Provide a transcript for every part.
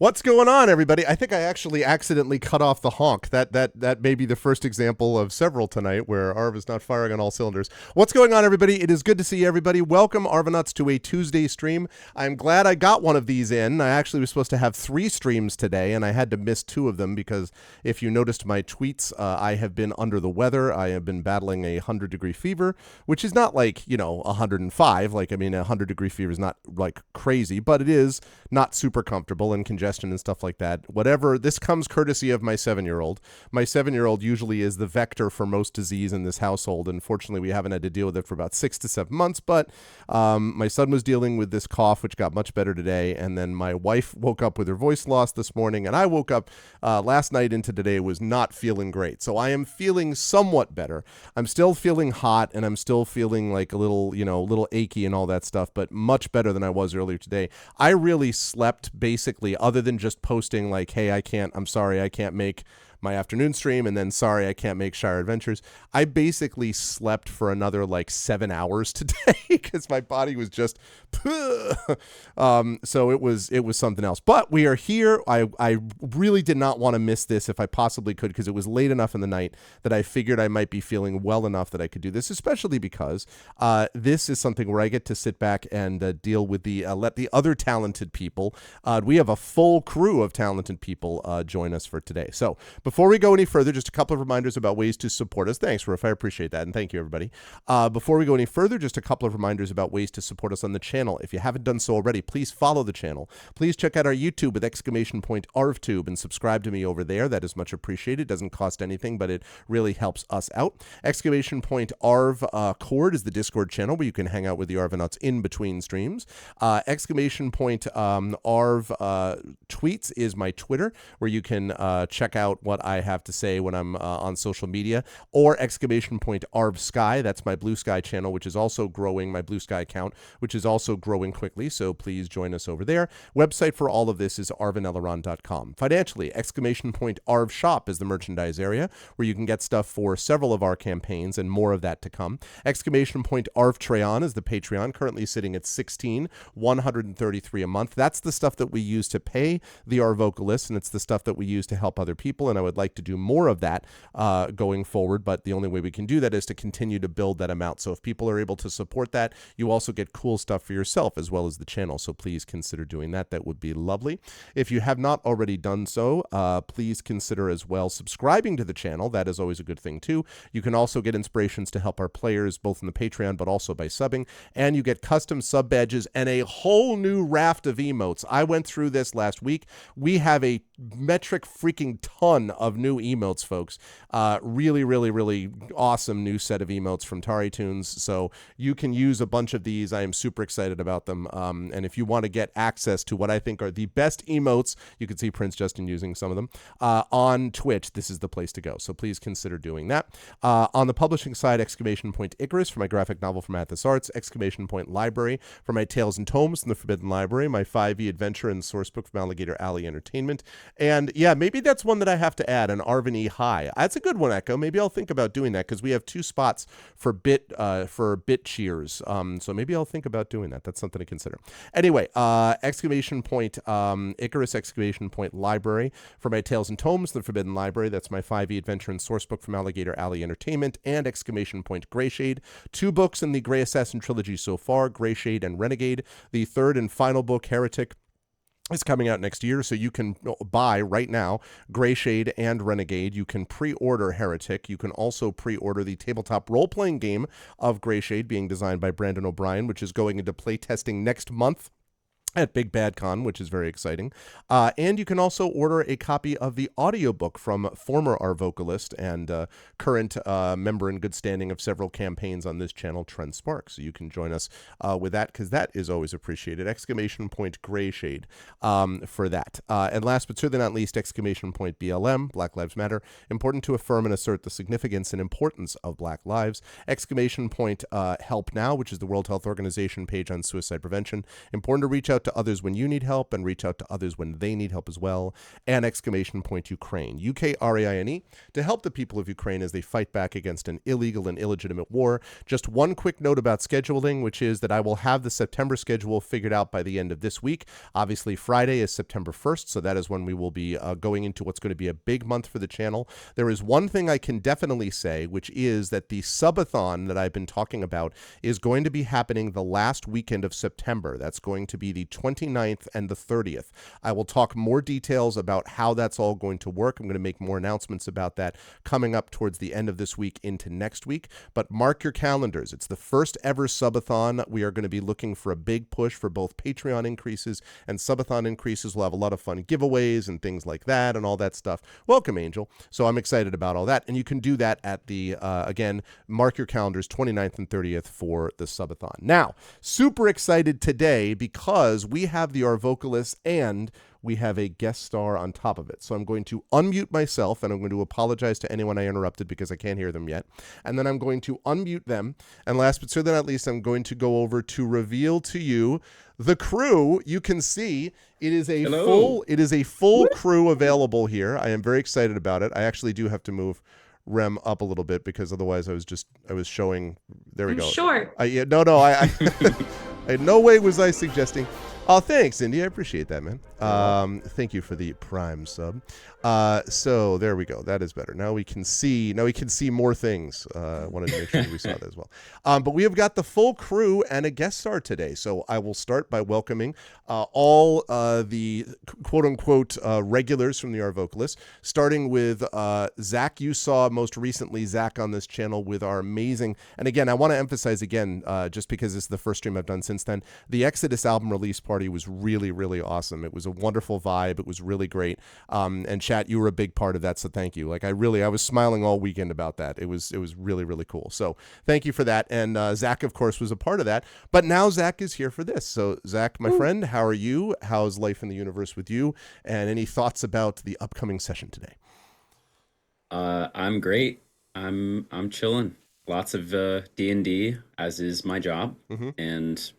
What's going on, everybody? I think I actually accidentally cut off the honk. That may be the first example of several tonight where Arv is not firing on all cylinders. What's going on, everybody? It is good to see everybody. Welcome, Arvanauts, to a Tuesday stream. I'm glad I got one of these in. I actually was supposed to have 3 streams today, and I had to miss 2 of them because if you noticed my tweets, I have been under the weather. I have been battling a 100-degree fever, which is not like, 105. Like, I mean, a 100-degree fever is not like crazy, but it is not super comfortable and congestion and stuff like that. Whatever. This comes courtesy of my 7-year-old. My 7-year-old usually is the vector for most disease in this household. Unfortunately, we haven't had to deal with it for about 6 to 7 months, but my son was dealing with this cough, which got much better today. And then my wife woke up with her voice lost this morning, and I woke up last night into today was not feeling great. So I am feeling somewhat better. I'm still feeling hot, and I'm still feeling like a little achy and all that stuff, but much better than I was earlier today. I really slept basically, other than just posting like, hey, I'm sorry, I can't make my afternoon stream, and then sorry, I can't make Shire Adventures. I basically slept for another like 7 hours today because my body was just, so it was something else. But we are here. I really did not want to miss this if I possibly could, because it was late enough in the night that I figured I might be feeling well enough that I could do this, especially because this is something where I get to sit back and deal with let the other talented people. We have a full crew of talented people join us for today. So before we go any further, just a couple of reminders about ways to support us. Thanks, Roof. I appreciate that. And thank you, everybody. Before we go any further, just a couple of reminders about ways to support us on the channel. If you haven't done so already, please follow the channel. Please check out our YouTube with !ArvTube and subscribe to me over there. That is much appreciated. It doesn't cost anything, but it really helps us out. !Arv Cord is the Discord channel where you can hang out with the Arvanauts in between streams. !Arv Tweets is my Twitter, where you can check out what I have to say when I'm on social media, or !Arv Sky. That's my Blue Sky channel, which is also growing, my Blue Sky account, which is also growing quickly. So please join us over there. Website for all of this is arvaneleron.com. Financially, !Arv Shop is the merchandise area where you can get stuff for several of our campaigns and more of that to come. !Arv Treon is the Patreon, currently sitting at $133 a month. That's the stuff that we use to pay the Arvocalists, and it's the stuff that we use to help other people, and I would like to do more of that going forward, but the only way we can do that is to continue to build that amount. So if people are able to support that, you also get cool stuff for yourself as well as the channel, so please consider doing that. That would be lovely. If you have not already done so, please consider as well subscribing to the channel. That is always a good thing too. You can also get inspirations to help our players both in the Patreon but also by subbing, and you get custom sub badges and a whole new raft of emotes. I went through this last week. We have a metric freaking ton of new emotes, folks. Really, really, really awesome new set of emotes from Tari Tunes. So you can use a bunch of these. I am super excited about them. And if you want to get access to what I think are the best emotes, you can see Prince Justin using some of them on Twitch. This is the place to go. So please consider doing that. On the publishing side, Icarus for my graphic novel from Athos Arts, Library for my Tales and Tomes from the Forbidden Library, my 5e adventure and sourcebook from Alligator Alley Entertainment. And yeah, maybe that's one that I have to add, an Arvin E. High. That's a good one, Echo. Maybe I'll think about doing that because we have 2 spots for bit cheers. So maybe I'll think about doing that. That's something to consider. Anyway, Icarus Library for my Tales and Tomes, the Forbidden Library. That's my 5e adventure and sourcebook from Alligator Alley Entertainment, and Greyshade. 2 books in the Grey Assassin trilogy so far, Greyshade and Renegade. The 3rd and final book, Heretic, is coming out next year, so you can buy right now Greyshade and Renegade. You can pre-order Heretic. You can also pre-order the tabletop role-playing game of Greyshade, being designed by Brandon O'Brien, which is going into playtesting next month at Big Bad Con, which is very exciting. And you can also order a copy of the audiobook from former Arvocalist and current member in good standing of several campaigns on this channel, Trent Sparks. So you can join us with that, because that is always appreciated. Greyshade for that. And last but certainly not least, BLM, Black Lives Matter. Important to affirm and assert the significance and importance of Black lives. Help Now, which is the World Health Organization page on suicide prevention. Important to reach out out to others when you need help and reach out to others when they need help as well. And Ukraine, Ukraine, to help the people of Ukraine as they fight back against an illegal and illegitimate war. Just one quick note about scheduling, which is that I will have the September schedule figured out by the end of this week. Obviously, Friday is September 1st, so that is when we will be going into what's going to be a big month for the channel. There is one thing I can definitely say, which is that the subathon that I've been talking about is going to be happening the last weekend of September. That's going to be the 29th and the 30th. I will talk more details about how that's all going to work. I'm going to make more announcements about that coming up towards the end of this week into next week. But mark your calendars. It's the first ever subathon. We are going to be looking for a big push for both Patreon increases and subathon increases. We'll have a lot of fun giveaways and things like that and all that stuff. Welcome, Angel. So I'm excited about all that. And you can do that at the, again, mark your calendars, 29th and 30th for the subathon. Now, super excited today because we have the Arvocalists and we have a guest star on top of it. So I'm going to unmute myself and I'm going to apologize to anyone I interrupted because I can't hear them yet. And then I'm going to unmute them. And last but certainly not least, I'm going to go over to reveal to you the crew. You can see it is a full crew available here. I am very excited about it. I actually do have to move Rem up a little bit because otherwise I was showing. There we go. Short. I in no way was I suggesting. Oh, thanks, Indy. I appreciate that, man. Thank you for the Prime sub. So there we go. That is better. Now we can see more things. Wanted to make sure we saw that as well. But we have got the full crew and a guest star today. So I will start by welcoming all the quote unquote regulars from the Arvocalists, starting with Zach. You saw most recently Zach on this channel with our amazing, and again, I want to emphasize again, just because this is the first stream I've done since then, the Exodus album release party was really, really awesome. It was a wonderful vibe. It was really great. And chat, you were a big part of that, so thank you. Like I was smiling all weekend about that. It was really, really cool. So thank you for that. And Zach, of course, was a part of that. But now Zach is here for this. So Zach, my friend, how are you? How's life in the universe with you? And any thoughts about the upcoming session today? I'm great. I'm chilling. Lots of D&D, as is my job, and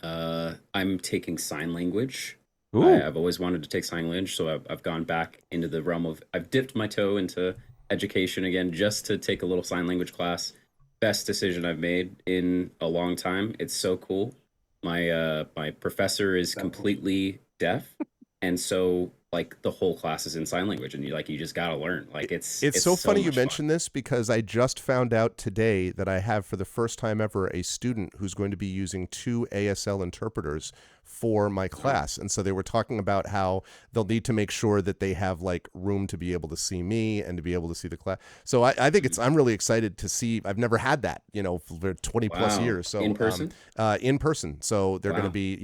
I'm taking sign language. I've always wanted to take sign language, so I've gone back into the realm of, I've dipped my toe into education again just to take a little sign language class. Best decision I've made in a long time. It's so cool. My professor is completely deaf, and so like the whole class is in sign language, and you just gotta learn. Like it's so funny you much mentioned this because I just found out today that I have for the first time ever a student who's going to be using 2 ASL interpreters for my class. And so they were talking about how they'll need to make sure that they have like room to be able to see me and to be able to see the class. So I think I'm really excited to see. I've never had that, for 20 plus years. So in person? In person. So they're going to be,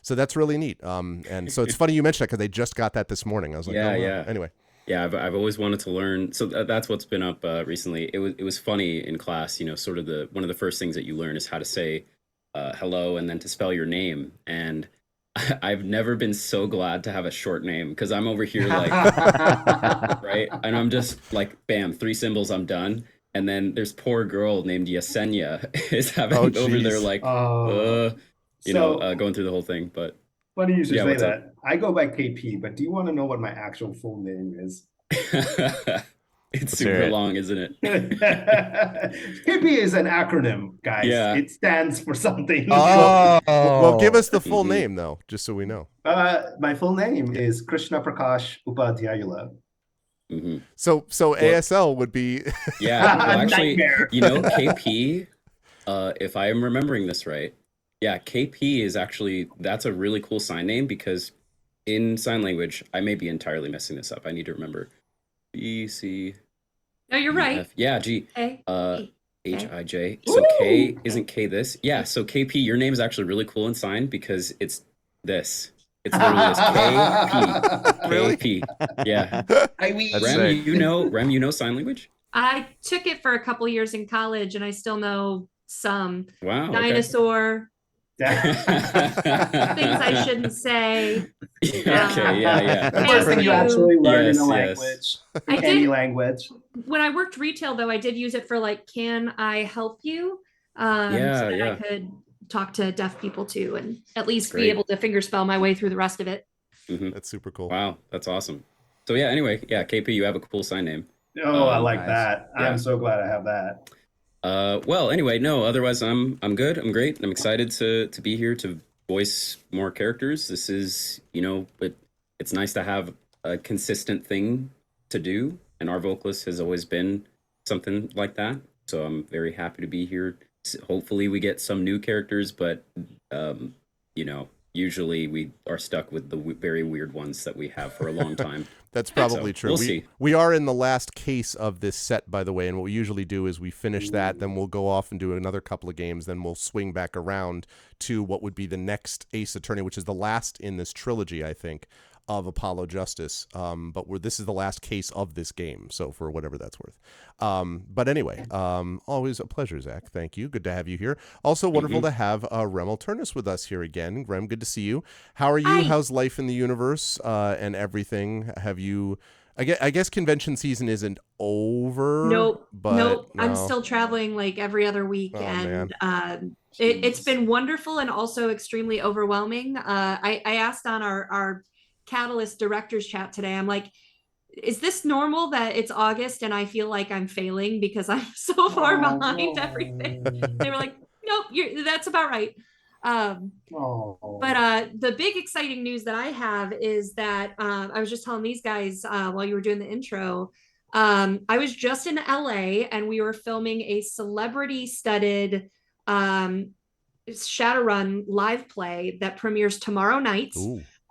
so that's really neat. And so it's funny you mentioned that because they just got that this morning. I was like, yeah. Anyway. Yeah, I've always wanted to learn. So that's what's been up recently. It was funny in class, sort of one of the first things that you learn is how to say hello and then to spell your name. And I've never been so glad to have a short name because I'm over here like, right? And I'm just like, bam, 3 symbols, I'm done. And then there's poor girl named Yesenia is having over there like, going through the whole thing. But funny you should say that. I go by KP, but do you want to know what my actual full name is? It's super long, isn't it? KP is an acronym, guys. Yeah. It stands for something. Well, give us the full name, though, just so we know. My full name is Krishna Prakash Upadhyayula. So ASL would be... Yeah, well, actually, KP, if I am remembering this right, KP is actually, that's a really cool sign name because in sign language, I may be entirely messing this up. I need to remember. B, C. No, you're right. F, yeah, G. A, H, I, J. So K, isn't K this? Yeah, so KP, your name is actually really cool in sign because it's this. It's literally this KP. Really? KP. Yeah. Rem, you know sign language? I took it for a couple years in college and I still know some. Wow. Dinosaur. Things I shouldn't say. Yeah. The first thing you actually learn in a language, any language. When I worked retail, though, I did use it for like, can I help you? So that I could talk to deaf people too, and at least Great. be able to fingerspell my way through the rest of it. That's super cool. Wow, that's awesome. So yeah, anyway, yeah, KP, you have a cool sign name. Oh, I like nice. that. Yeah. I'm so glad I have that. Well, anyway, no, otherwise I'm good. I'm great. I'm excited to be here to voice more characters. This is, but it's nice to have a consistent thing to do, and Arvocalists has always been something like that. So I'm very happy to be here. Hopefully we get some new characters, but usually we are stuck with the very weird ones that we have for a long time. That's probably So, true. we'll see. We are in the last case of this set, by the way, and what we usually do is we finish that, then we'll go off and do another couple of games, then we'll swing back around to what would be the next Ace Attorney, which is the last in this trilogy, I think, of Apollo Justice. But this is the last case of this game, so for whatever that's worth. But anyway, always a pleasure, Zach. Thank you. Good to have you here. Also wonderful to have Rem Alternus with us here again. Rem, good to see you. How are you? Hi. How's life in the universe and everything? Have you... I guess convention season isn't over. Nope. But Nope. no. I'm still traveling like every other week. Oh, And man. it's been wonderful and also extremely overwhelming. I asked on our Catalyst directors chat today, I'm like, is this normal that it's August and I feel like I'm failing because I'm so far behind everything? They were like, nope, that's about right. But the big exciting news that I have is that I was just telling these guys while you were doing the intro, I was just in LA and we were filming a celebrity studded Shadowrun live play that premieres tomorrow night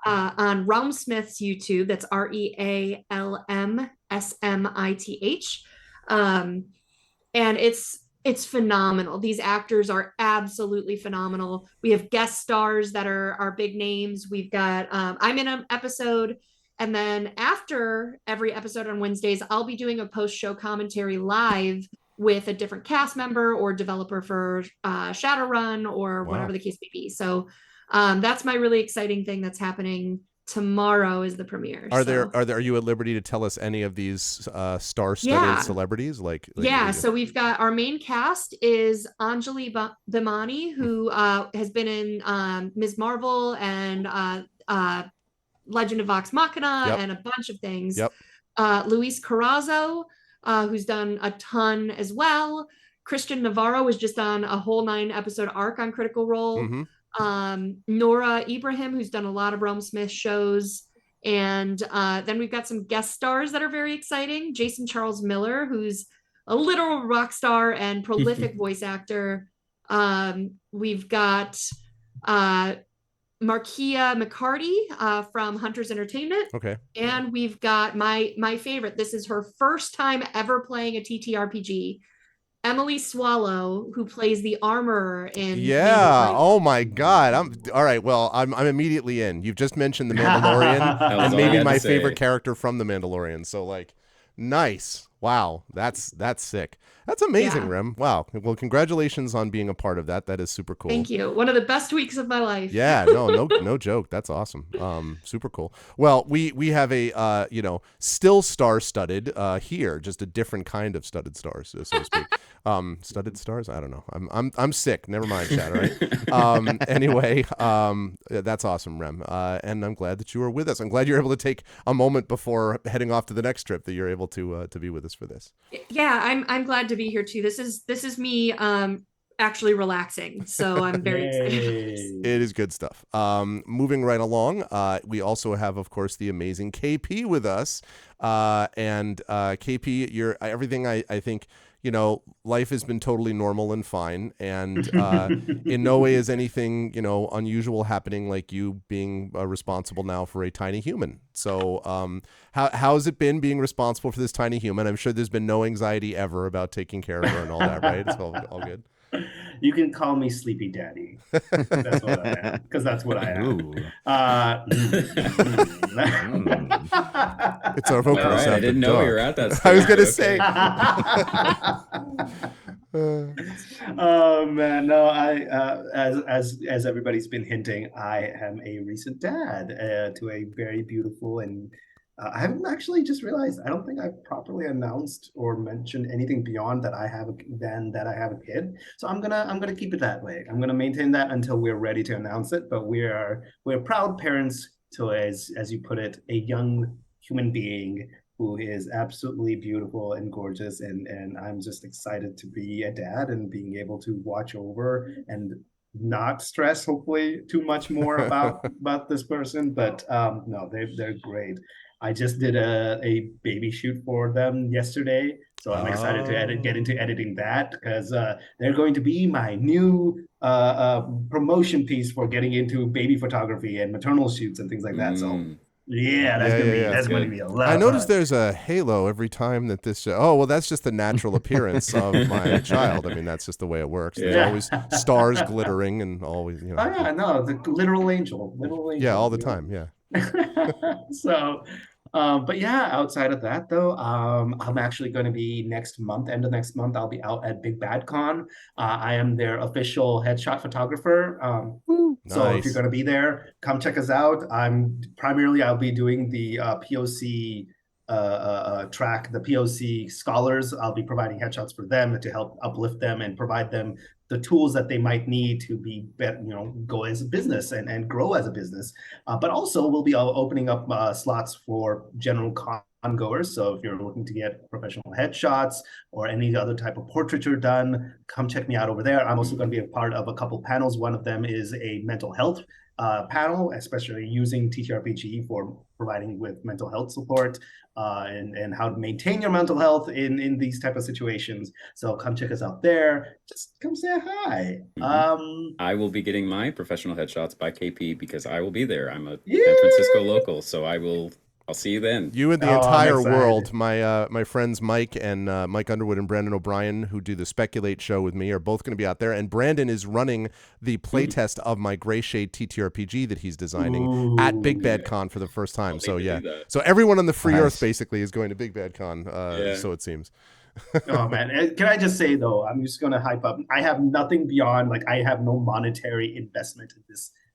on Realmsmith's YouTube. That's RealmSmith. And it's phenomenal. These actors are absolutely phenomenal. We have guest stars that are big names. We've got I'm in an episode, and then after every episode on Wednesdays, I'll be doing a post-show commentary live with a different cast member or developer for Shadowrun or whatever the case may be. So that's my really exciting thing that's happening tomorrow is the premiere. Are you at liberty to tell us any of these star-studded celebrities? So we've got our main cast is Anjali Bhimani, who has been in Ms. Marvel and Legend of Vox Machina and a bunch of things. Luis Carrazzo, who's done a ton as well. Christian Navarro was just on a whole 9-episode arc on Critical Role. Nora Ibrahim, who's done a lot of Realmsmith shows, and then we've got some guest stars that are very exciting. Jason Charles Miller, who's a literal rock star and prolific voice actor. We've got Markia McCarty from Hunters Entertainment. And we've got my favorite. This is her first time ever playing a TTRPG. Emily Swallow, who plays the armorer in Oh my God. I'm immediately in. You've just mentioned the Mandalorian and maybe my favorite character from the Mandalorian. So nice. Wow, that's sick. That's amazing, Rem. Wow. Well, congratulations on being a part of that. That is super cool. Thank you. One of the best weeks of my life. Yeah, no joke. That's awesome. Super cool. Well, we have a still star-studded here, just a different kind of studded stars, so to speak. Studded stars? I don't know. I'm sick. Never mind, chat, all right? Anyway, that's awesome, Rem. And I'm glad that you were with us. I'm glad you're able to take a moment before heading off to the next trip that you're able to be with us for this. Yeah, I'm glad to be here too. This is me actually relaxing, so I'm very excited. It is good stuff. Moving right along, we also have, of course, the amazing KP with us. And KP, you're everything I think. Life has been totally normal and fine, and in no way is anything, unusual happening, like you being responsible now for a tiny human. So how's it been being responsible for this tiny human? I'm sure there's been no anxiety ever about taking care of her and all that, right? It's all good. You can call me Sleepy Daddy. That's what I am, because that's what I am. It's our vocal right, I didn't know you were at that stage. I was going to say. Oh man, no. As everybody's been hinting, I am a recent dad to a very beautiful and I haven't actually just realized. I don't think I've properly announced or mentioned anything beyond that I have a kid. So I'm gonna keep it that way. I'm gonna maintain that until we're ready to announce it. But we're proud parents to, as you put it, a young human being who is absolutely beautiful and gorgeous, and I'm just excited to be a dad and being able to watch over and not stress hopefully too much more about this person. But no, they're great. I just did a baby shoot for them yesterday, so I'm excited to get into editing that, because they're going to be my new promotion piece for getting into baby photography and maternal shoots and things like that. So yeah, that's going to be a lot I of noticed fun. there's a halo every time that this oh, well, that's just the natural appearance of my child. I mean, that's just the way it works. There's always stars glittering and always, Oh yeah, no, the literal angel, yeah, all the time. Yeah. So, but yeah, outside of that though, I'm actually going to be end of next month, I'll be out at Big Bad Con. I am their official headshot photographer. So if you're Nice. going to be there, come check us out. I'll be doing the POC track, the POC scholars. I'll be providing headshots for them to help uplift them and provide them the tools that they might need to be better, go as a business and grow as a business. But also, we'll be opening up slots for general con goers. So if you're looking to get professional headshots or any other type of portraiture done, come check me out over there. I'm also going to be a part of a couple panels. One of them is a mental health panel, especially using TTRPG for providing with mental health support and how to maintain your mental health in these type of situations. So come check us out there. Just come say hi. I will be getting my professional headshots by KP because I will be there. I'm a San Francisco local, so I'll see you then. You and the entire world. My friends Mike and Mike Underwood and Brandon O'Brien, who do the Speculate show with me, are both going to be out there. And Brandon is running the playtest of my Gray Shade TTRPG that he's designing at Big Bad Con for the first time. So yeah, so everyone on the free earth basically is going to Big Bad Con. So it seems. Oh man, can I just say though, I'm just gonna hype up. I have nothing beyond, like, I have no monetary investment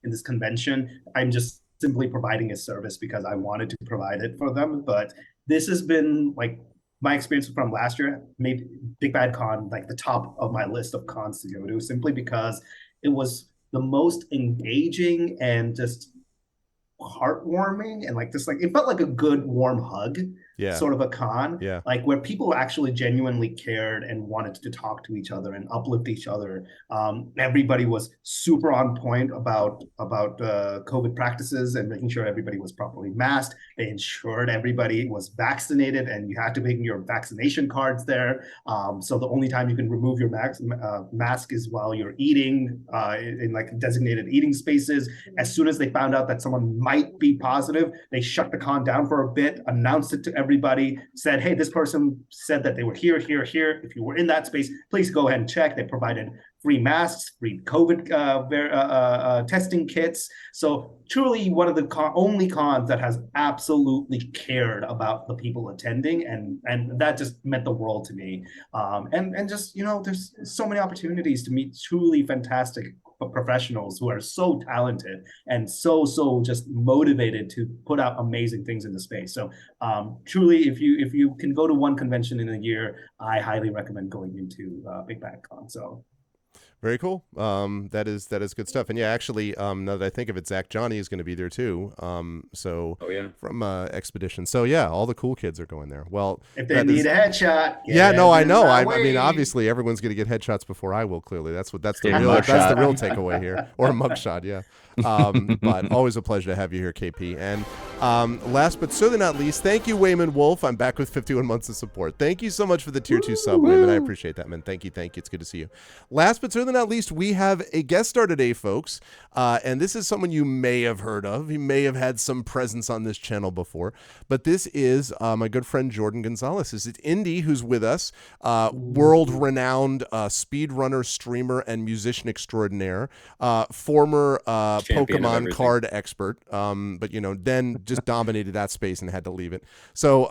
in this convention. I'm just simply providing a service because I wanted to provide it for them. But this has been like my experience from last year made Big Bad Con like the top of my list of cons to go to, simply because it was the most engaging and just heartwarming, and like this, like it felt like a good warm hug, sort of a con, like where people actually genuinely cared and wanted to talk to each other and uplift each other. Everybody was super on point about COVID practices and making sure everybody was properly masked. They ensured everybody was vaccinated, and you had to bring your vaccination cards there. So the only time you can remove your mask is while you're eating in like designated eating spaces. As soon as they found out that someone might be positive, they shut the con down for a bit, announced it to everybody, said, hey, this person said that they were here. If you were in that space, please go ahead and check. They provided free masks, free COVID testing kits. So truly one of the only cons that has absolutely cared about the people attending, and that just meant the world to me. And just, there's so many opportunities to meet truly fantastic professionals who are so talented and so just motivated to put out amazing things in the space. So truly, if you can go to one convention in a year, I highly recommend going into Big Bad Con. So very cool. That is good stuff. And yeah, actually, now that I think of it, Zach Johnny is going to be there too. From Expedition. So yeah, all the cool kids are going there. Well, if they need a headshot, I know. I mean, obviously, everyone's going to get headshots before I will. Clearly, that's the real takeaway here, or a mugshot. Yeah. But always a pleasure to have you here, KP. And last but certainly not least, thank you, Wayman Wolf. I'm back with 51 months of support. Thank you so much for the tier 2 sub, Wayman. I appreciate that, man. Thank you. It's good to see you. Last but certainly not least, we have a guest star today, folks. And this is someone you may have heard of. He may have had some presence on this channel before. But this is my good friend Jordan Gonzalez. This is Indy, who's with us. World-renowned speedrunner, streamer, and musician extraordinaire. Former Pokemon card expert, but then just dominated that space and had to leave it. So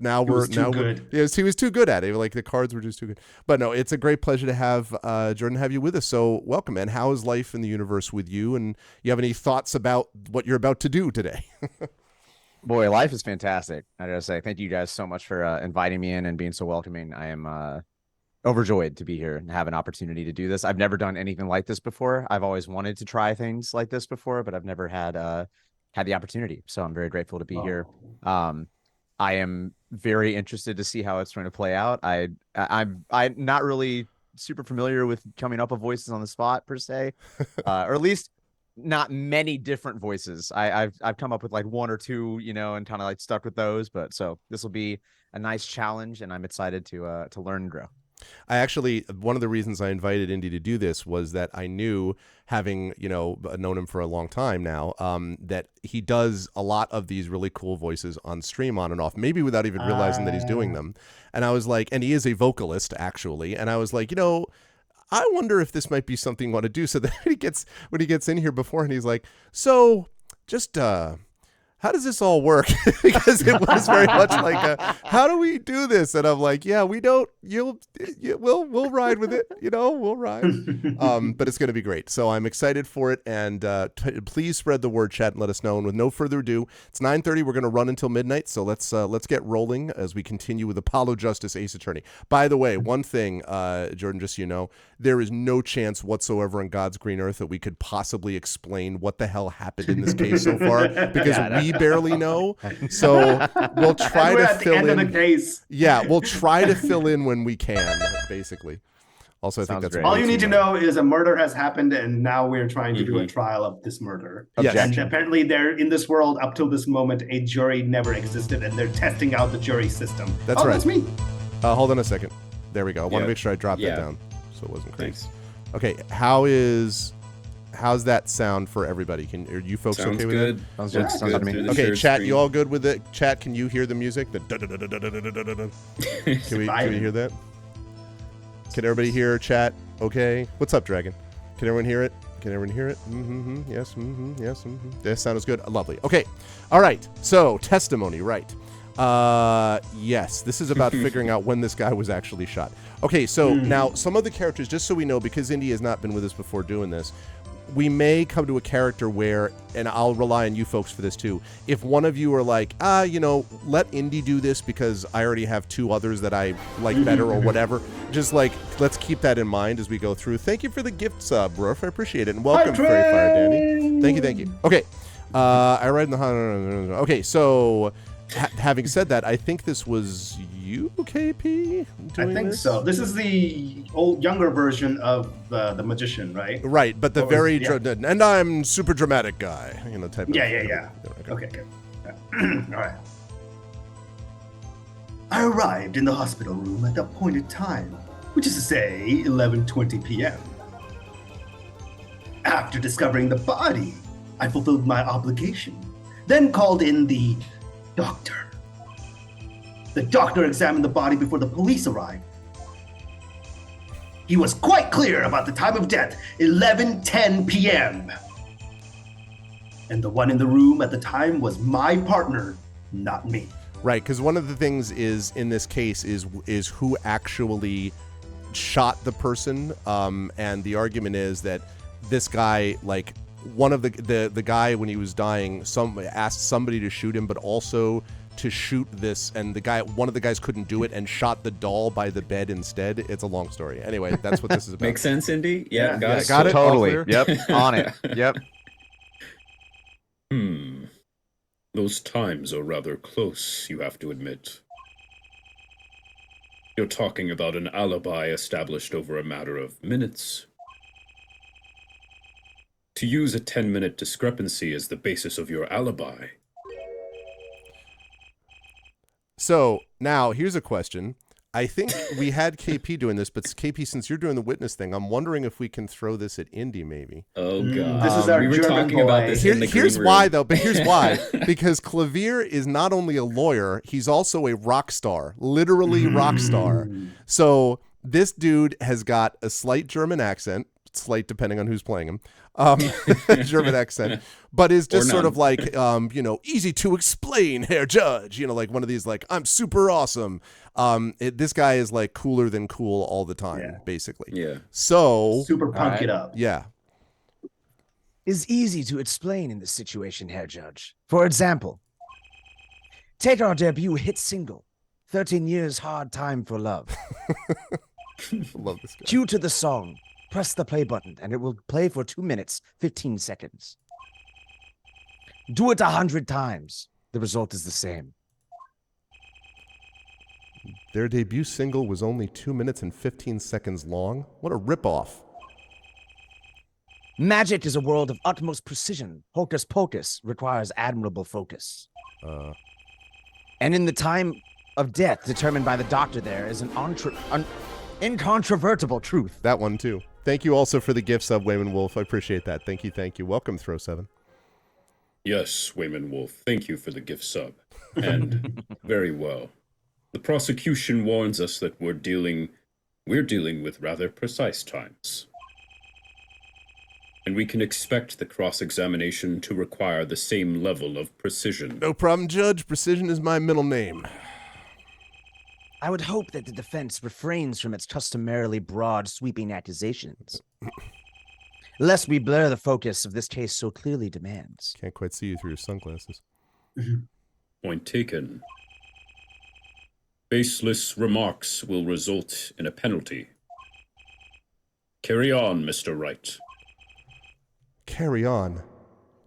now he was too good at it. Like the cards were just too good. But no, it's a great pleasure to have Jordan have you with us. So welcome, man. How is life in the universe with you? And you have any thoughts about what you're about to do today? Boy, life is fantastic. I gotta say, thank you guys so much for inviting me in and being so welcoming. I am overjoyed to be here and have an opportunity to do this. I've never done anything like this before. I've always wanted to try things like this before, but I've never had the opportunity. So I'm very grateful to be here. I am very interested to see how it's going to play out. I'm not really super familiar with coming up with voices on the spot per se, or at least not many different voices. I've come up with like one or two, and kind of like stuck with those. But so this will be a nice challenge, and I'm excited to learn and grow. I actually, one of the reasons I invited Indy to do this was that I knew, having, known him for a long time now, that he does a lot of these really cool voices on stream on and off, maybe without even realizing that he's doing them. And I was like, and he is a vocalist actually. And I was like, I wonder if this might be something you want to do. So then when he gets in here before, and he's like, so just, how does this all work? Because it was very much like, how do we do this? And I'm like, yeah, we don't. We'll ride with it. We'll ride. But it's going to be great. So I'm excited for it. And please spread the word, chat, and let us know. And with no further ado, it's 9:30. We're going to run until midnight. So let's get rolling as we continue with Apollo Justice Ace Attorney. By the way, one thing, Jordan, just so you know, there is no chance whatsoever on God's green earth that we could possibly explain what the hell happened in this case so far, because we barely know. So we'll try to fill in. Of the case. Yeah, we'll try to fill in when we can, basically. Also, I think that's all you need to know is a murder has happened, and now we're trying to do a trial of this murder. Yes. And apparently, there in this world, up till this moment, a jury never existed, and they're testing out the jury system. That's right. That's me. Hold on a second. There we go. I want to make sure I dropped that down so it wasn't crazy. Okay, how's that sound for everybody? Are you folks okay with it? Sounds good. Sounds good to me. Okay, chat, you all good with it? Chat, can you hear the music? Can we hear that? Can everybody hear chat? Okay. What's up, Dragon? Can everyone hear it? Can everyone hear it? Mm-hmm. Yes. Mm-hmm. Yes. Mm-hmm. That sound is good. Lovely. Okay. All right. So testimony, right? Yes. This is about figuring out when this guy was actually shot. Okay. So now some of the characters, just so we know, because Indy has not been with us before doing this, we may come to a character where, and I'll rely on you folks for this too, if one of you are like, let Indy do this because I already have two others that I like better or whatever, just like, let's keep that in mind as we go through. Thank you for the gift sub, Roof. I appreciate it. And welcome, Fairy Fire Danny. Thank you. Okay. I read in the... Okay, so having said that, I think this was you, KP? I think so. This is the younger version of the magician, right? Right, but and I'm super dramatic guy, type of. Yeah. Okay. All right. I arrived in the hospital room at the appointed time, which is to say 11:20 p.m. After discovering the body, I fulfilled my obligation, then called in the doctor. The doctor examined the body before the police arrived. He was quite clear about the time of death, 11:10 p.m. And the one in the room at the time was my partner, not me. Right, because one of the things is in this case is who actually shot the person, and the argument is that this guy, like one of the guy when he was dying, asked somebody to shoot him, but also to shoot this, and one of the guys couldn't do it and shot the doll by the bed instead. It's a long story. Anyway, that's what this is about. Makes sense, Indy? Yeah, got it. Totally. Yep. On it. Yep. Those times are rather close, you have to admit. You're talking about an alibi established over a matter of minutes. To use a 10-minute discrepancy as the basis of your alibi. So now here's a question. I think we had KP doing this, but KP, since you're doing the witness thing, I'm wondering if we can throw this at Indy, maybe. Oh God! This is our we were talking about this. Here's why, though. But here's why: because Clavier is not only a lawyer, he's also a rock star, literally rock star. So this dude has got a slight German accent, slight depending on who's playing him. German accent, but is just sort of like, easy to explain, Herr Judge, like one of these, like, I'm super awesome. This guy is like cooler than cool all the time, basically. Yeah. So super punk it up. Yeah. Is easy to explain in this situation, Herr Judge. For example, Take our debut hit single, 13 Years Hard Time for Love. Love this guy. Cue to the song. Press the play button, and it will play for 2 minutes, 15 seconds. Do it 100 times. The result is the same. Their debut single was only 2 minutes and 15 seconds long. What a ripoff. Magic is a world of utmost precision. Hocus pocus requires admirable focus. And in the time of death determined by the doctor, there is an incontrovertible truth. That one, too. Thank you also for the gift sub, Wayman Wolf. I appreciate that. Thank you, thank you. Welcome, Throw 7. Yes, Wayman Wolf, thank you for the gift sub. And very well. The prosecution warns us that we're dealing with rather precise times. And we can expect the cross-examination to require the same level of precision. No problem, Judge. Precision is my middle name. I would hope that the defense refrains from its customarily broad, sweeping accusations, lest we blur the focus of this case so clearly demands. Can't quite see you through your sunglasses. Point taken. Baseless remarks will result in a penalty. Carry on, Mr. Wright. Carry on,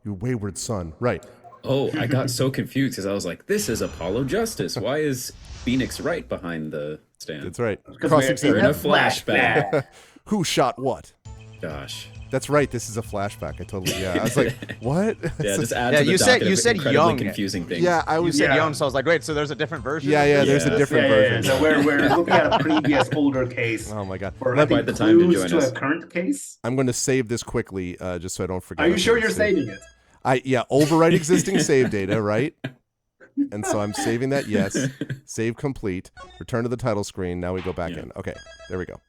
you wayward son. Right. Oh, I got so confused because I was like, this is Apollo Justice. Why is Phoenix Wright behind the stand? That's right. We're in a flashback. Who shot what? Gosh. That's right. This is a flashback. I totally, I was like, what? Yeah, just add Yeah, to the you said- docket you of said incredibly young. confusing things. Yeah, I You was. said Yeah. young, so I was like, wait, so there's a different version? Yeah, there's a Yeah. different version. So we're looking at a previous older case. Oh my god. For Let me- Quite the time to clues join to us. a current case. I'm going to save this quickly, just so I don't forget. Are you I'm sure gonna you're save- saving it? Overwrite existing save data, right? And so I'm saving that. Yes. Save complete. Return to the title screen. Now we go back in. Okay, there we go.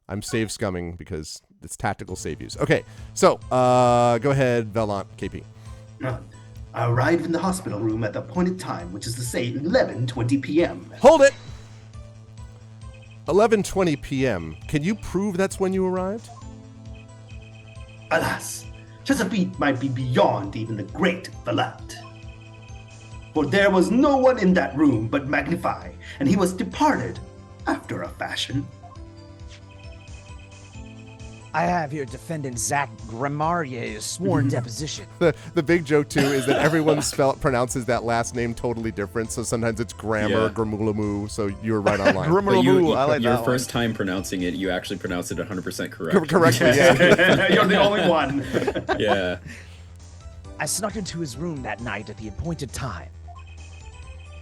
I'm save scumming because it's tactical save use. Okay, so go ahead, Velant, KP. I arrived in the hospital room at the appointed time, which is to say 11:20 p.m. Hold it. 11:20 p.m. Can you prove that's when you arrived? Alas, such a feat might be beyond even the great Valant. For there was no one in that room but Magnify, and he was departed after a fashion. I have here defendant Zach Gramarier's sworn deposition. The big joke too is that everyone pronounces that last name totally different. So sometimes it's grammar, Yeah. Gramulamu. So you're right on line. But I like your that first time pronouncing it, you actually pronounced it 100% correct. Correctly, yeah. You're the only one. Yeah. I snuck into his room that night at the appointed time.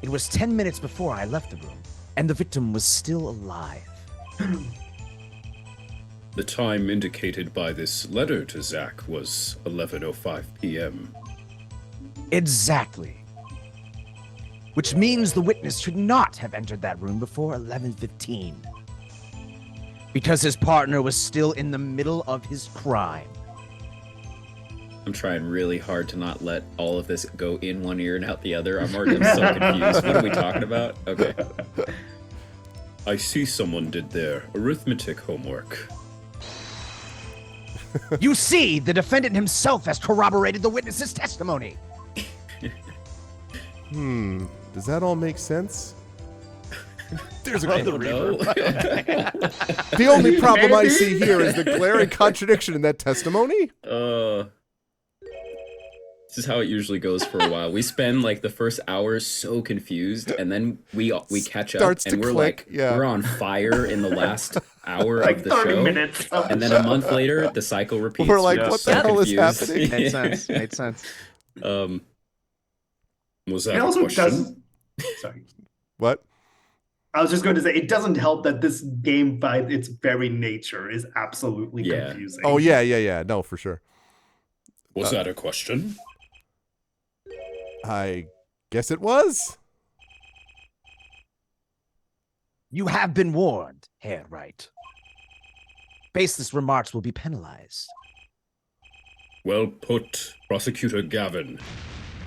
It was 10 minutes before I left the room, and the victim was still alive. The time indicated by this letter to Zach was 11:05 p.m. Exactly. Which means the witness should not have entered that room before 11:15. Because his partner was still in the middle of his crime. I'm trying really hard to not let all of this go in one ear and out the other. I'm so confused. What are we talking about? Okay. I see someone did their arithmetic homework. You see, the defendant himself has corroborated the witness's testimony. Does that all make sense? There's I a don't know. The only problem I see here is the glaring contradiction in that testimony. This is how it usually goes for a while. We spend like the first hour so confused, and then we catch up, Starts to and we're click, like yeah. we're on fire in the last hour Like of the 30 show. minutes. And then a month later, the cycle repeats. We're like, We're what so the hell is confused. happening? Made sense. Made sense. Was that It a also question? doesn't. Sorry. What? I was just going to say, it doesn't help that this game, by its very nature, is absolutely Yeah. confusing. Oh yeah. No, for sure. Was that a question? I guess it was. You have been warned, Herr Wright. Baseless remarks will be penalized. Well put, Prosecutor Gavin.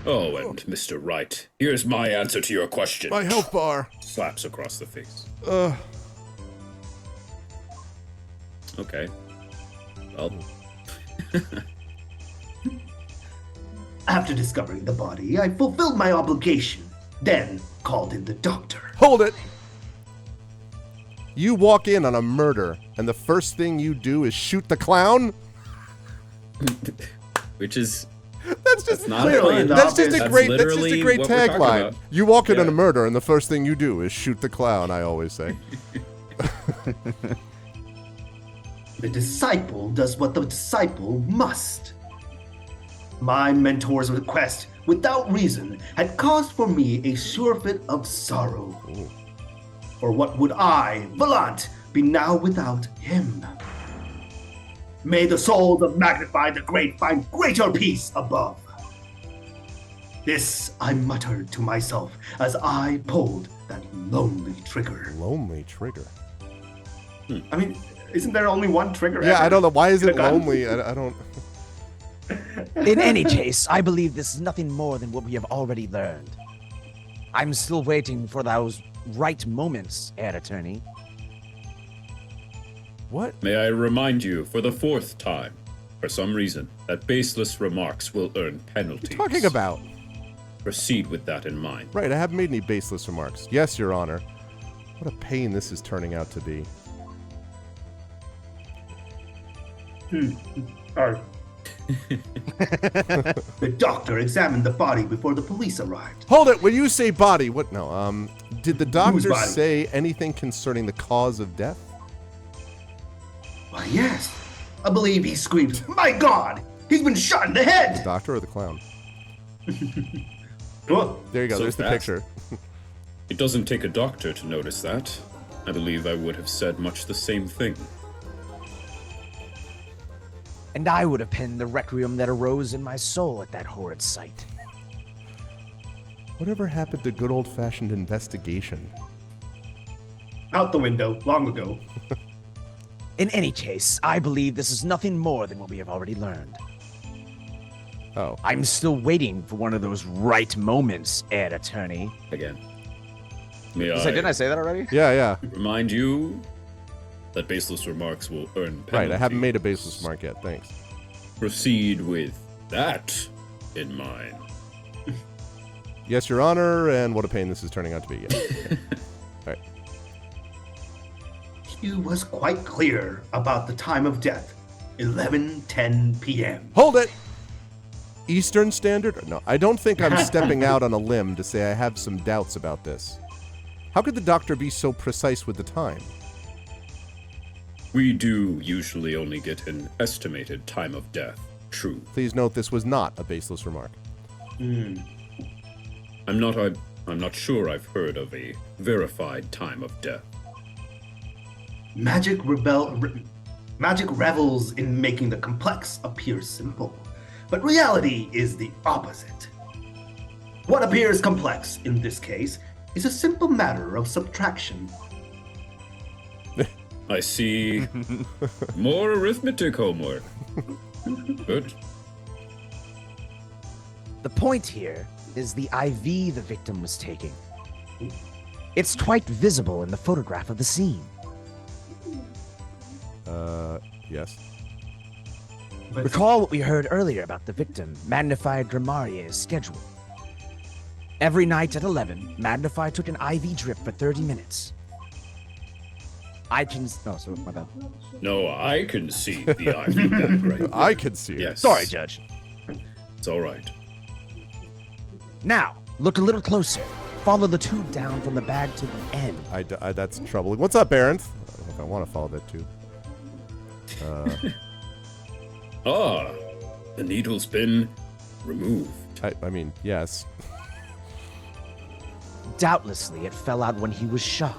Oh, and Mr. Wright, here's my answer to your question. My health bar. Slaps across the face. Okay. Well, After discovering the body, I fulfilled my obligation. then called in the doctor. Hold it! You walk in on a murder, and the first thing you do is shoot the clown? Which is That's not clearly fun. That's just a That's great literally what we're talking tagline. about. You walk in Yeah. on a murder, and the first thing you do is shoot the clown, I always say. The disciple does what the disciple must. My mentor's request, without reason, had caused for me a sure fit of sorrow. Ooh. For what would I, Volant, be now without him? May the souls of Magnify the Great find greater peace above. This I muttered to myself as I pulled that lonely trigger. Lonely trigger. I mean, isn't there only one trigger? Yeah, ever? I don't know. Why is In a it gun? lonely? I don't... In any case, I believe this is nothing more than what we have already learned. I'm still waiting for those right moments, Heir Attorney. What? May I remind you for the 4th time, for some reason, that baseless remarks will earn penalties. What are you talking about? Proceed with that in mind. Right, I haven't made any baseless remarks. Yes, Your Honor. What a pain this is turning out to be. All right. The doctor examined the body before the police arrived. Hold it! When you say body, what? No, did the doctor body? say anything concerning the cause of death? Why, yes. I believe he screamed, "My God! He's been shot in the head!" The doctor or the clown? Oh, There you go, So there's the fast. picture. It doesn't take a doctor to notice that. I believe I would have said much the same thing. And I would have penned the requiem that arose in my soul at that horrid sight. Whatever happened to good old-fashioned investigation? out the window long ago. In any case, I believe this is nothing more than what we have already learned. Oh. I'm still waiting for one of those right moments, Heir Attorney. Again. May Didn't I I say that already? Yeah, yeah. remind you that baseless remarks will earn penalties. Right, I haven't made a baseless mark yet, thanks. Proceed with that in mind. Yes, Your Honor, and what a pain this is turning out to be. Yeah. All right. He was quite clear about the time of death, 11:10 p.m. Hold it! Eastern Standard? No, I don't think I'm stepping out on a limb to say I have some doubts about this. How could the doctor be so precise with the time? We do usually only get an estimated time of death. True. Please note this was not a baseless remark. I'm not sure I've heard of a verified time of death. Magic revels in making the complex appear simple, but reality is the opposite. What appears complex in this case is a simple matter of subtraction. I see more arithmetic homework. Good. The point here is the IV the victim was taking. It's quite visible in the photograph of the scene. Yes. But Recall what we heard earlier about the victim, Magnify Gramarier's schedule. Every night at 11, Magnify took an IV drip for 30 minutes. My bad. No, I can see the IV back right. I can see it. Yes. Sorry, Judge. It's all right. Now, look a little closer. Follow the tube down from the bag to the end. That's troubling. What's up, Aaron? I don't know if I want to follow that too. Ah, the needle's been removed. I mean, yes. Doubtlessly, it fell out when he was shot.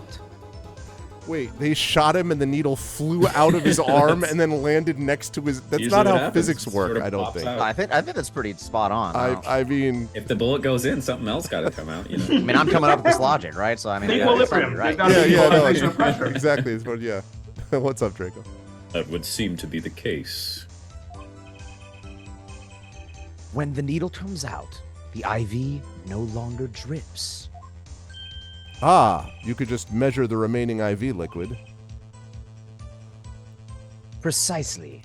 Wait, they shot him and the needle flew out of his arm and then landed next to his... That's Usually not what how happens. physics It work, sort of I don't pops think. out. I think that's pretty spot on. I mean... If the bullet goes in, something else got to come out. You know. I mean, I'm coming up with this logic, right? So I mean, Equilibrium. right? There's gotta be Yeah, no, equalization of pressure. exactly. It's what, yeah. What's up, Draco? That would seem to be the case. When the needle comes out, the IV no longer drips. Ah, you could just measure the remaining IV liquid. Precisely.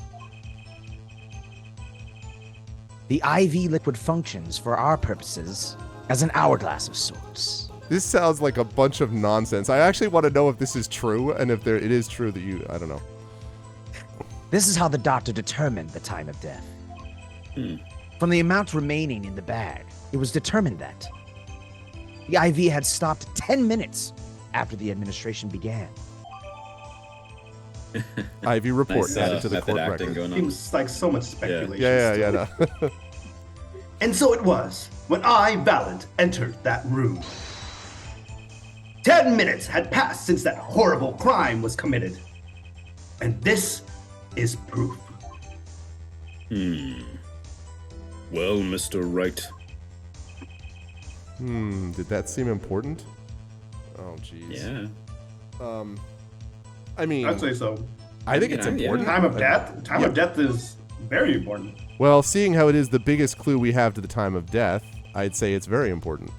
The IV liquid functions, for our purposes, as an hourglass of sorts. This sounds like a bunch of nonsense. I actually want to know if this is true, and if it is true that you, I don't know. This is how the doctor determined the time of death. From the amount remaining in the bag, it was determined that the IV had stopped 10 minutes after the administration began. IV report Nice, added to the method court acting record. going on. Seems like so much speculation. Yeah. No. And so it was when I, Valent, entered that room. 10 minutes had passed since that horrible crime was committed. And this is proof. Well, Mr. Wright, Did that seem important? Oh, jeez. Yeah. I mean, I'd say so. I think it's Yeah. important. Time of death? Time of death is very important. Well, seeing how it is the biggest clue we have to the time of death, I'd say it's very important.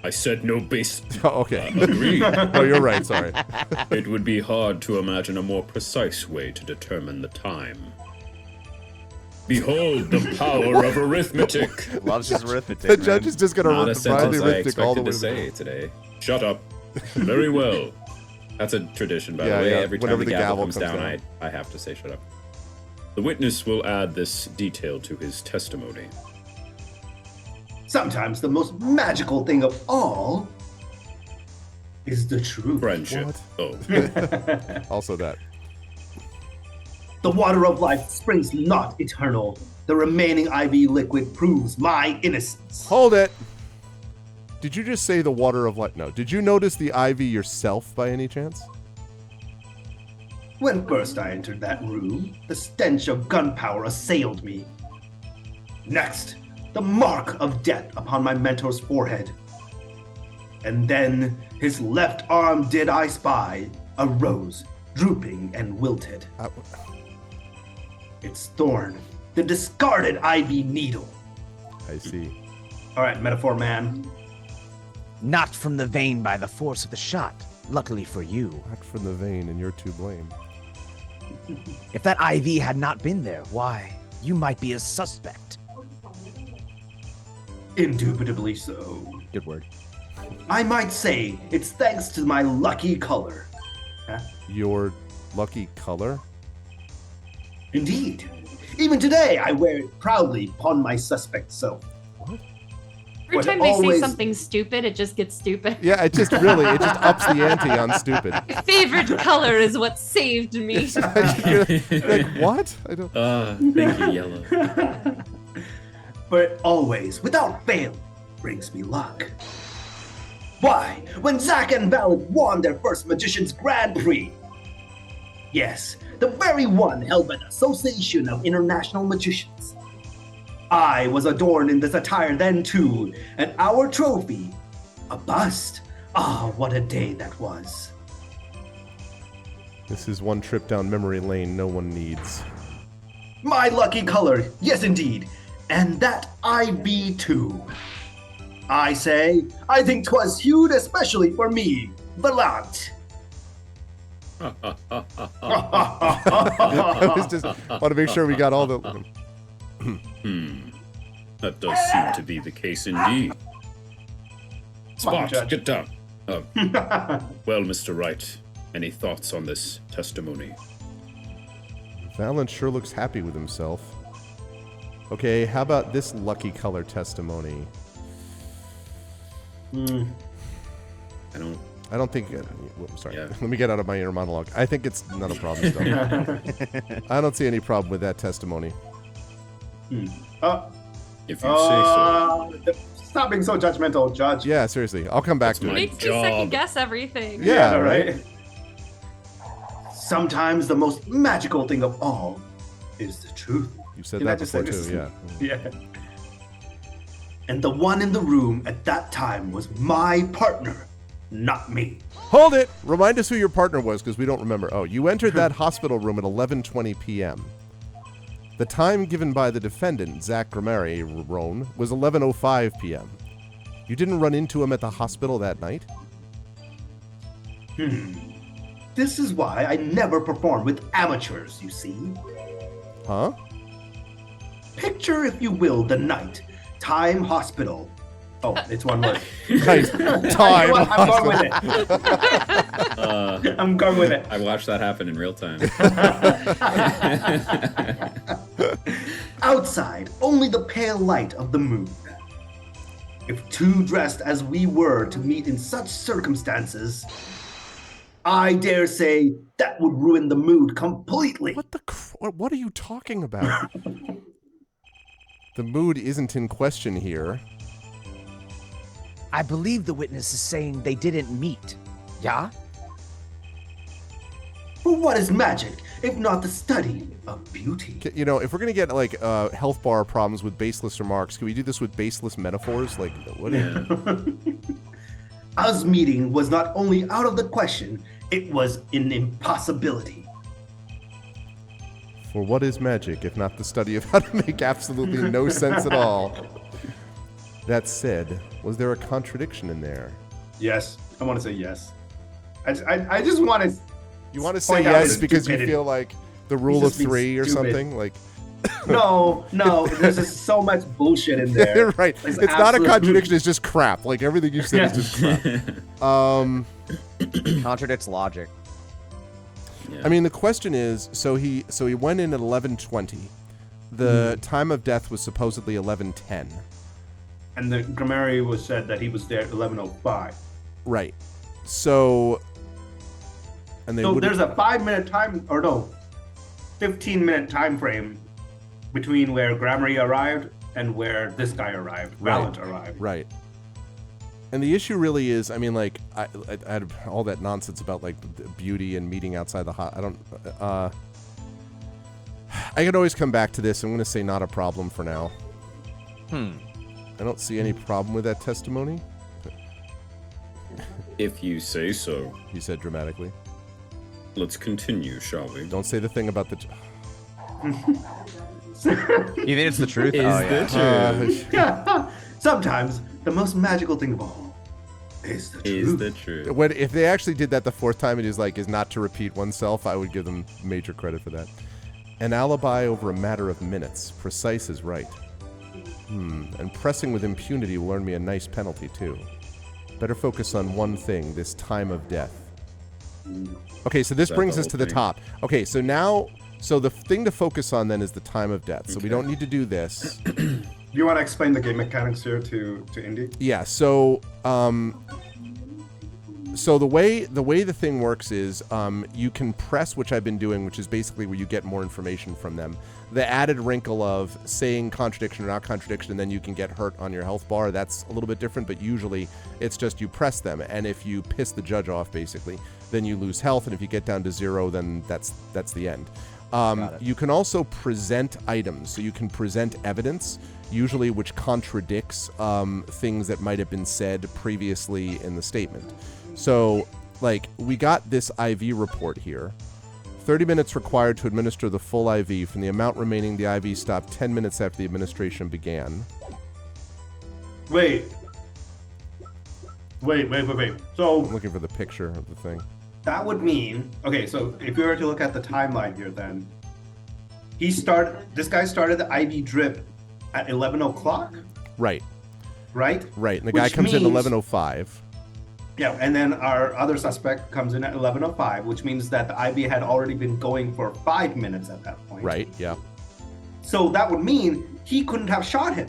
I said no base. Oh, okay. Agreed. Oh, you're right. Sorry. It would be hard to imagine a more precise way to determine the time. Behold the power of arithmetic. Loves his arithmetic. The judge is just going Not a to ride sentence the I arithmetic all the expected way to to say today. Shut up. Very well. That's a tradition, by Yeah, Oh, the way. yeah. Every time Whenever the the gavel gavel comes comes down, down. I have to say shut up. The witness will add this detail to his testimony. Sometimes the most magical thing of all is the truth. Friendship. What? Oh, Also that. The water of life springs not eternal. The remaining IV liquid proves my innocence. Hold it. Did you just say the water of life? No. Did you notice the IV yourself by any chance? When first I entered that room, the stench of gunpowder assailed me. Next, the mark of death upon my mentor's forehead. And then his left arm did I spy, arose, drooping and wilted. Its thorn, the discarded IV needle. I see. All right, metaphor man. Not from the vein by the force of the shot, luckily for you. Not from the vein, and you're to blame. If that IV had not been there, why, you might be a suspect. Indubitably so. Good word. I might say it's thanks to my lucky color. Your lucky color? Indeed. Even today, I wear it proudly upon my suspect self. Every But time they say always- something stupid, it just gets stupid. Yeah, it just ups the ante on stupid. My favorite color is what saved me. Like, what? I don't. Thank you, Yellow. But it always, without fail, brings me luck. Why, when Zack and Valid won their first Magician's Grand Prix, yes, the very one held by the Association of International Magicians, I was adorned in this attire then too, and our trophy, a bust. Ah, what a day that was. This is one trip down memory lane no one needs. My lucky color, yes indeed, and that IV too. I say, I think 'twas hued especially for me, Valant. I was just want to make sure we got all the. That does seem to be the case indeed. Come on, Spot, Judge. get down. Well, Mr. Wright, any thoughts on this testimony? Valen sure looks happy with himself. Okay, how about this lucky color testimony? I don't think. Sorry, Yeah. let me get out of my inner monologue. I think it's not a problem. Still. I don't see any problem with that testimony. If you say so. Stop being so judgmental, Judge. Yeah, seriously, I'll come back That's to my it. Makes me second job. guess everything. Yeah, right. Sometimes the most magical thing of all is the truth. You said Didn't I that just before say too. this? Yeah. Yeah. And the one in the room at that time was my partner, not me. Hold it. Remind us who your partner was, because we don't remember. Oh, you entered that hospital room at 11:20 p.m. The time given by the defendant, Zach Gramari Roan, was 11:05 p.m. You didn't run into him at the hospital that night? This is why I never perform with amateurs, you see. Huh? Picture, if you will, the night, time, hospital, Oh, it's one word. Right. Time. I'm going with it. I'm going with it. I watched that happen in real time. Outside, only the pale light of the moon. If two dressed as we were to meet in such circumstances, I dare say that would ruin the mood completely. What are you talking about? The mood isn't in question here. I believe the witness is saying they didn't meet. Yeah? For what is magic, if not the study of beauty? You know, if we're going to get, like, health bar problems with baseless remarks, can we do this with baseless metaphors? Like, what? Us meeting was not only out of the question, it was an impossibility. For what is magic, if not the study of how to make absolutely no sense at all? That said, was there a contradiction in there? Yes, I want to say yes. I just want to. You want to say yes because you feel like the rule of three or something? Like, no, there's just so much bullshit in there. Right. It's not a contradiction, it's just crap. Like, everything you said is just crap. Contradicts logic. Yeah. I mean, the question is, so he went in at 11:20. The time of death was supposedly 11:10. And the grammarian was said that he was there at 11:05. Right. So, and there's a 5-minute time, or no, 15-minute time frame between where Grammary arrived and where this guy arrived, Valent arrived. Right. And the issue really is, I mean, like, I had all that nonsense about, like, beauty and meeting outside the hot. I could always come back to this. I'm going to say not a problem for now. I don't see any problem with that testimony. If you say so. He said dramatically. Let's continue, shall we? Don't say the thing about the... You think it's the truth? Sometimes the most magical thing of all is the truth. If they actually did that the fourth time, it is not to repeat oneself, I would give them major credit for that. An alibi over a matter of minutes. Precise is right. And pressing with impunity will earn me a nice penalty, too. Better focus on one thing, this time of death. Okay, so this brings us to the top. Okay, so now... So the thing to focus on, then, is the time of death. So we don't need to do this. Do you want to explain the game mechanics here to Indy? Yeah, so... So the way the thing works is you can press, which I've been doing, which is basically where you get more information from them. The added wrinkle of saying contradiction or not contradiction, and then you can get hurt on your health bar, that's a little bit different, but usually it's just you press them, and if you piss the judge off, basically, then you lose health, and if you get down to 0, then that's the end. You can also present items, so you can present evidence, usually which contradicts things that might have been said previously in the statement. So, like, we got this IV report here. 30 minutes required to administer the full IV. From the amount remaining, the IV stopped 10 minutes after the administration began. Wait. So... I'm looking for the picture of the thing. That would mean... Okay, so if we were to look at the timeline here, then... This guy started the IV drip at 11 o'clock? Right. Right? Right, and the guy comes in at 11:05. Yeah, and then our other suspect comes in at 11:05, which means that the IV had already been going for 5 minutes at that point. Right, yeah. So that would mean he couldn't have shot him.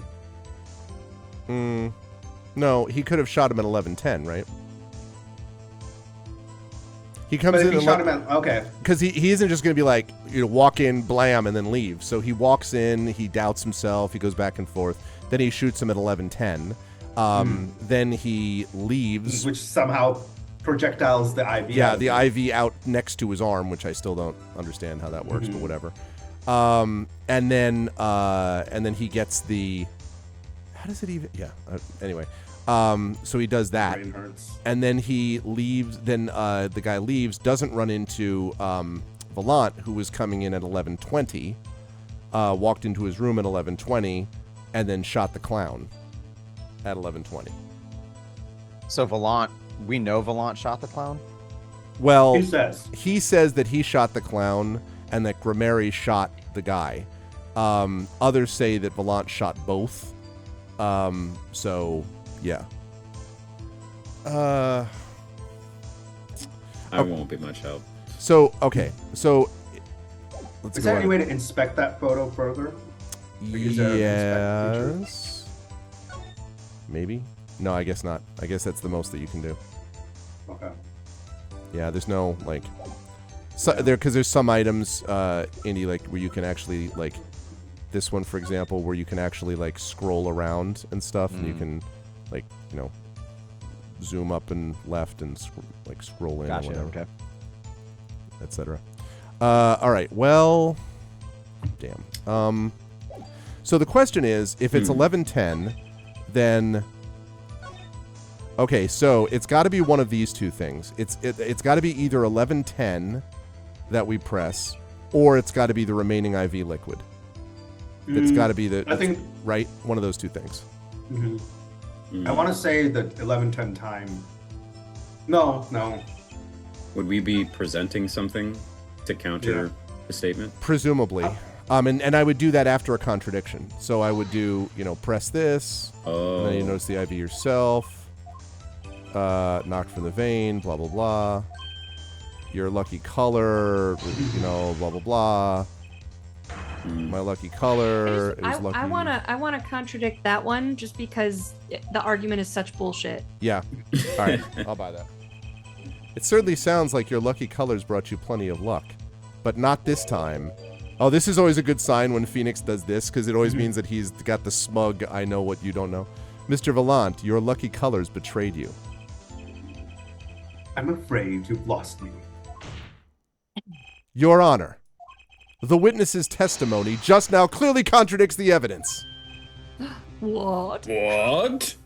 No, he could have shot him at 11:10, right? He comes in okay. Because he isn't just going to be like, walk in, blam, and then leave. So he walks in, he doubts himself, he goes back and forth. Then he shoots him at 11:10. Then he leaves. Which somehow projectiles the IV. Yeah, the IV out next to his arm, which I still don't understand how that works, but whatever. And then he gets the... How does it even... Yeah, anyway. So he does that. Brain hurts. And then he leaves. Then the guy leaves, doesn't run into Valent, who was coming in at 11:20, walked into his room at 11:20, and then shot the clown at 11:20. So Valent, we know Valent shot the clown? Well, he says that he shot the clown and that Grammary shot the guy. Others say that Valent shot both. So Yeah. I won't be much help. So, okay. So, let's Is go there any on. way to inspect that photo further? Is there an inspect feature? Yes. Maybe? No, I guess not. I guess that's the most that you can do. Okay. Yeah, there's no, like... So, because there's some items, Indy, like, where you can actually, like... This one, for example, where you can actually, like, scroll around and stuff, and you can, like, you know, zoom up and left and, like, scroll in Gotcha. or whatever. Okay. Etc. All right. Well, damn. So the question is, if it's 11:10, then okay. So it's got to be one of these two things. It's got to be either 11:10 that we press, or it's got to be the remaining IV liquid. It's got to be the. I think right, one of those two things. I want to say the 11:10 time. No. Would we be presenting something to counter the statement? Presumably. And I would do that after a contradiction. So I would do, you know, press this, and then you notice the IV yourself, knocked from the vein, blah, blah, blah. Your lucky color, you know, blah, blah, blah. My lucky color is lucky. I wanna contradict that one just because the argument is such bullshit. Yeah. All right. I'll buy that. It certainly sounds like your lucky colors brought you plenty of luck, but not this time. Oh, this is always a good sign when Phoenix does this, because it always means that he's got the smug, I know what you don't know. Mr. Valant, your lucky colors betrayed you. I'm afraid you've lost me. Your Honor, the witness's testimony just now clearly contradicts the evidence. What? What?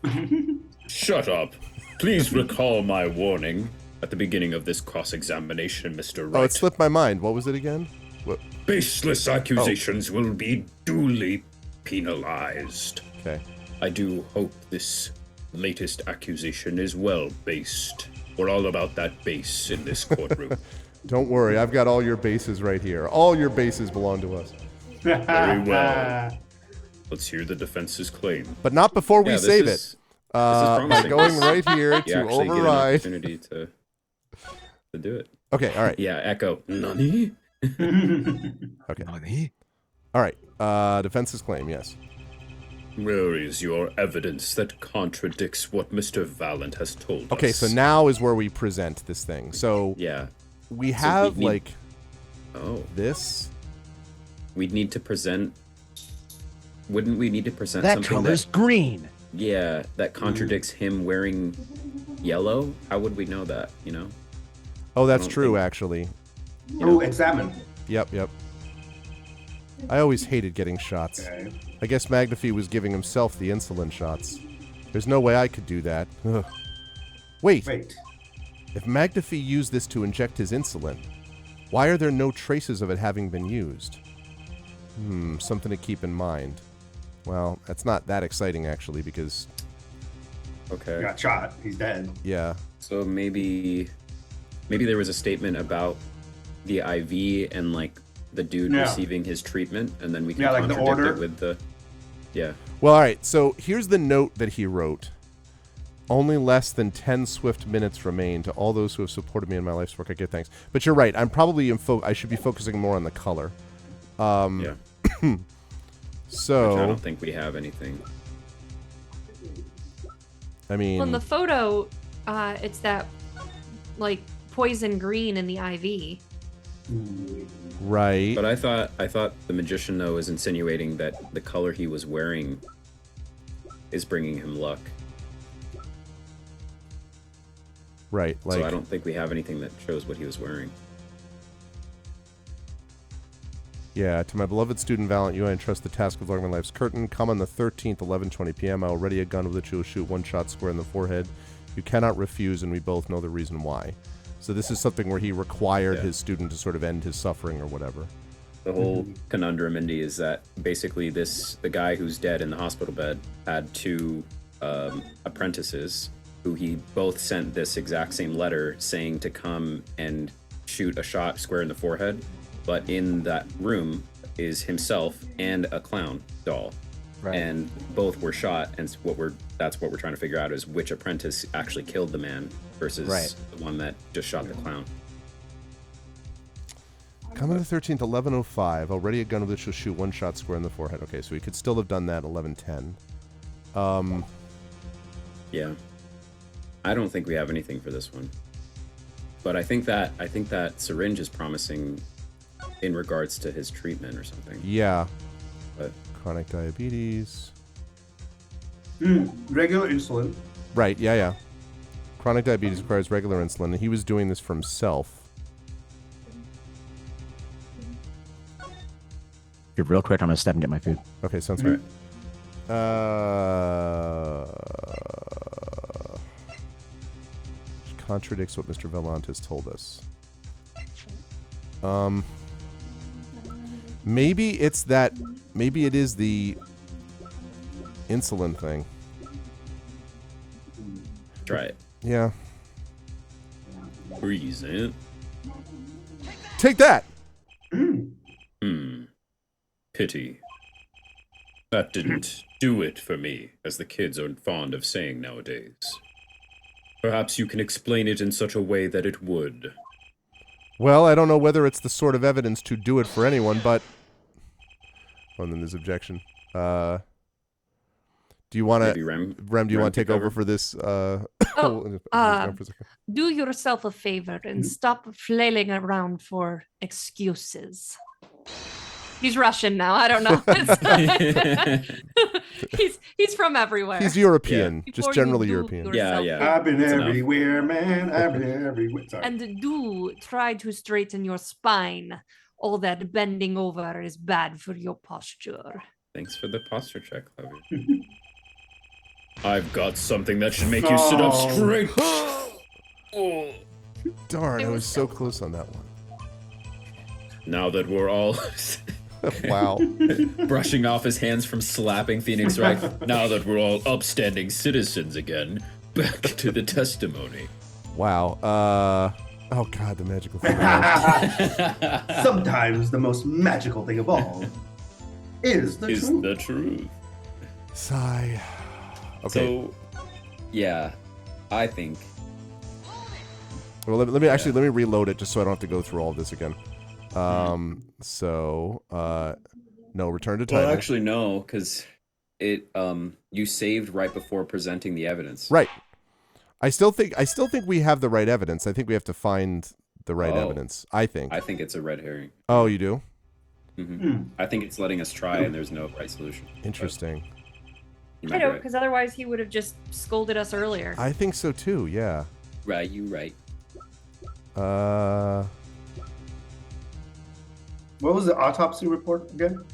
Shut up. Please recall my warning at the beginning of this cross-examination, Mr. Wright. Oh, it slipped my mind. What was it again? What? Baseless accusations will be duly penalized. Okay. I do hope this latest accusation is well based. We're all about that base in this courtroom. Don't worry, I've got all your bases right here. All your bases belong to us. Very well. Let's hear the defense's claim. But not before we Yeah, this save is- it. By going right here You to actually get an override. opportunity to do it. Okay, all right. Yeah, echo. Nani? Okay. All right. Defense's claim, yes. Where is your evidence that contradicts what Mr. Valent has told us? Okay, so now is where we present this thing. So Yeah. we have, need- like, Oh. this. We'd need to present... Wouldn't we need to present That something color's green. Yeah, that contradicts him wearing yellow? How would we know that, you know? Oh, that's I don't true, think- actually. Oh, examine. Yep. I always hated getting shots. Okay. I guess Magnify was giving himself the insulin shots. There's no way I could do that. Ugh. Wait. If Magnify used this to inject his insulin, why are there no traces of it having been used? Something to keep in mind. Well, that's not that exciting, actually, because... Okay. He got shot. He's dead. Yeah. So maybe there was a statement about the IV and, like, the dude receiving his treatment, and then we can like the contradict order. it with the... Yeah. Well, all right, so here's the note that he wrote. Only less than 10 swift minutes remain. To all those who have supported me in my life's work, I give thanks. But you're right. I'm probably I should be focusing more on the color. Yeah. So Which I don't think we have anything. I mean, Well, in the photo, it's that like poison green in the IV. right. But I thought the magician, though, was insinuating that the color he was wearing is bringing him luck. Right. Like, So I don't think we have anything that shows what he was wearing. yeah, to my beloved student Valent, you I entrust the task of lowering my life's curtain. Come on the 13th, 11:20 p.m. I will ready a gun with which you will shoot one shot square in the forehead. You cannot refuse, and we both know the reason why. So this is something where he required his student to sort of end his suffering or whatever. The whole conundrum, Indy, is that basically the guy who's dead in the hospital bed had two apprentices who he both sent this exact same letter saying to come and shoot a shot square in the forehead. But in that room is himself and a clown doll. Right. and both were shot. And that's what we're trying to figure out is which apprentice actually killed the man versus the one that just shot the clown. Coming the 13th, 11:05. Already a gun which will shoot one shot square in the forehead. Okay, so we could still have done that 11:10. Yeah, I don't think we have anything for this one, but I think that syringe is promising in regards to his treatment or something. Yeah. But chronic diabetes. Regular insulin. Right. Yeah. Chronic diabetes requires regular insulin, and he was doing this for himself. You're real quick. I'm gonna step and get my food. Okay, sounds great. Contradicts what Mr. Velant has told us. Maybe it's that. Maybe it is the insulin thing. Try it. Yeah. Present. Take that. Pity. That didn't do it for me, as the kids are fond of saying nowadays. Perhaps you can explain it in such a way that it would. Well, I don't know whether it's the sort of evidence to do it for anyone, but... Oh, and then there's objection. Do you want to... Rem, do you want to take over for this? Do yourself a favor and stop flailing around for excuses. He's Russian now. I don't know. he's from everywhere. He's European, Yeah. just generally European. Yeah. I've been everywhere, man. I've been everywhere. Sorry. And do try to straighten your spine. All that bending over is bad for your posture. Thanks for the posture check, Clever. I've got something that should make you sit up straight. Oh. Darn, I was so close on that one. Now that we're all wow, brushing off his hands from slapping Phoenix Wright. now that we're all upstanding citizens again, back to the testimony. Wow. Oh God, the magical thing. Sometimes the most magical thing of all is the truth. Sigh. Okay. So, yeah, I think. Well, let me reload it just so I don't have to go through all of this again. No, return to title. Well, actually, no, because it you saved right before presenting the evidence. Right. I still think we have the right evidence. I think we have to find the right evidence. I think it's a red herring. Oh, you do? Mm-hmm. I think it's letting us try, and there's no right solution. Interesting. I know, because otherwise he would have just scolded us earlier. I think so too. Yeah. Right. You right. What was the autopsy report again?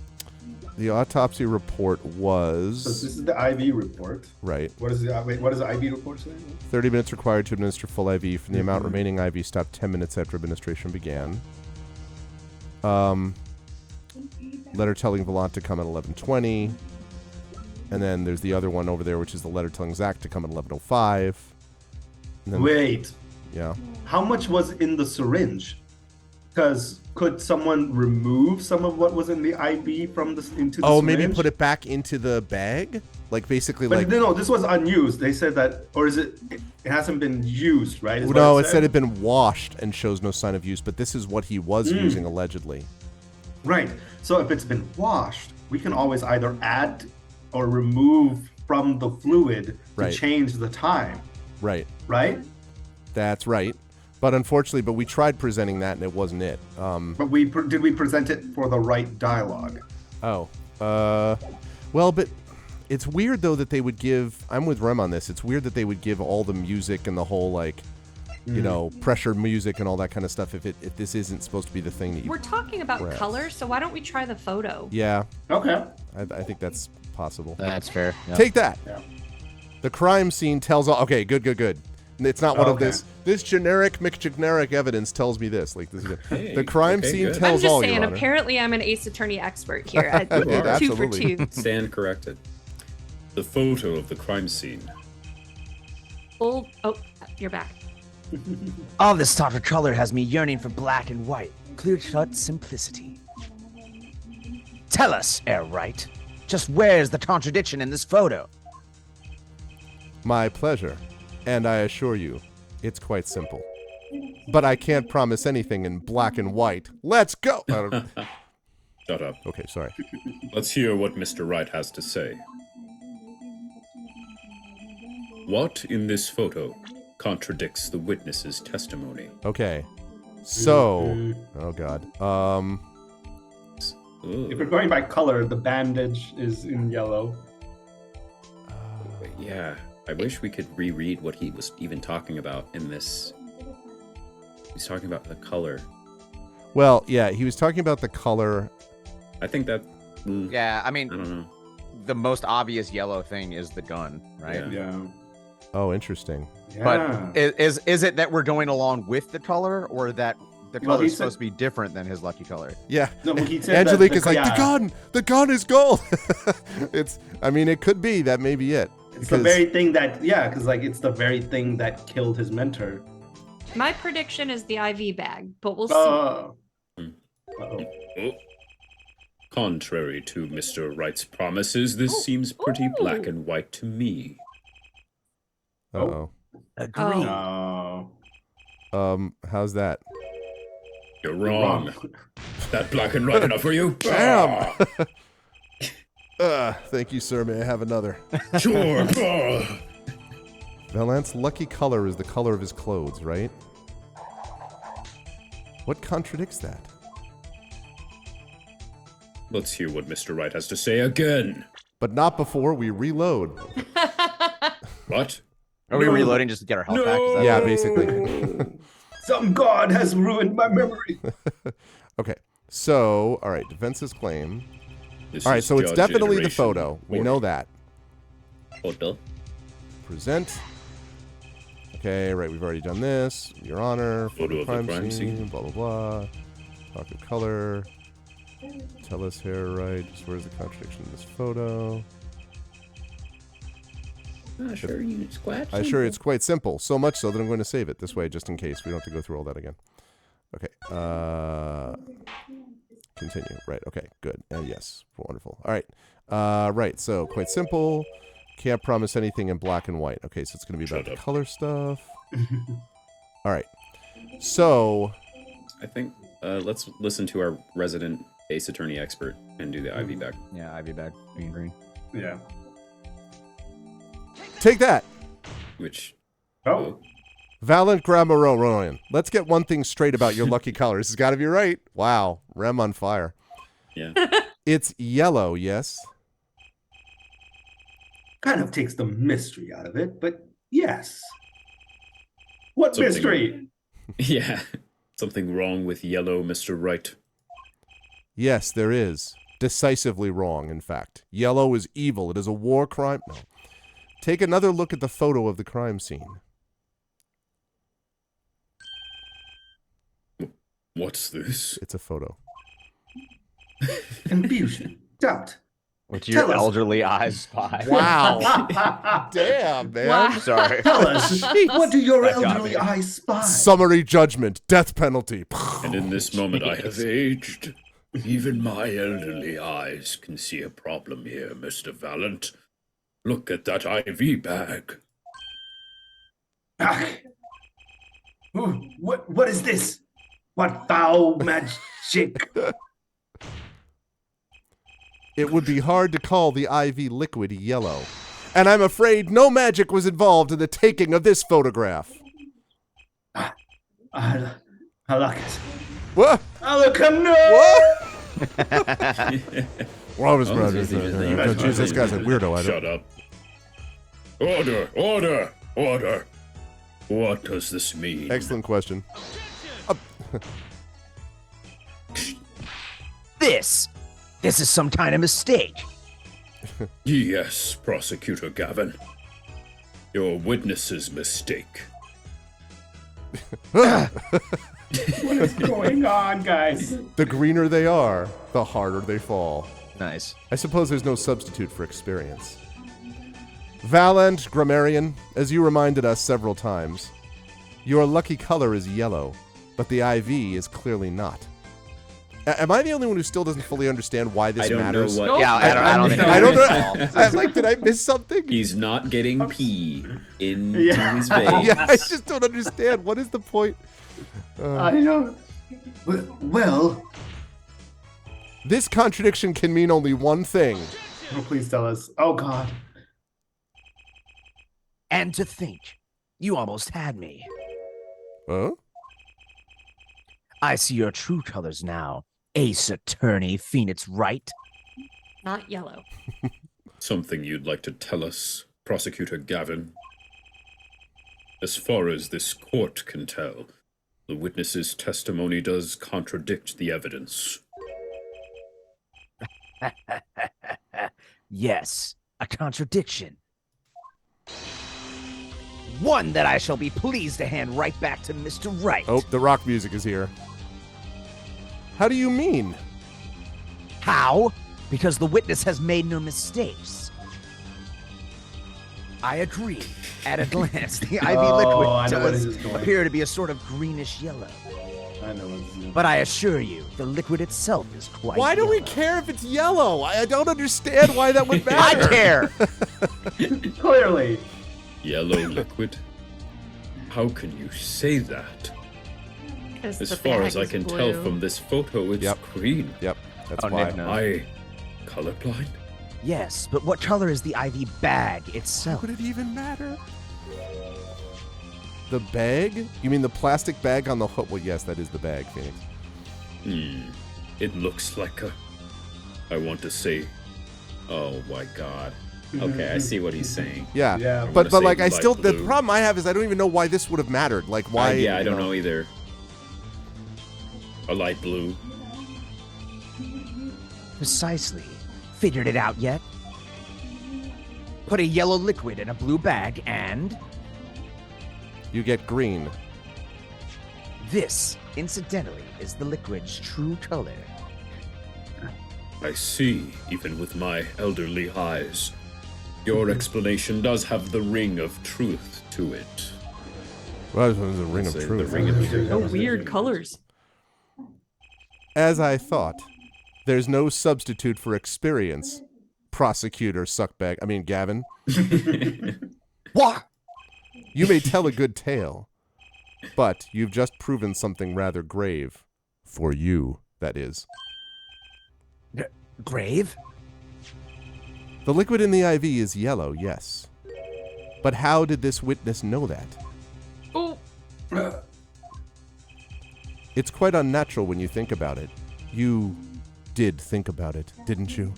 The autopsy report was... So this is the IV report. Right. What is the IV report say? 30 minutes required to administer full IV. From the amount remaining, IV stopped 10 minutes after administration began. Letter telling Volant to come at 11:20. And then there's the other one over there, which is the letter telling Zach to come at 11:05. Wait. Yeah. How much was in the syringe? Because could someone remove some of what was in the IV from the into the syringe? Maybe put it back into the bag? Like basically no, this was unused. They said that, or is it hasn't been used, right? No, it said it had been washed and shows no sign of use, but this is what he was using allegedly. Right. So if it's been washed, we can always either add or remove from the fluid to change the time. Right. Right? That's right. But unfortunately, we tried presenting that and it wasn't it. But did we present it for the right dialogue? Well, but it's weird though that they would give. I'm with Rem on this. It's weird that they would give all the music and the whole pressure music and all that kind of stuff if this isn't supposed to be the thing that you. We're talking about color, so why don't we try the photo? Yeah. Okay. I think that's possible. That's fair. Yep. Take that. Yeah. The crime scene tells all. Okay, good. It's not one of this. This generic evidence tells me this. Like this. The crime scene tells all. I'm just saying. Your Apparently, I'm an Ace Attorney expert here. Absolutely. 2 for 2. Stand corrected. The photo of the crime scene. Oh, you're back. All this talk of color has me yearning for black and white, clear-cut simplicity. Tell us, Air Wright, Just where's the contradiction in this photo? My pleasure. And I assure you, it's quite simple. But I can't promise anything in black and white. Let's go! Shut up. Okay, sorry. Let's hear what Mr. Wright has to say. What in this photo contradicts the witness's testimony? Okay. So... Oh, God. If we're going by color, the bandage is in yellow. Yeah, I wish we could reread what he was even talking about in this. He's talking about the color. Well, yeah, he was talking about the color. I think that. Yeah, I mean, I don't know. the most obvious yellow thing is the gun, right? Yeah. Oh, interesting. But is it that we're going along with the color, or that the color is supposed to be different than his lucky color? Yeah. No, he said Angelique is like, the gun is gold. I mean, it could be. That may be it. It's the very thing that, because like it's the very thing that killed his mentor. My prediction is the IV bag, but we'll see. Uh-oh. Oh. Contrary to Mr. Wright's promises, this seems pretty black and white to me. Uh-oh. Agree. How's that? You're wrong. That black and white enough for you? Damn! Thank you, sir. May I have another? Sure. Valant's lucky color is the color of his clothes, right? What contradicts that? Let's hear what Mr. Wright has to say again. But not before we reload. What? Are we reloading just to get our health back? Is that Yeah, what- basically. Some god has ruined my memory. Okay, so, all right, defense's claim. This All right, is so it's judge definitely the iteration photo. We know that. Photo. Present. Okay, right, we've already done this. Your Honor. Photo of the crime scene. Blah, blah, blah. Talk of color. Tell us here, right? Just where's the contradiction in this photo? Sure, you squat. I assure you it's quite simple. So much so that I'm going to save it this way just in case. We don't have to go through all that again. Okay. Continue. Right. Okay. Good. And yes. Wonderful. All right. Right. So quite simple. Can't promise anything in black and white. Okay. So it's going to be about the color stuff. All right. So. I think let's listen to our resident Ace Attorney expert and do the IV back. Yeah, IV bag, green. Yeah. Take that. Which. Oh. Valant Gramaronian. Let's get one thing straight about your lucky color. This has got to be right. Wow. Rem on fire. Yeah. It's yellow, yes? Kind of takes the mystery out of it, but yes. What Something- mystery? Yeah. Something wrong with yellow, Mr. Wright. Yes, there is. Decisively wrong, in fact. Yellow is evil. It is a war crime. No. Take another look at the photo of the crime scene. What's this? It's a photo. Confusion. Doubt. With your Tell us. elderly eyes spy. Wow. Damn, man. Wow. Sorry. Tell us, what do your That got elderly me. eyes spy? Summary judgment. Death penalty. And in this moment I have aged. Even my elderly eyes can see a problem here, Mr. Valant. Look at that IV bag. Ah. Ooh, what is this? What foul magic? It would be hard to call the IV liquid yellow. And I'm afraid no magic was involved in the taking of this photograph. I like it. What? Alakano! What? Well, I was Oh, proud this of is it. even- Jeez, this guy's a weirdo. I don't. Shut up. Order, order, order. What does this mean? Excellent question. This is some kind of mistake. Yes, Prosecutor Gavin. Your witness's mistake. What is going on, guys? The greener they are, the harder they fall. Nice. I suppose there's no substitute for experience. Valant Grammarian, as you reminded us several times, your lucky color is yellow, but the IV is clearly not. Am I the only one who still doesn't fully understand why this matters? Know what. Nope. Yeah, I don't think I don't know. at all. I'm like, did I miss something? He's not getting pee into Yeah. his veins. Yeah, I just don't understand. What is the point? I know. Well, This contradiction can mean only one thing. oh, please tell us. Oh God. And to think, you almost had me. Huh? I see your true colors now. Ace Attorney Phoenix Wright. Not yellow. Something you'd like to tell us, Prosecutor Gavin? As far as this court can tell, the witness's testimony does contradict the evidence. Yes, a contradiction. One that I shall be pleased to hand right back to Mr. Wright. Oh, the rock music is here. How do you mean? How? Because the witness has made no mistakes. I agree. At a glance, the IV I liquid know where this does is going. appear to be a sort of greenish yellow. I know what this is. But I assure you, the liquid itself is quite Why do we yellow. care if it's yellow? I don't understand why that would I matter. care! Clearly. Yellow liquid? How can you say that? 'Cause As the far bag as I is can blue. tell from this photo, it's Yep. green. Yep, that's Oh, why. Nick knows. Am I colorblind? Yes, but what color is the IV bag Why itself? would it even matter? The bag? You mean the plastic bag on the hook? Well, yes, that is the bag, Phoenix. It looks like a... I want to say... Oh my god. Okay, I see what he's saying. Yeah, Yeah. wanna but say like I light still the blue. problem I have is I don't even know why this would have mattered. Like why? Yeah, I you don't know either. A light blue. Precisely. Figured it out yet? Put a yellow liquid in a blue bag and You get green. this, incidentally, is the liquid's true color. I see, even with my elderly eyes. Your explanation does have the ring of truth to it. Well, this one's a ring of Say truth. The ring of truth. Oh, weird colors. As I thought, there's no substitute for experience. Prosecutor Suckbag. I mean, Gavin. What? You may tell a good tale, but you've just proven something rather grave. For you, that is. Grave? The liquid in the IV is yellow, yes. But how did this witness know that? Oh, It's quite unnatural when you think about it. You did think about it, didn't you?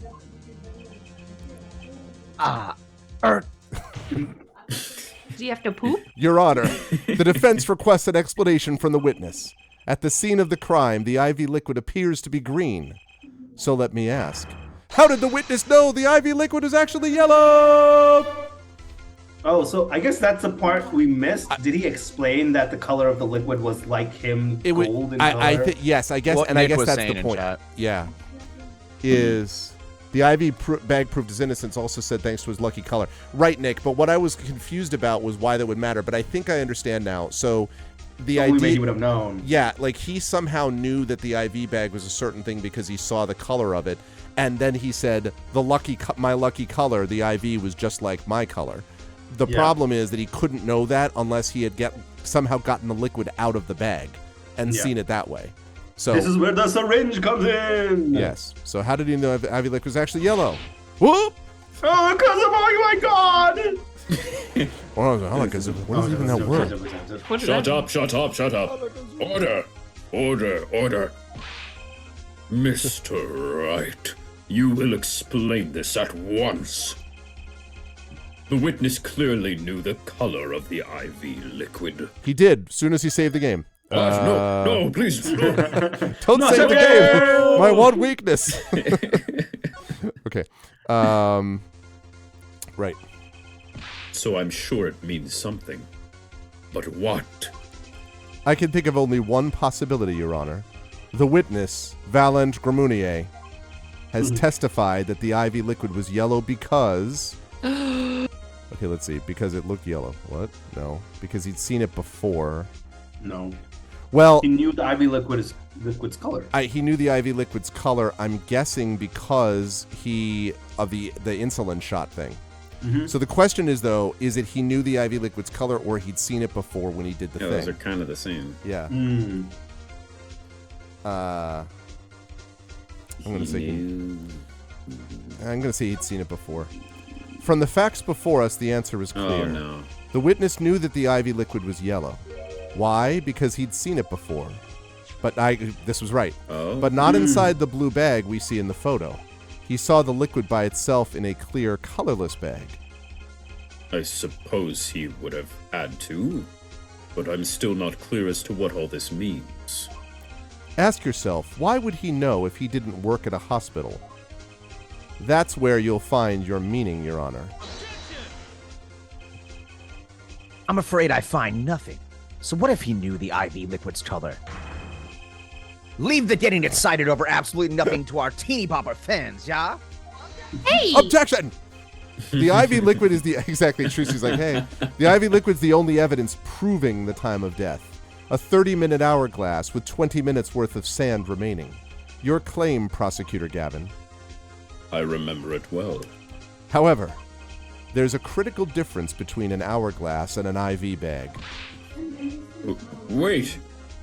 do you have to poop? Your Honor, the defense requests an explanation from the witness. At the scene of the crime, the IV liquid appears to be green. So let me ask, how did the witness know the IV liquid is actually yellow? Oh, so I guess that's the part we missed. Did he explain that the color of the liquid was like him, It would, gold in color? yes, I guess, What and I Nick guess was that's saying the in point. chat. Yeah, is the IV bag proved his innocence. Also said thanks to his lucky color. Right, Nick. But what I was confused about was why that would matter. But I think I understand now. So the Only way idea, he would have known. yeah, like he somehow knew that the IV bag was a certain thing because he saw the color of it, and then he said my lucky color, the IV was just like my color. The Yeah. problem is that he couldn't know that unless he had somehow gotten the liquid out of the bag and Yeah. seen it that way. So This is where the syringe comes in. yes. So how did he know IV liquid was actually yellow? Whoop! Oh, because of oh my god! What is even that word? What does Shut that up, shut up, shut up. Order, order, order. Mr. Wright, you will explain this at once. The witness clearly knew the color of the IV liquid. He did. As soon as he saved the game. No, please, no. Don't save the game. My one weakness. Okay. Right. So I'm sure it means something. But what? I can think of only one possibility, Your Honor. The witness, Valent Gramunier, has testified that the IV liquid was yellow because... Okay, let's see. Because it looked yellow. What? No. Because he'd seen it before. No. Well, He knew the IV liquid's color. he knew the IV liquid's color. I'm guessing because of the insulin shot thing. Mm-hmm. So the question is, though, is it he knew the IV liquid's color or he'd seen it before when he did the thing? Those are kind of the same. Yeah. Mm. I'm gonna say he'd seen it before. From the facts before us, the answer is clear. Oh, no. The witness knew that the IV liquid was yellow. Why? Because he'd seen it before. But this was right. Oh. But not inside the blue bag we see in the photo. He saw the liquid by itself in a clear, colorless bag. I suppose he would have had to, but I'm still not clear as to what all this means. Ask yourself, why would he know if he didn't work at a hospital? That's where you'll find your meaning, Your Honor. I'm afraid I find nothing. So what if he knew the IV liquid's color? Leave the getting excited over absolutely nothing to our teeny bopper fans, yeah? Hey! Objection! The IV liquid is exactly true. She's like, hey, the IV liquid's the only evidence proving the time of death. A 30-minute hourglass with 20 minutes worth of sand remaining. Your claim, Prosecutor Gavin. I remember it well. However, there's a critical difference between an hourglass and an IV bag. Wait,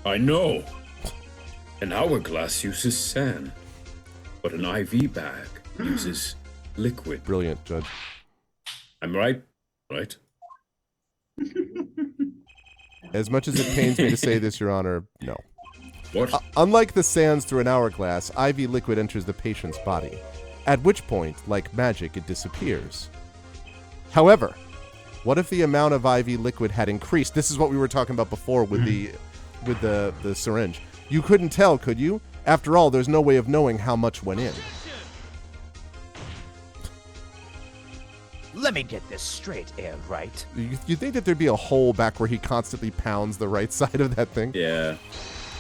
I know. An hourglass uses sand, but an IV bag uses liquid. Brilliant, Judge. I'm right? Right? As much as it pains me to say this, Your Honor, no. What? Unlike the sands through an hourglass, IV liquid enters the patient's body, at which point, like magic, it disappears. However, what if the amount of IV liquid had increased? This is what we were talking about before with the syringe. You couldn't tell, could you? After all, there's no way of knowing how much went in. Let me get this straight, right? You think that there'd be a hole back where he constantly pounds the right side of that thing? Yeah.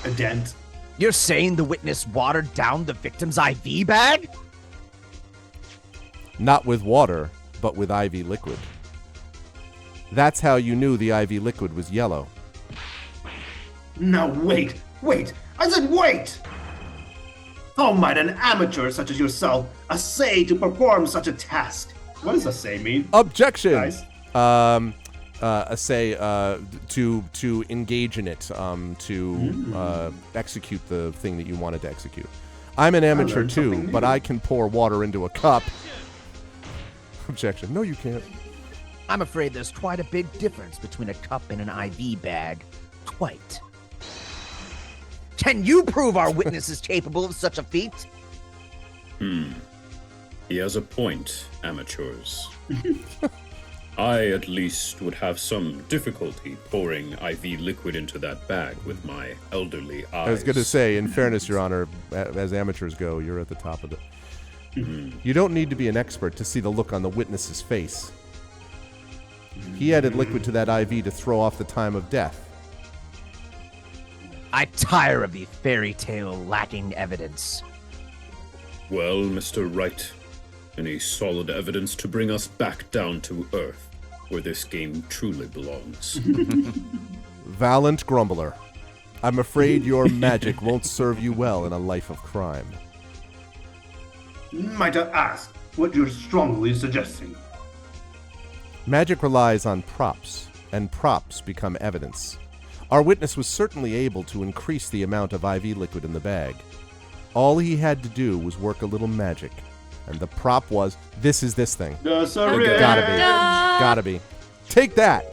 A dent. You're saying the witness watered down the victim's IV bag? Not with water, but with IV liquid. That's how you knew the IV liquid was yellow. No, wait! I said wait! How might an amateur such as yourself essay to perform such a task? What does essay mean? Objection! Guys? Essay, to engage in it, to execute the thing that you wanted to execute. I'm an amateur learned too, something but new. I can pour water into a cup. Objection. No, you can't. I'm afraid there's quite a big difference between a cup and an IV bag. Quite. Can you prove our witness is capable of such a feat? He has a point, amateurs. I, at least, would have some difficulty pouring IV liquid into that bag with my elderly eyes. I was going to say, in fairness, Your Honor, as amateurs go, you're at the top of it. You don't need to be an expert to see the look on the witness's face. He added liquid to that IV to throw off the time of death. I tire of the fairy tale lacking evidence. Well, Mr. Wright, any solid evidence to bring us back down to Earth, where this game truly belongs? Valiant grumbler, I'm afraid your magic won't serve you well in a life of crime. Might I ask what you're strongly suggesting? Magic relies on props, and props become evidence. Our witness was certainly able to increase the amount of IV liquid in the bag. All he had to do was work a little magic. And the prop was, this is this thing. The syringe. Gotta be. Gotta be. Take that!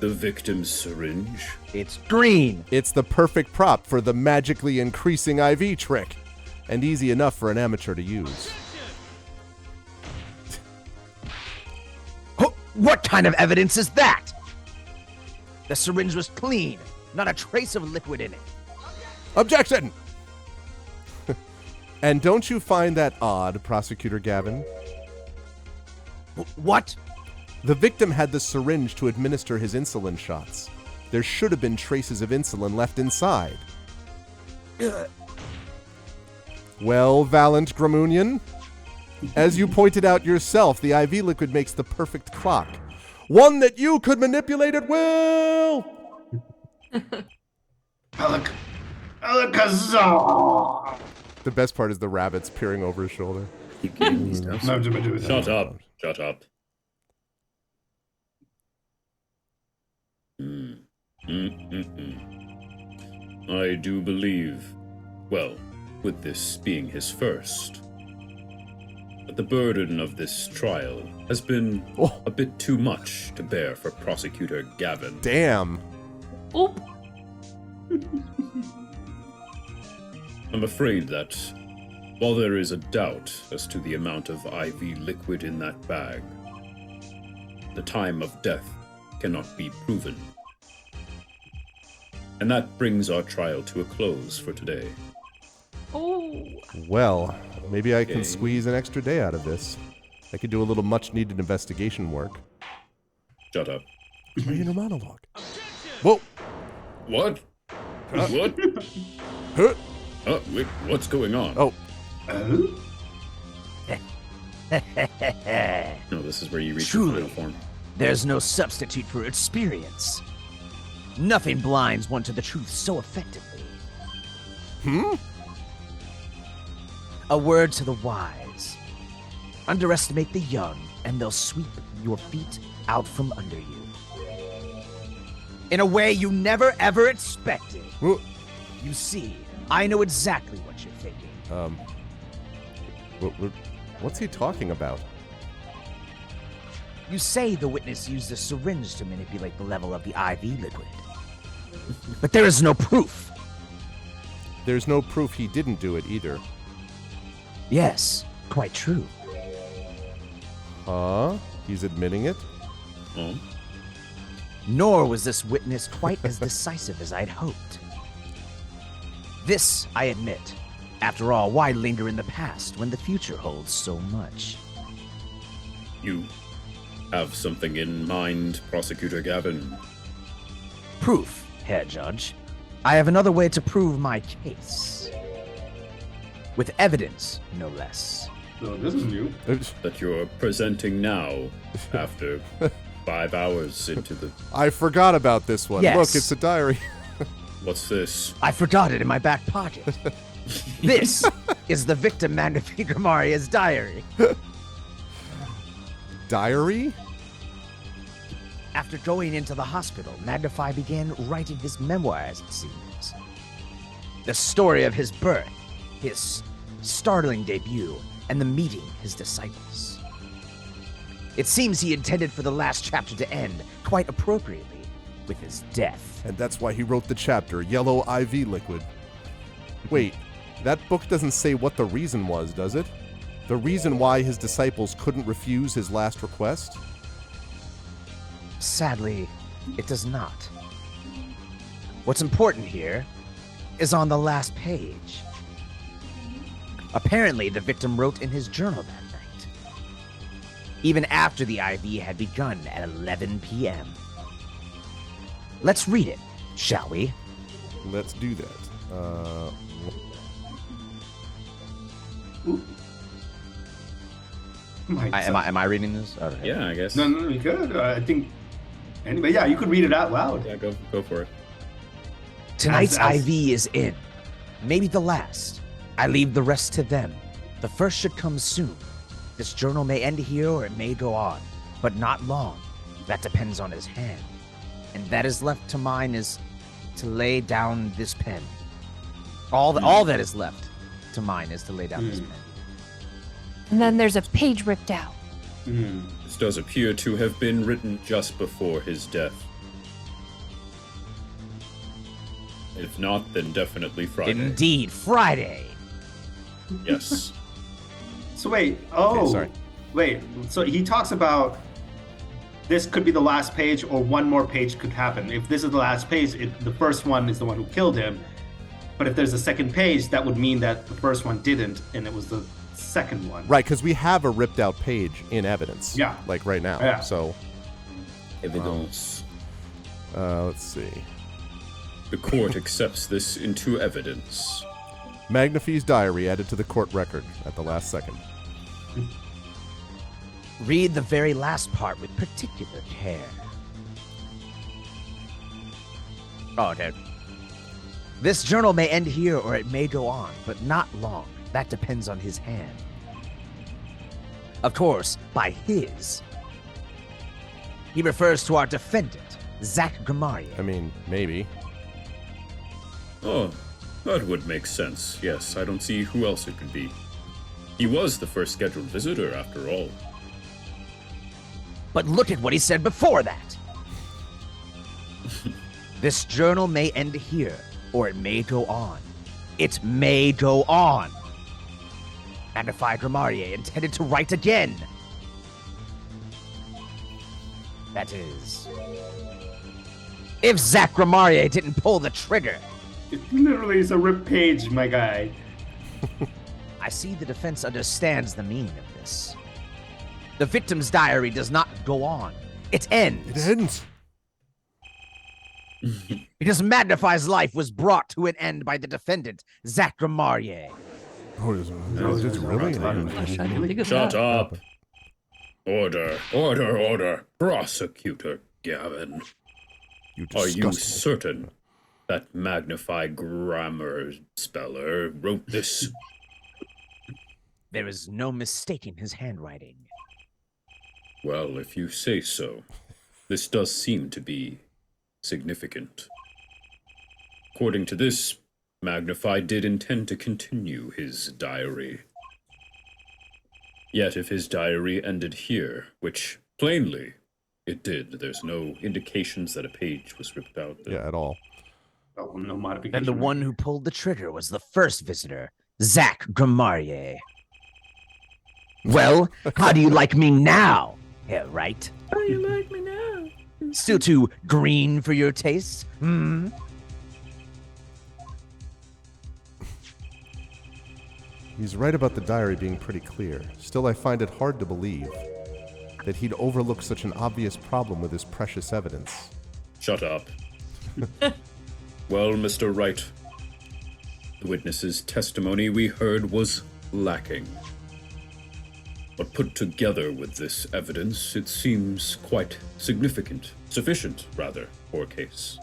The victim's syringe? It's green. It's the perfect prop for the magically increasing IV trick. And easy enough for an amateur to use. What kind of evidence is that? The syringe was clean, not a trace of liquid in it. Objection! And don't you find that odd, Prosecutor Gavin? What? The victim had the syringe to administer his insulin shots. There should have been traces of insulin left inside. Well, Valiant Gramunian, as you pointed out yourself, the IV liquid makes the perfect clock. One that you could manipulate at will! Alakazam. The best part is the rabbits peering over his shoulder. Shut up. Shut up. I do believe, well, with this being his first, that the burden of this trial has been a bit too much to bear for Prosecutor Gavin. Damn. Oop. I'm afraid that while there is a doubt as to the amount of IV liquid in that bag, the time of death cannot be proven. And that brings our trial to a close for today. Oh. Well, maybe I can squeeze an extra day out of this. I could do a little much-needed investigation work. Shut up. My inner monologue. Whoa. What? What? Huh? Wait, what's going on? Oh. No, this is where you reach Truly. your final form. There's no substitute for experience. Nothing blinds one to the truth so effectively. A word to the wise. Underestimate the young, and they'll sweep your feet out from under you. In a way you never ever expected. Whoa. You see, I know exactly what you're thinking. What's he talking about? You say the witness used a syringe to manipulate the level of the IV liquid. But there is no proof. There's no proof he didn't do it either. Yes, quite true. Huh? He's admitting it? Oh? Nor was this witness quite as decisive as I'd hoped. This, I admit. After all, why linger in the past when the future holds so much? You have something in mind, Prosecutor Gavin? Proof, Herr Judge. I have another way to prove my case. With evidence, no less. So this is new. That you're presenting now, after 5 hours into the... I forgot about this one. Yes. Look, it's a diary. What's this? I forgot it in my back pocket. This is the victim Magnifique Maria's diary. Diary? After going into the hospital, Magnify began writing his memoirs, it seems. The story of his birth, his startling debut, and the meeting his disciples. It seems he intended for the last chapter to end, quite appropriately, with his death. And that's why he wrote the chapter, Yellow IV Liquid. Wait, that book doesn't say what the reason was, does it? The reason why his disciples couldn't refuse his last request? Sadly, it does not. What's important here is on the last page. Apparently, the victim wrote in his journal that night, even after the IV had begun at 11 p.m. Let's read it, shall we? Let's do that. Am I reading this? Okay. Yeah, I guess. No, you could. I think. Anyway, yeah, you could read it out loud. Yeah, go for it. Tonight's As- IV is in. Maybe the last. I leave the rest to them. The first should come soon. This journal may end here or it may go on, but not long. That depends on his hand. And that is left to mine is to lay down this pen. All that is left to mine is to lay down this pen. And then there's a page ripped out. This does appear to have been written just before his death. If not, then definitely Friday. Indeed, Friday. Yes. So wait. Okay, sorry. Wait. So he talks about this could be the last page, or one more page could happen. If this is the last page, the first one is the one who killed him. But if there's a second page, that would mean that the first one didn't, and it was the second one. Right, because we have a ripped out page in evidence. Yeah. Like right now. Yeah. So, Evidence. let's see. The court accepts this into evidence. Magnifie's diary added to the court record at the last second. Read the very last part with particular care. Oh, okay. This journal may end here or it may go on, but not long. That depends on his hand. Of course, by his, he refers to our defendant, Zach Grimarier. I mean, maybe. Oh, that would make sense. Yes, I don't see who else it could be. He was the first scheduled visitor, after all. But look at what he said before that. This journal may end here, or it may go on. It may go on. And if I, Grimarier, intended to write again, that is, if Zach Grimarier didn't pull the trigger. It literally is a ripped page, my guy. I see the defense understands the meaning of this. The victim's diary does not go on. It ends. It ends. Because Magnify's life was brought to an end by the defendant, Zach Grimarier. Oh, is it really? Shut up. Order, order, order. Prosecutor Gavin. Are you certain that Magnify grammar speller wrote this? There is no mistaking his handwriting. Well, if you say so, this does seem to be significant. According to this, Magnify did intend to continue his diary. Yet if his diary ended here, which plainly it did, there's no indications that a page was ripped out there. Yeah, at all. Oh, no modification. Then the one who pulled the trigger was the first visitor, Zach Grimarier. Well, how do you like me now? Yeah, right? How do you like me now? Still too green for your taste? Hmm? He's right about the diary being pretty clear. Still, I find it hard to believe that he'd overlook such an obvious problem with his precious evidence. Shut up. Well, Mr. Wright, the witness's testimony we heard was lacking. But put together with this evidence, it seems quite significant. Sufficient, rather, for a case.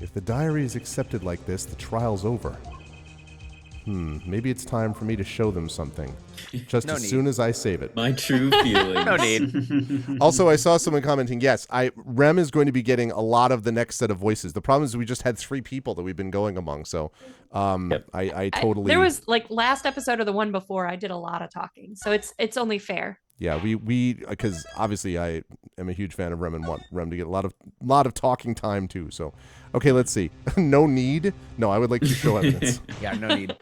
If the diary is accepted like this, the trial's over. Maybe it's time for me to show them something. Just No as need. soon as I save it. My true feelings. No need. Also, I saw someone commenting, yes, Rem is going to be getting a lot of the next set of voices. The problem is we just had 3 people that we've been going among, so I totally... There was like last episode or the one before, I did a lot of talking, so it's only fair. Yeah, we because obviously I am a huge fan of Rem and want Rem to get a lot of talking time too. So, okay, let's see. No need. No, I would like to show evidence. Yeah, no need.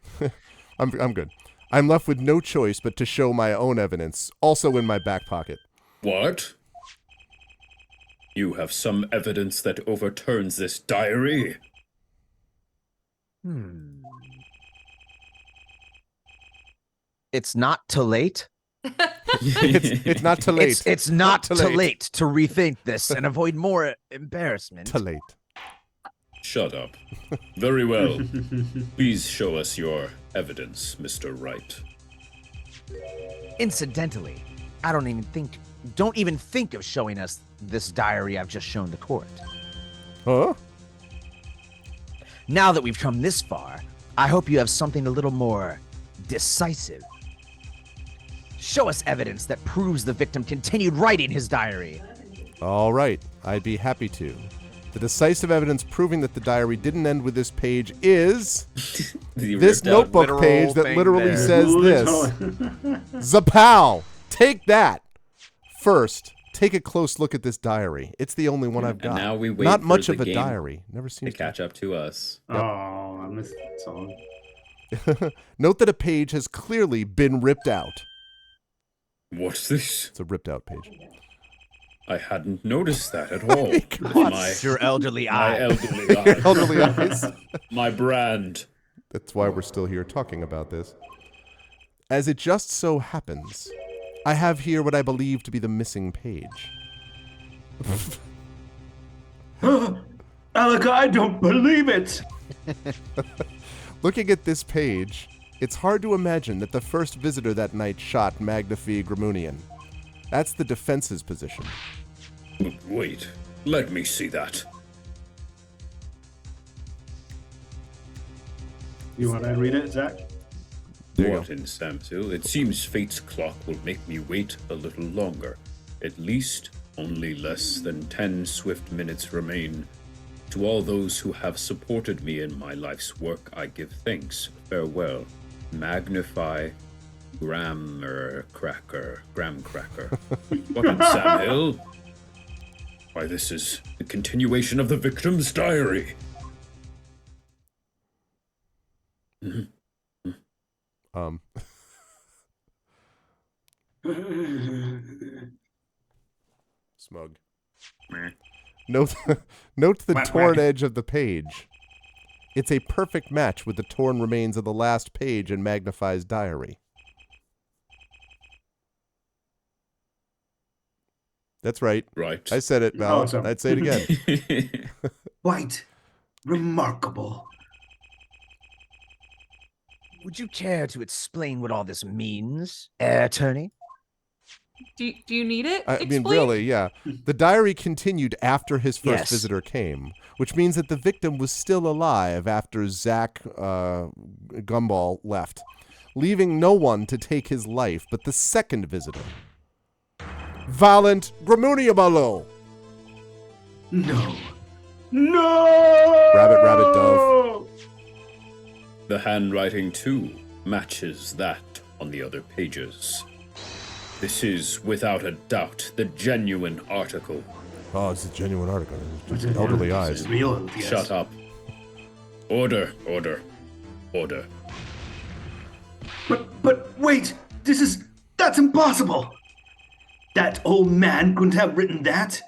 I'm good. I'm left with no choice but to show my own evidence, also in my back pocket. What? You have some evidence that overturns this diary? It's not too late. It's not too late. It's not too late to rethink this and avoid more embarrassment. Too late. Shut up. Very well. Please show us your evidence, Mr. Wright. Incidentally, I don't even think of showing us this diary I've just shown the court. Huh? Now that we've come this far, I hope you have something a little more decisive. Show us evidence that proves the victim continued writing his diary. All right, I'd be happy to. The decisive evidence proving that the diary didn't end with this page is this notebook page that literally says this. Zapow! Take that! First, take a close look at this diary. It's the only one I've got. And now we wait Not for much the of a game diary. Never to seems catch up to us. Oh, I missed that song. Note that a page has clearly been ripped out. What's this? It's a ripped out page. I hadn't noticed that at all. Your elderly my eye. elderly eye. Elderly eyes. My brand. That's why we're still here talking about this. As it just so happens, I have here what I believe to be the missing page. Alec, I don't believe it. Looking at this page, it's hard to imagine that the first visitor that night shot Magnifi Gramunian. That's the defense's position. Wait, let me see that. You want to read it, Zach? There you Morton Samsil, it seems fate's clock will make me wait a little longer. At least only less than 10 swift minutes remain. To all those who have supported me in my life's work, I give thanks. Farewell. Magnify Graham Cracker. What Sam Hill? Why, this is the continuation of the victim's diary. Smug. Note the torn edge of the page. It's a perfect match with the torn remains of the last page in Magnify's diary. That's right. Right. I said it, Val. I'd say it again. Quite remarkable. Would you care to explain what all this means, attorney? Do you need it? I mean, really, yeah. The diary continued after his first visitor came, which means that the victim was still alive after Zach Gumball left, leaving no one to take his life but the second visitor. Valent Gramuniamalo. No. No! Rabbit, dove. The handwriting, too, matches that on the other pages. This is, without a doubt, the genuine article. Oh, it's a genuine article. It's elderly eyes. It's real, yes. Shut up. Order. But wait, that's impossible. That old man couldn't have written that.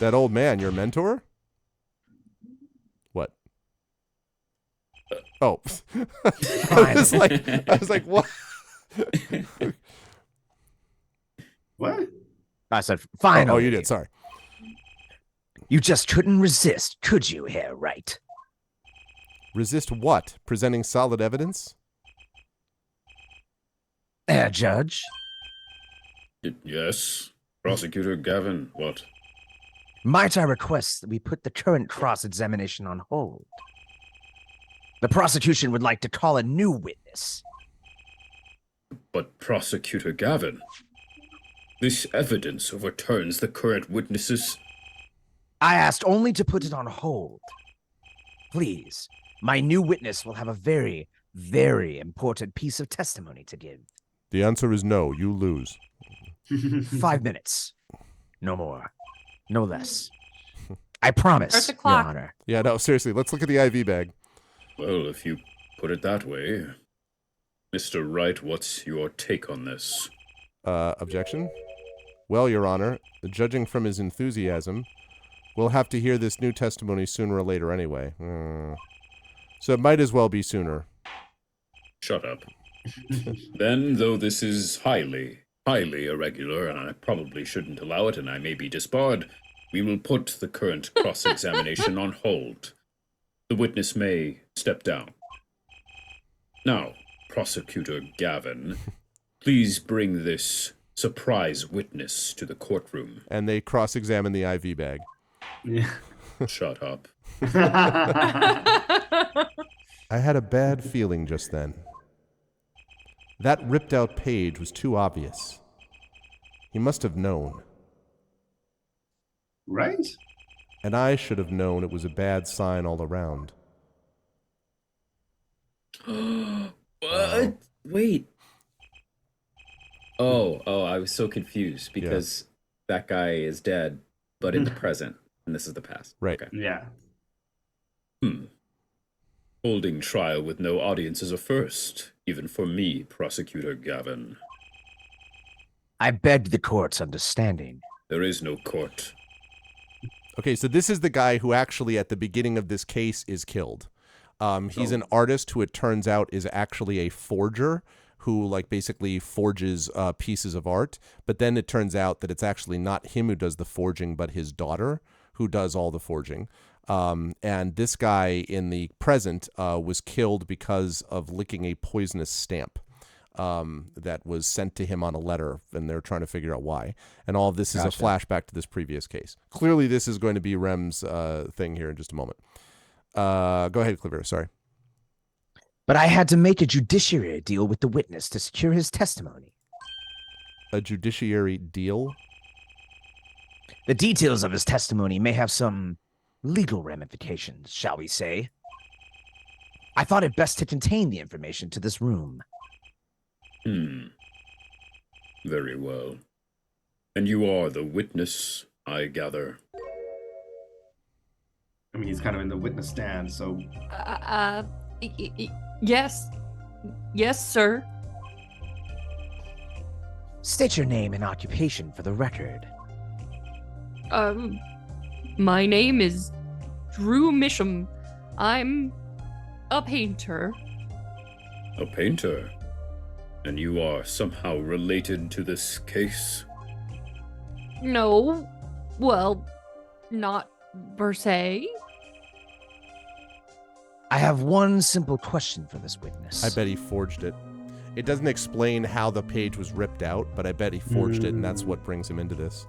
That old man, your mentor? What? Oh. I was like, what? What? I said, finally. Oh, you did. Sorry. You just couldn't resist, could you, Hair Right? Resist what? Presenting solid evidence? Judge? Yes. Prosecutor Gavin, what? Might I request that we put the current cross-examination on hold? The prosecution would like to call a new witness. But Prosecutor Gavin, this evidence overturns the current witnesses. I asked only to put it on hold. Please, my new witness will have a very, very important piece of testimony to give. The answer is no. You lose. 5 minutes. No more. No less. I promise, Start the Your clock. Honor. Yeah, no, seriously. Let's look at the IV bag. Well, if you put it that way. Mr. Wright, what's your take on this? Objection? Well, Your Honor, judging from his enthusiasm, we'll have to hear this new testimony sooner or later anyway. So it might as well be sooner. Shut up. Then, though this is highly irregular, and I probably shouldn't allow it, and I may be disbarred, we will put the current cross-examination on hold. The witness may step down. Now, Prosecutor Gavin, please bring this surprise witness to the courtroom. And they cross-examine the IV bag. Yeah. Shut up. I had a bad feeling just then. That ripped-out page was too obvious. He must have known. Right? And I should have known it was a bad sign all around. What? Wait. Oh, I was so confused because that guy is dead, but in the present, and this is the past. Right. Okay. Yeah. Holding trial with no audience is a first, even for me, Prosecutor Gavin. I begged the court's understanding. There is no court. Okay, so this is the guy who actually at the beginning of this case is killed. He's an artist who it turns out is actually a forger who like basically forges pieces of art. But then it turns out that it's actually not him who does the forging, but his daughter who does all the forging. And this guy in the present was killed because of licking a poisonous stamp that was sent to him on a letter, and they're trying to figure out why. And all of this is a flashback to this previous case. Clearly, this is going to be Rem's thing here in just a moment. Go ahead, Cliver. Sorry. But I had to make a judiciary deal with the witness to secure his testimony. A judiciary deal? The details of his testimony may have some legal ramifications, shall we say. I thought it best to contain the information to this room. Very well. And you are the witness, I gather. I mean, he's kind of in the witness stand, so. Yes. Yes, sir. State your name and occupation for the record. My name is Drew Misham. I'm a painter. A painter? And you are somehow related to this case? No. Well, not per se. I have one simple question for this witness. I bet he forged it. It doesn't explain how the page was ripped out, but I bet he forged it, and that's what brings him into this.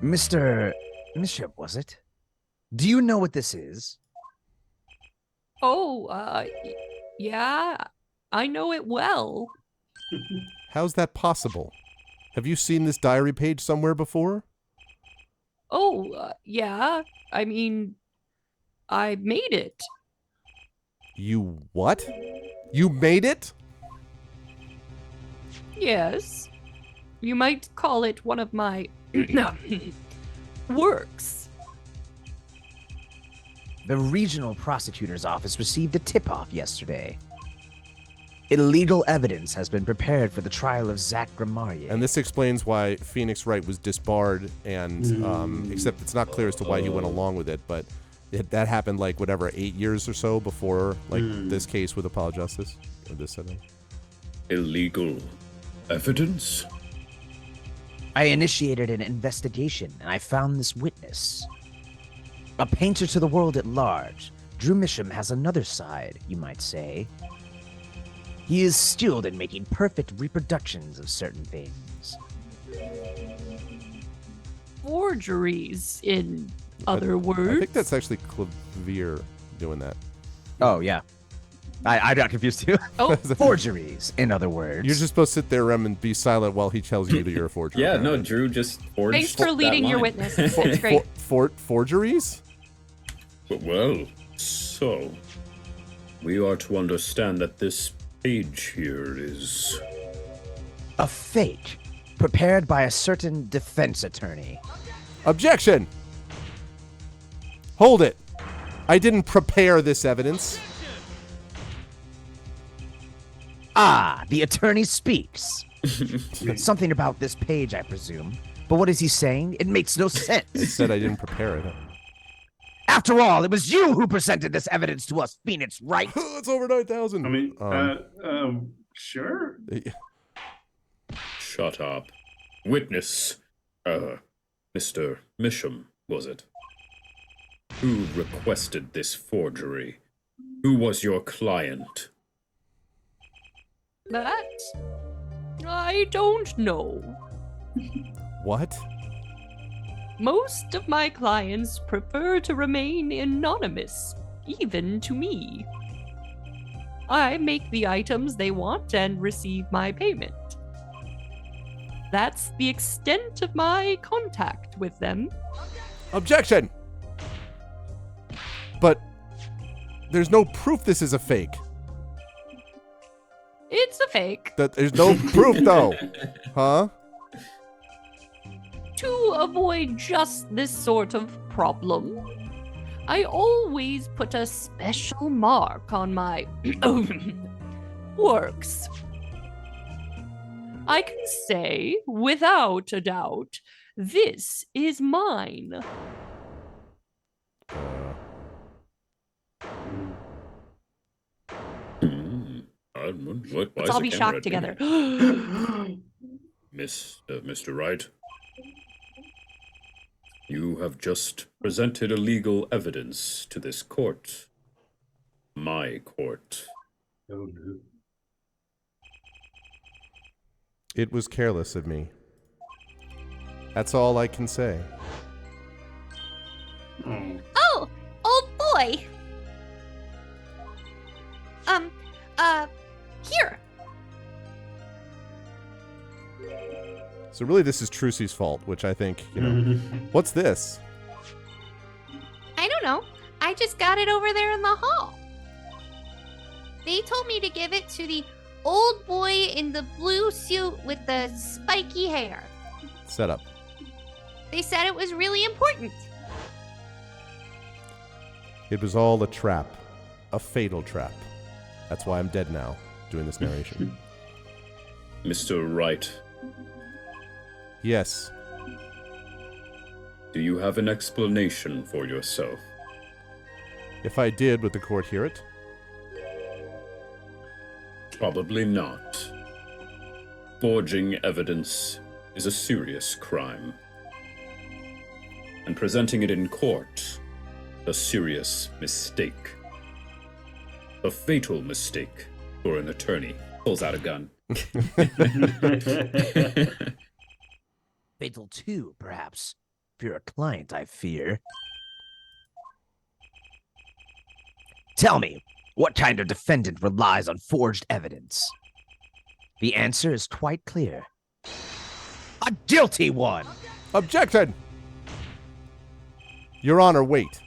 Mr. Bishop, was it? Do you know what this is? Oh, yeah. I know it well. How's that possible? Have you seen this diary page somewhere before? Oh, yeah. I mean, I made it. You what? You made it? Yes. You might call it one of my works. The regional prosecutor's office received a tip-off yesterday. Illegal evidence has been prepared for the trial of Zach Grimarier. And this explains why Phoenix Wright was disbarred, and except it's not clear as to why he went along with it, but that happened like whatever 8 years or so before like this case with Apollo Justice or this setting. Illegal evidence? I initiated an investigation and I found this witness. A painter to the world at large, Drew Misham has another side, you might say. He is skilled in making perfect reproductions of certain things. Forgeries, in other words. I think that's actually Clavier doing that. Oh, yeah. I got confused too. Oh, Forgeries, in other words. You're just supposed to sit there, Rem, and be silent while he tells you that you're a forger. Yeah, no, apparently. Drew just forged thanks for that leading your line. witness. It's great. Forgeries? Well, so we are to understand that this page here is a fake, prepared by a certain defense attorney. Objection! Hold it. I didn't prepare this evidence. Ah, the attorney speaks. Something about this page, I presume. But what is he saying? It makes no sense. I said I didn't prepare it. After all, it was you who presented this evidence to us, Phoenix, right? It's over 9,000. I mean, sure. Shut up. Witness, Mr. Misham, was it? Who requested this forgery? Who was your client? That? I don't know. What? Most of my clients prefer to remain anonymous, even to me. I make the items they want and receive my payment. That's the extent of my contact with them. Objection! But there's no proof this is a fake. It's a fake. There's no proof, though. Huh? To avoid just this sort of problem, I always put a special mark on my works. I can say, without a doubt, this is mine. Let's all be shocked together. Mr. Wright, you have just presented illegal evidence to this court. My court. Oh, no. It was careless of me. That's all I can say. Oh. Oh, old boy. Here. So really, this is Trucy's fault, which I think, what's this? I don't know. I just got it over there in the hall. They told me to give it to the old boy in the blue suit with the spiky hair. Set up. They said it was really important. It was all a trap. A fatal trap. That's why I'm dead now, doing this narration. Mr. Wright, Yes. do you have an explanation for yourself? If I did, would the court hear it? Probably not. Forging evidence is a serious crime. And presenting it in court, a serious mistake. A fatal mistake for an attorney. Pulls out a gun. Fatal too, perhaps. For your client, I fear. Tell me, what kind of defendant relies on forged evidence? The answer is quite clear. A guilty one! Objection! Your Honor, wait.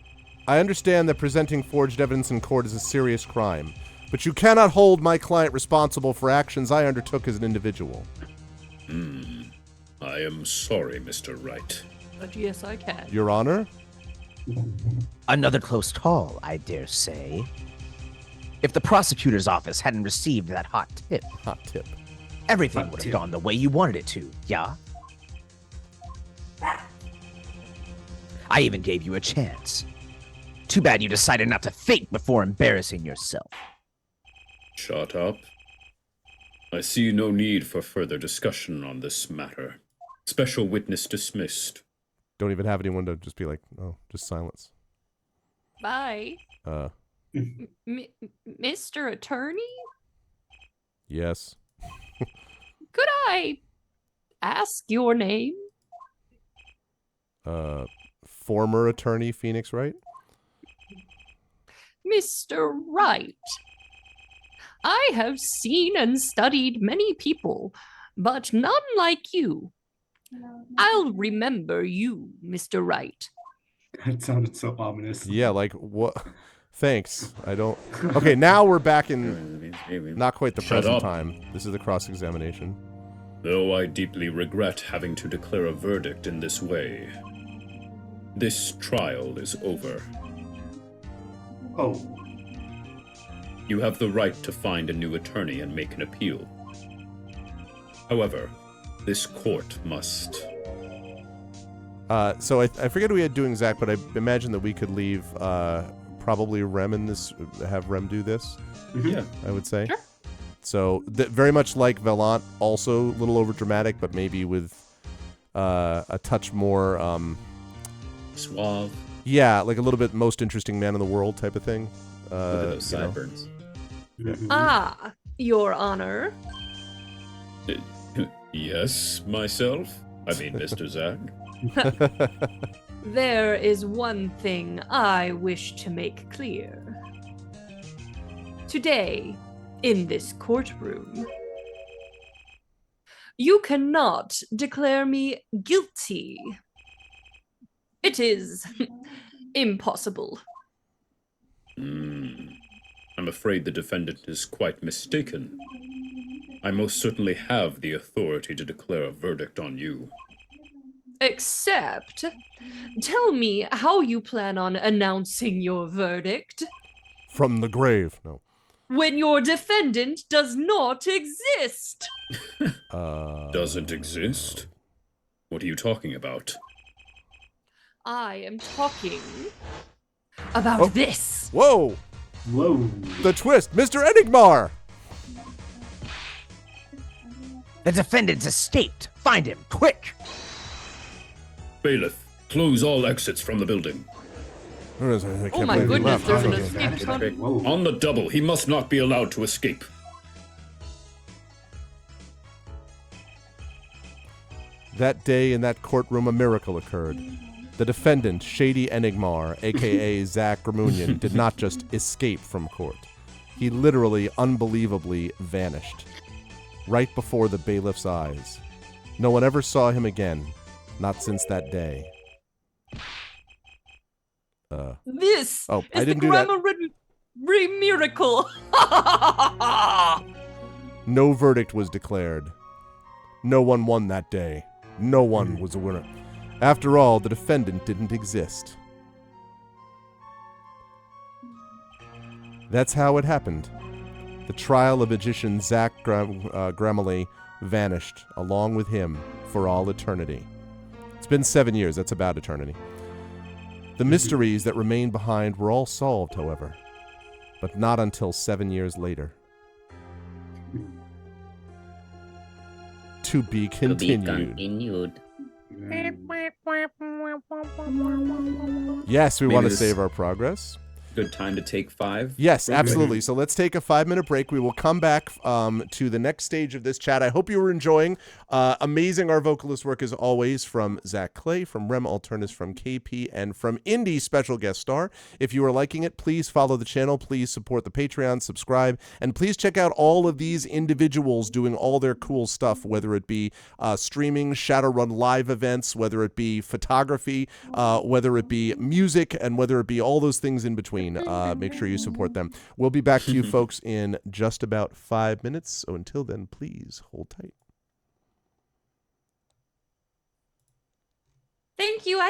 I understand that presenting forged evidence in court is a serious crime, but you cannot hold my client responsible for actions I undertook as an individual. I am sorry, Mr. Wright. But yes, I can. Your Honor? Another close call, I dare say. If the prosecutor's office hadn't received that hot tip, everything Hot would have tip. gone the way you wanted it to, yeah? I even gave you a chance. Too bad you decided not to faint before embarrassing yourself. Shut up. I see no need for further discussion on this matter. Special witness dismissed. Don't even have anyone to just be like, oh, just silence. Bye. Mr. Attorney? Yes. Could I ask your name? Former attorney Phoenix Wright? Mr. Wright. I have seen and studied many people, but none like you. I'll remember you, Mr. Wright. That sounded so ominous. Yeah, like, what? Thanks. I don't... Okay, now we're back in not quite the Shut present up. time. This is the cross-examination. Though I deeply regret having to declare a verdict in this way, this trial is over. Oh, You have the right to find a new attorney and make an appeal. However, this court must... So I forget who we had doing Zach, but I imagine that we could leave probably Rem in this, have Rem do this. Yeah. I would say. Sure. So very much like Velant, also a little over dramatic, but maybe with a touch more. Suave. Yeah, like a little bit most interesting man in the world type of thing. Look at those you know. sideburns. Ah, Your Honor. Yes, myself? I mean, Mr. Zach. There is one thing I wish to make clear. Today, in this courtroom, you cannot declare me guilty. It is impossible. I'm afraid the defendant is quite mistaken. I most certainly have the authority to declare a verdict on you. Except, tell me how you plan on announcing your verdict From the grave. No. when your defendant does not exist. Doesn't exist? What are you talking about? I am talking about this. Whoa! whoa. The twist, Mr. Enigmar. The defendant's escaped. Find him, quick! Bailiff, close all exits from the building. Oh my goodness, there's an escape coming. Whoa. On the double, he must not be allowed to escape. That day in that courtroom, a miracle occurred. The defendant, Shady Enigmar, a.k.a. Zach Gramunian, did not just escape from court. He literally, unbelievably vanished. Right before the bailiff's eyes. No one ever saw him again. Not since that day. This Oh, I is the didn't do that. grammar miracle. No verdict was declared. No one won that day. No one was a winner. After all, the defendant didn't exist. That's how it happened. The trial of magician Zach Gramley vanished, along with him, for all eternity. It's been 7 years. That's about eternity. The mysteries that remained behind were all solved, however, but not until 7 years later. To be continued. Yes, we Maybe want to this- save our progress. Good time to take 5. Yes, absolutely. So let's take a 5-minute break. We will come back to the next stage of this chat. I hope you were enjoying. Amazing our vocalist work as always from Zach Clay, from Rem Alternus, from KP, and from Indy special guest star. If you are liking it, please follow the channel. Please support the Patreon, subscribe, and please check out all of these individuals doing all their cool stuff, whether it be streaming, Shadowrun live events, whether it be photography, whether it be music, and whether it be all those things in between. Make sure you support them. We'll be back to you folks in just about 5 minutes. So until then, please hold tight. Thank you.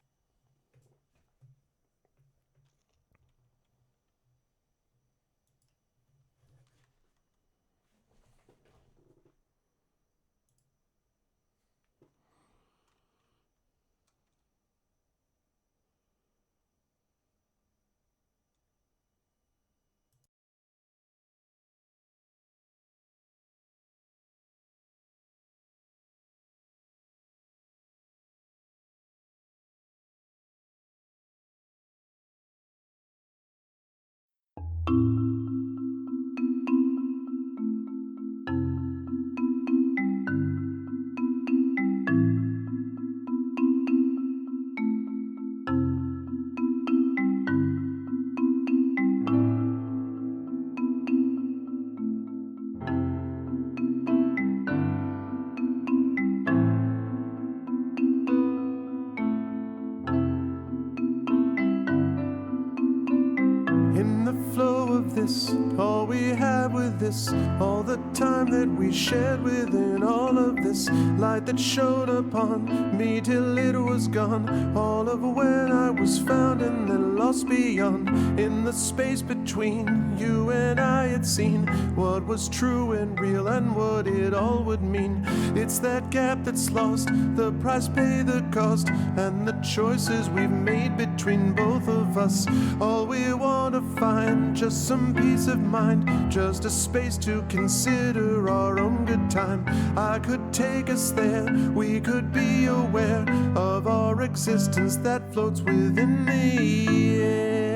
In the flow of this, all we have with this, all the time that we shared within all of this light that shone upon me till it was gone, all of when I was found and then lost beyond. In the space between you and I had seen what was true and real and what it all would mean. It's that gap that's lost, the price paid, the cost, and the choices we've made between both of us. All we want to find, just some peace of mind, just a space to consider our own good time. I could take us there, we could be aware of our existence that floats within the air.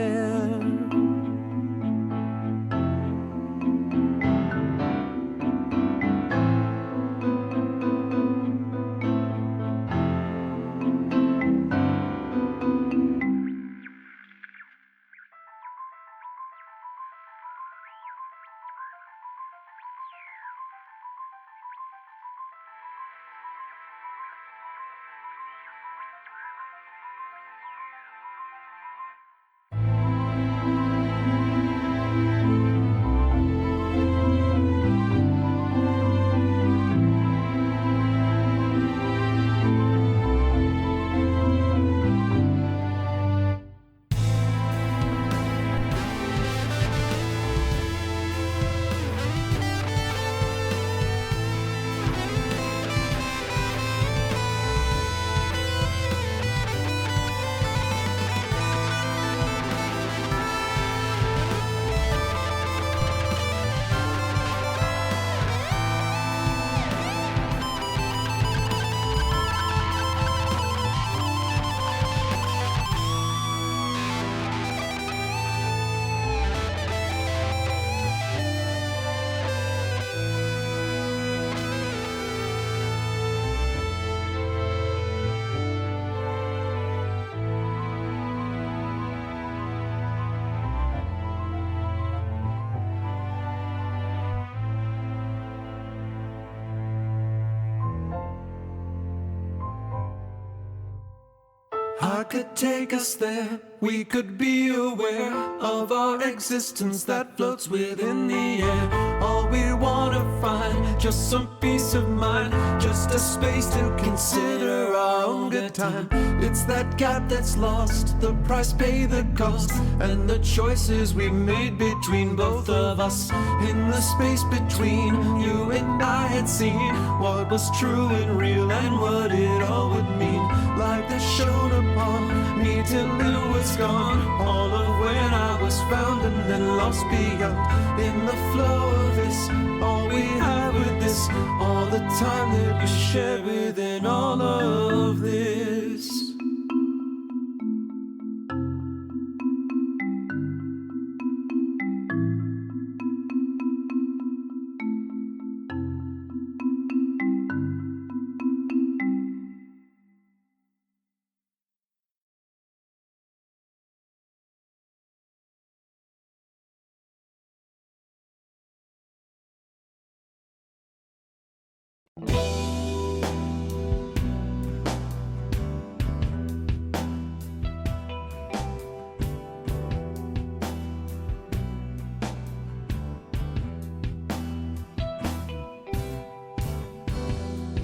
I could take us there. We could be aware of our existence that floats within the air. All we wanna find, just some peace of mind, just a space to consider our own good time. It's that gap that's lost, the price, pay the cost, and the choices we made between both of us. In the space between, you and I had seen what was true and real and what it all would mean. Light that shone upon me till it was gone. All of when I was found and then lost beyond. In the flow of this, all we have with this, all the time that we shared within all of this.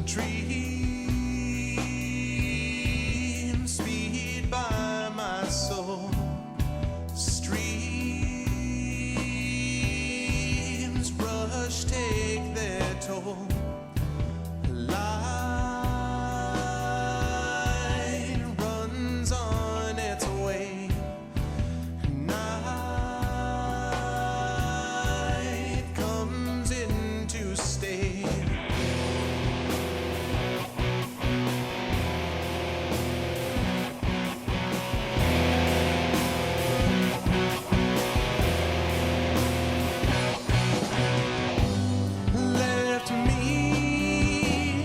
Dreams speed by my soul. Streams rush, take their toll. Light runs on its way. Night comes in to stay. Left me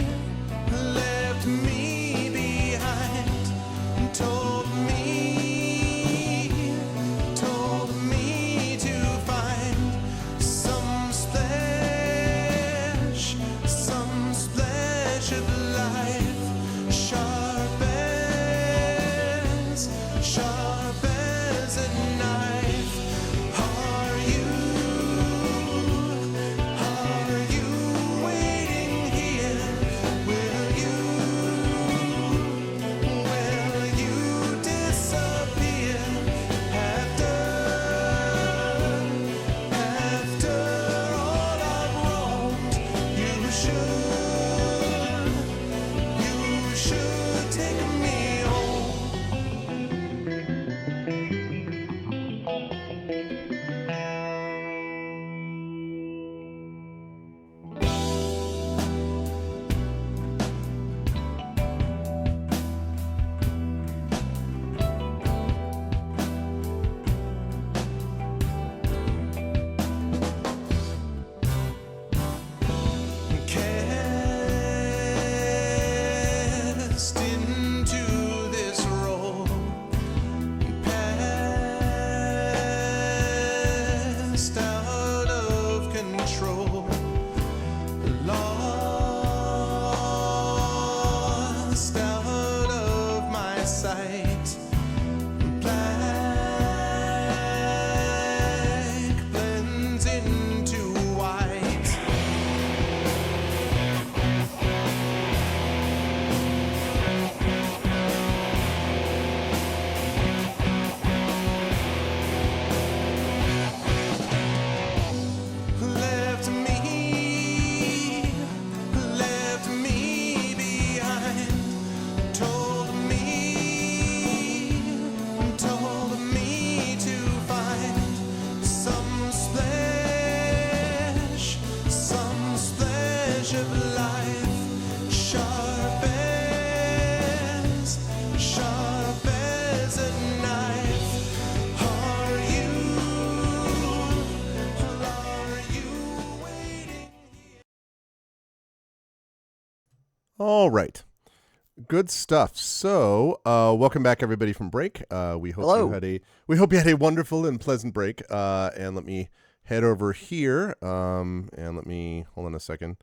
behind. Told me to find some splash of life, sharp as a knife. Are you waiting here? Will you disappear after all I've wronged? You should take me home. Cast into this role, passed out of control, lost out of my sight. Black blends into white. Left me behind. Told me to find some splash of life, sharp as a knife. Are you waiting? All right. Good stuff. So, welcome back, everybody, from break. We hope Hello. we hope you had a wonderful and pleasant break. And let me head over here. And let me hold on a second.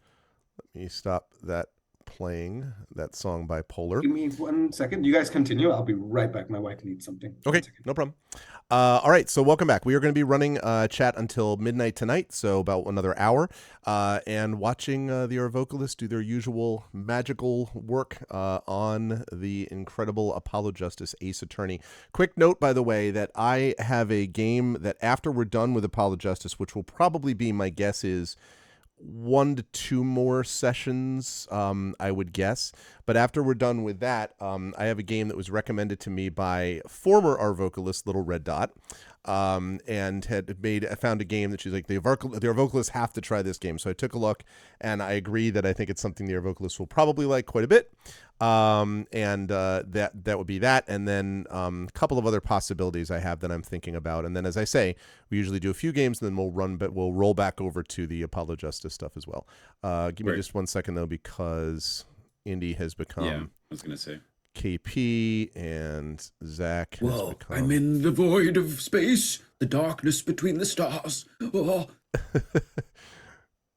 Let me stop that playing that song by Polar. Give me 1 second. You guys continue. I'll be right back. My wife needs something. Okay, no problem. All right, so welcome back. We are going to be running chat until midnight tonight, so about another hour, and watching the Arvocalists do their usual magical work on the incredible Apollo Justice Ace Attorney. Quick note, by the way, that I have a game that after we're done with Apollo Justice, which will probably be, my guess is, 1 to 2 more sessions, I would guess. But after we're done with that, I have a game that was recommended to me by former Arvocalist Little Red Dot, and I found a game that she's like, the Arvocalists have to try this game. So I took a look, and I agree that I think it's something the Arvocalists will probably like quite a bit. That would be that, and then a couple of other possibilities I have that I'm thinking about, and then as I say, we usually do a few games, and then we'll roll back over to the Apollo Justice stuff as well. Give me just 1 second though, because Indy has become. Yeah, I was gonna say KP and Zach. Whoa! I'm in the void of space, the darkness between the stars. Oh.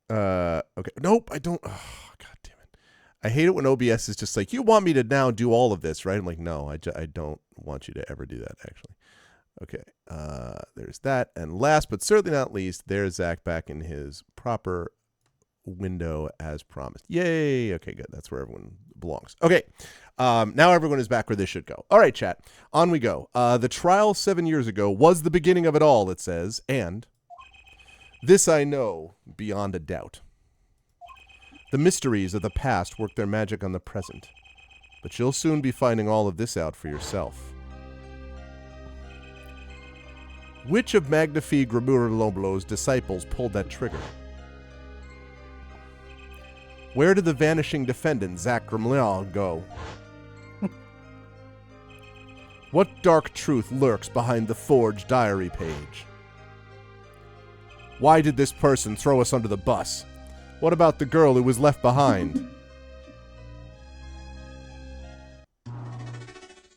Okay. Nope, I don't. Oh, God damn it. I hate it when OBS is just like, you want me to now do all of this, right? I'm like, no, I don't want you to ever do that, actually. Okay. There's that. And last but certainly not least, there's Zach back in his proper window as promised. Yay. Okay, good. That's where everyone belongs. Okay. Now everyone is back where they should go. All right, chat. On we go. The trial 7 years ago was the beginning of it all, it says, and this I know beyond a doubt. The mysteries of the past work their magic on the present, but you'll soon be finding all of this out for yourself. Which of Magnifique Remurloblo's disciples pulled that trigger? Where did the vanishing defendant, Zach Grimleal, go? What dark truth lurks behind the forged diary page? Why did this person throw us under the bus? What about the girl who was left behind?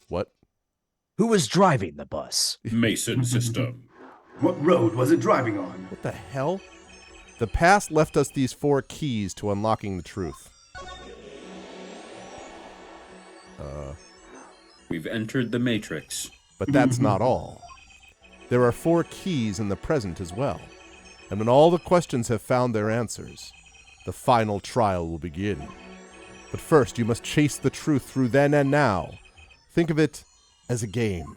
What? Who was driving the bus? Mason system. What road was it driving on? What the hell? The past left us these 4 keys to unlocking the truth. We've entered the Matrix. But that's not all. There are 4 keys in the present as well. And when all the questions have found their answers, the final trial will begin. But first, you must chase the truth through then and now. Think of it as a game.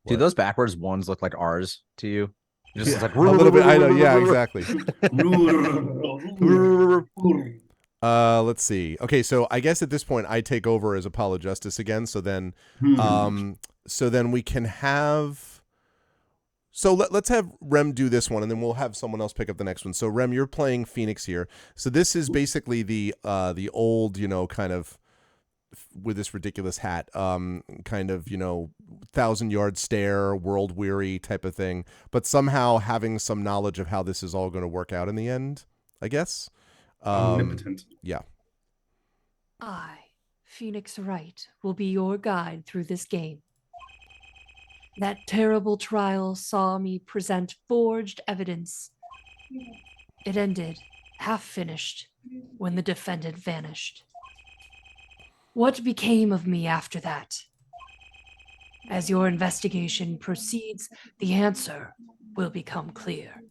Do those backwards ones look like R's to you? Just Yeah, like a little bit. I know. Yeah, exactly. Let's see. Okay, so I guess at this point I take over as Apollo Justice again. So then, we can have. So let's have Rem do this one, and then we'll have someone else pick up the next one. So Rem, you're playing Phoenix here. So this is basically the old, kind of with this ridiculous hat, kind of, 1,000-yard stare, world weary type of thing, but somehow having some knowledge of how this is all going to work out in the end, I guess. Omnipotent. Yeah. I, Phoenix Wright, will be your guide through this game. That terrible trial saw me present forged evidence. It ended, half finished, when the defendant vanished. What became of me after that? As your investigation proceeds, the answer will become clear.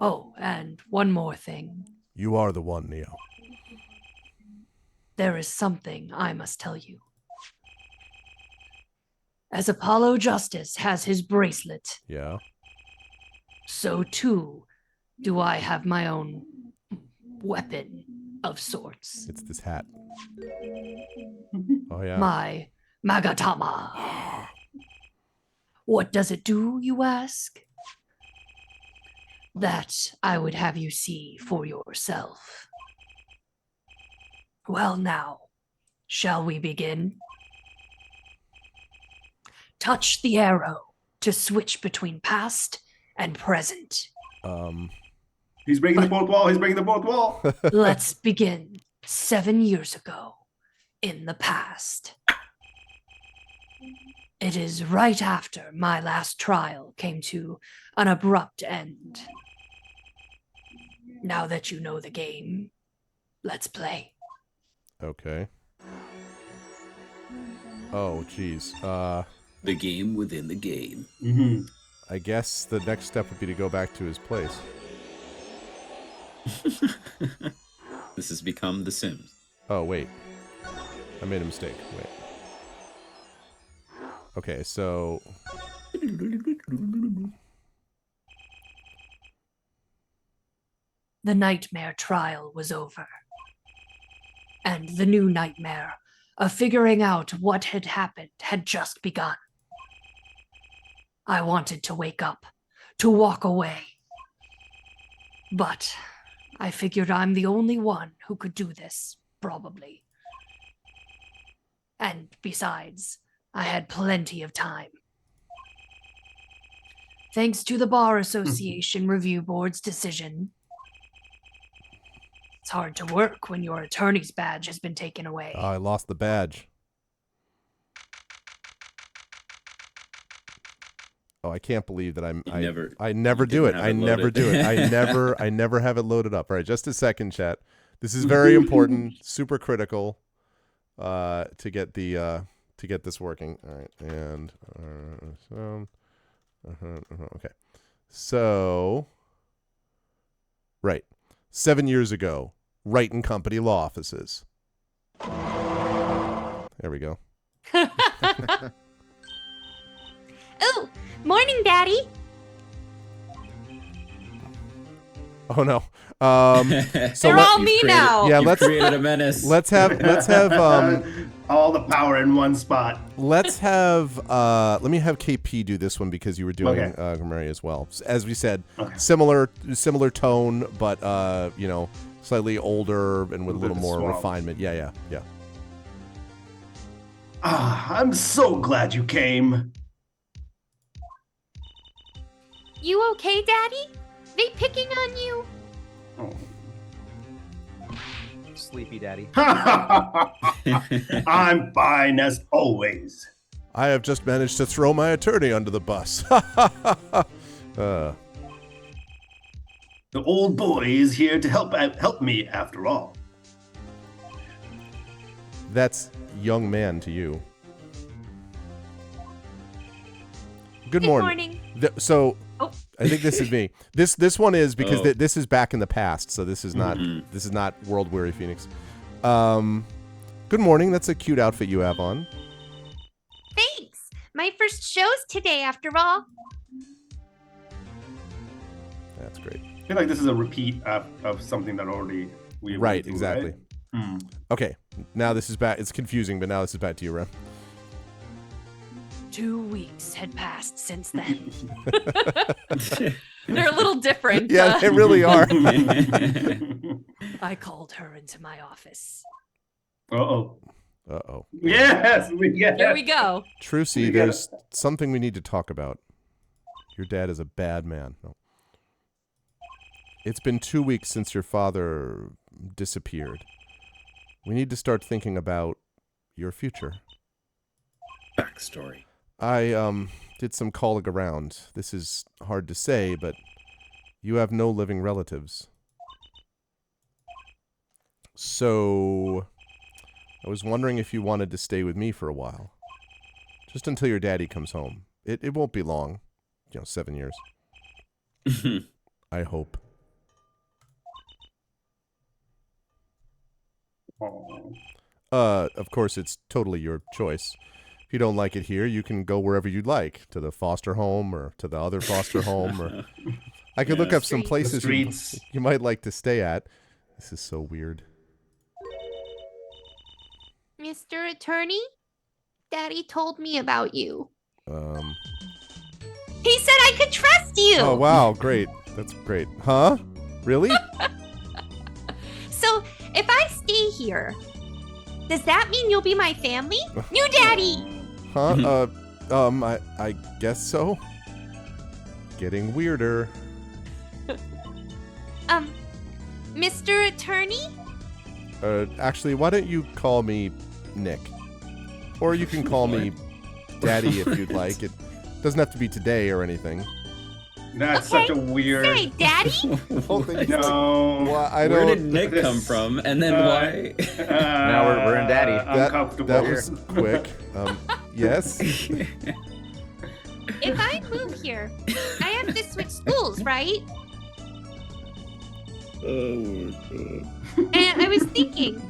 Oh, and one more thing. You are the one, Neo. There is something I must tell you. As Apollo Justice has his bracelet, Yeah. so too do I have my own weapon of sorts. It's this hat. Oh, yeah. My Magatama. What does it do, you ask? That I would have you see for yourself. Well, now, shall we begin? Touch the arrow to switch between past and present. He's breaking the fourth wall. He's breaking the fourth wall. Let's begin 7 years ago in the past. It is right after my last trial came to an abrupt end. Now that you know the game, Let's play. Okay. Oh, geez. The game within the game. Mm-hmm. I guess the next step would be to go back to his place. This has become The Sims. Oh, wait. I made a mistake. Wait. Okay, so... The nightmare trial was over. And the new nightmare of figuring out what had happened had just begun. I wanted to wake up, to walk away. But I figured I'm the only one who could do this, probably. And besides, I had plenty of time. Thanks to the Bar Association Review Board's decision, it's hard to work when your attorney's badge has been taken away. I lost the badge. Oh, I can't believe that I never do it. I never do it. I never have it loaded up. All right, just a second, chat. This is very important, super critical, to get this working. All right, and okay. So, right, 7 years ago, Wright and Company law offices. There we go. Oh, morning, Daddy. Oh no. So They're all me now. Yeah, You've created a menace. let's have all the power in one spot. let me have KP do this one because you were doing Mary as well. As we said, similar tone, but slightly older and with a little more refinement. Yeah. I'm so glad you came. You okay, Daddy? They picking on you? Oh. Sleepy daddy. I'm fine as always. I have just managed to throw my attorney under the bus. The old boy is here to help me after all. That's young man to you. Good morning. So I think this is me. This one is because this is back in the past, so this is not World Weary Phoenix. Good morning. That's a cute outfit you have on. Thanks. My first show's today, after all. That's great. I feel like this is a repeat of something that already we Right, do, exactly. Right? Okay, now this is back. It's confusing, but now this is back to you, Rem. 2 weeks had passed since then. They're a little different. Yeah, they really are. I called her into my office. Uh-oh. Yes. Here we go. Trucy, there's something we need to talk about. Your dad is a bad man. No. It's been 2 weeks since your father disappeared. We need to start thinking about your future. Backstory. I did some calling around. This is hard to say, but you have no living relatives. So I was wondering if you wanted to stay with me for a while. Just until your daddy comes home. It won't be long. 7 years. I hope. Of course, it's totally your choice. If you don't like it here, you can go wherever you'd like, to the foster home or to the other foster home. Or I could look up some places you might like to stay at. This is so weird. Mr. Attorney, Daddy told me about you. He said I could trust you. Oh, wow. Great. That's great. Huh? Really? So, if I stay here, does that mean you'll be my family? New daddy! Huh? I guess so. Getting weirder. Mr. Attorney? Actually, why don't you call me Nick? Or you can call me Daddy if you'd like. It doesn't have to be today or anything. That's Okay, such a weird. Say, Daddy. No. Well, I Where don't. did Nick come from? And then why? Now we're in Daddy. Uncomfortable. That was quick. Yes. If I move here, I have to switch schools, right? Oh, God. And I was thinking,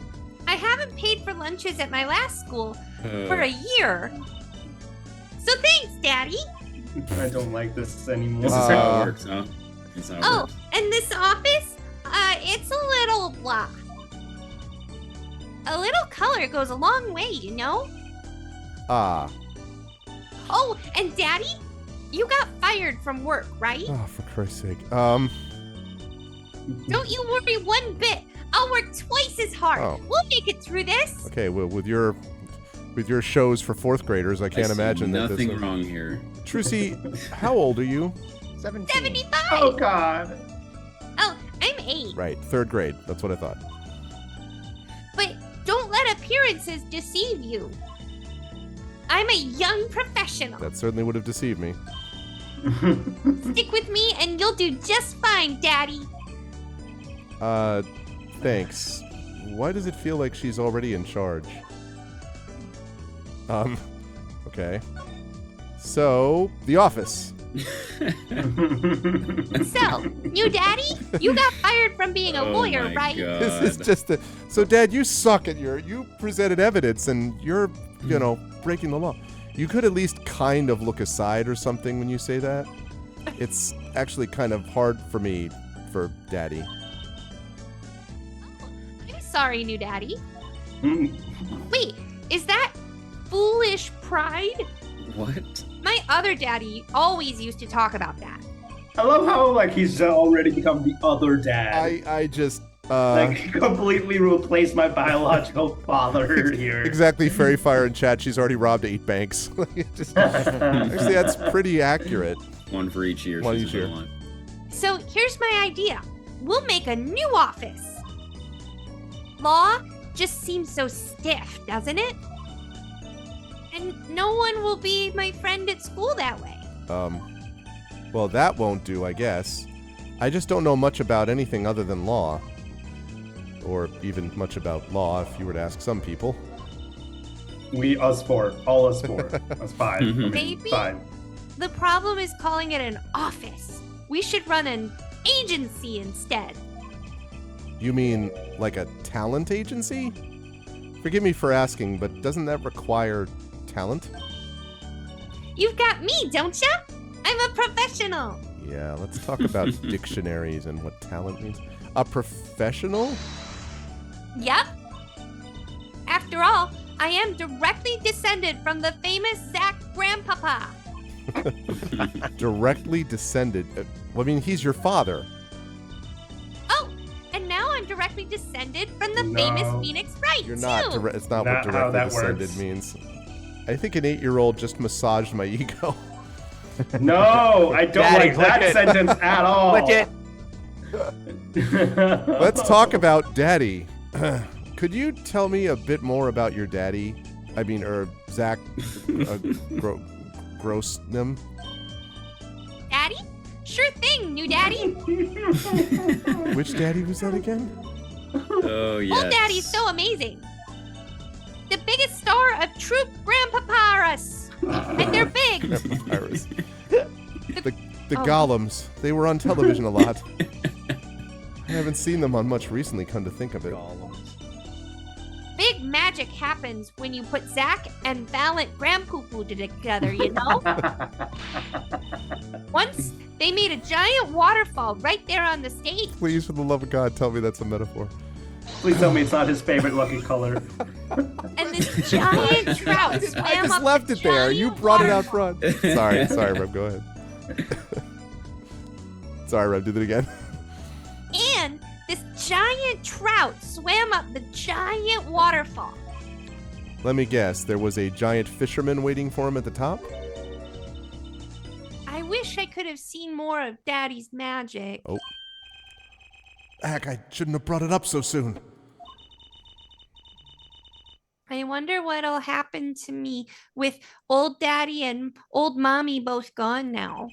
I haven't paid for lunches at my last school for a year. So thanks, Daddy. I don't like this anymore. This is how it works, huh? This is how it Oh, works. and this office, it's a little blah. A little color goes a long way, you know? Ah. Oh, and Daddy, you got fired from work, right? Oh, for Christ's sake. Don't you worry one bit. I'll work twice as hard. Oh. We'll make it through this. Okay. Well, with your shows for fourth graders, I can't see imagine that. nothing wrong here. Trucy, how old are you? 17. 75. Oh God. Oh, I'm 8. Right, third grade. That's what I thought. But don't let appearances deceive you. I'm a young professional. That certainly would have deceived me. Stick with me and you'll do just fine, Daddy. Thanks. Why does it feel like she's already in charge? Okay. So, The Office. So, new Daddy, you got fired from being a Oh lawyer, my right? God. This is just a... So, Dad, you suck at you presented evidence and you're, breaking the law. You could at least kind of look aside or something when you say that. It's actually kind of hard for me, for Daddy. I'm sorry, new Daddy. Wait, is that foolish pride? What? My other daddy always used to talk about that. I love how he's already become the other dad. I just... completely replaced my biological father here. Exactly, Fairy Fire in chat. She's already robbed 8 banks. Actually, that's pretty accurate. One for each year. One she's each year. been on. So here's my idea. We'll make a new office. Law just seems so stiff, doesn't it? And no one will be my friend at school that way. Well, that won't do, I guess. I just don't know much about anything other than law. Or even much about law, if you were to ask some people. Us four. All us four. Us 5. Maybe 5. the problem is calling it an office. We should run an agency instead. You mean like a talent agency? Forgive me for asking, but doesn't that require talent? You've got me, don't ya? I'm a professional. Yeah, let's talk about dictionaries and what talent means. A professional? Yep. After all, I am directly descended from the famous Zach Grandpapa. Directly descended. I mean, he's your father. Oh, and now I'm directly descended from the famous Phoenix Wright, You're not. too. It's not Not what how directly that descended works. means. I think an 8-year-old just massaged my ego. No, I don't Daddy, like that click it. sentence at all. Click it. Let's talk about Daddy. Could you tell me a bit more about your daddy? I mean, Zach Grossnum? Daddy? Sure thing, new Daddy. Which daddy was that again? Oh, yes. Old Daddy's so amazing. The biggest star of Troop Grandpaparas. And they're big. Pirates. The Golems. They were on television a lot. I haven't seen them on much recently, come to think of it. Big magic happens when you put Zach and Valiant Grandpoopoo together, you know? Once, they made a giant waterfall right there on the stage. Please, for the love of God, tell me that's a metaphor. Please tell me it's not his favorite lucky color. And this giant trout swam I just up left the it there. You giant brought it out waterfall. front. Sorry, Reb, go ahead. Sorry, Reb, do that again. And this giant trout swam up the giant waterfall. Let me guess, there was a giant fisherman waiting for him at the top? I wish I could have seen more of Daddy's magic. Oh. Heck, I shouldn't have brought it up so soon. I wonder what'll happen to me with old Daddy and old Mommy both gone now.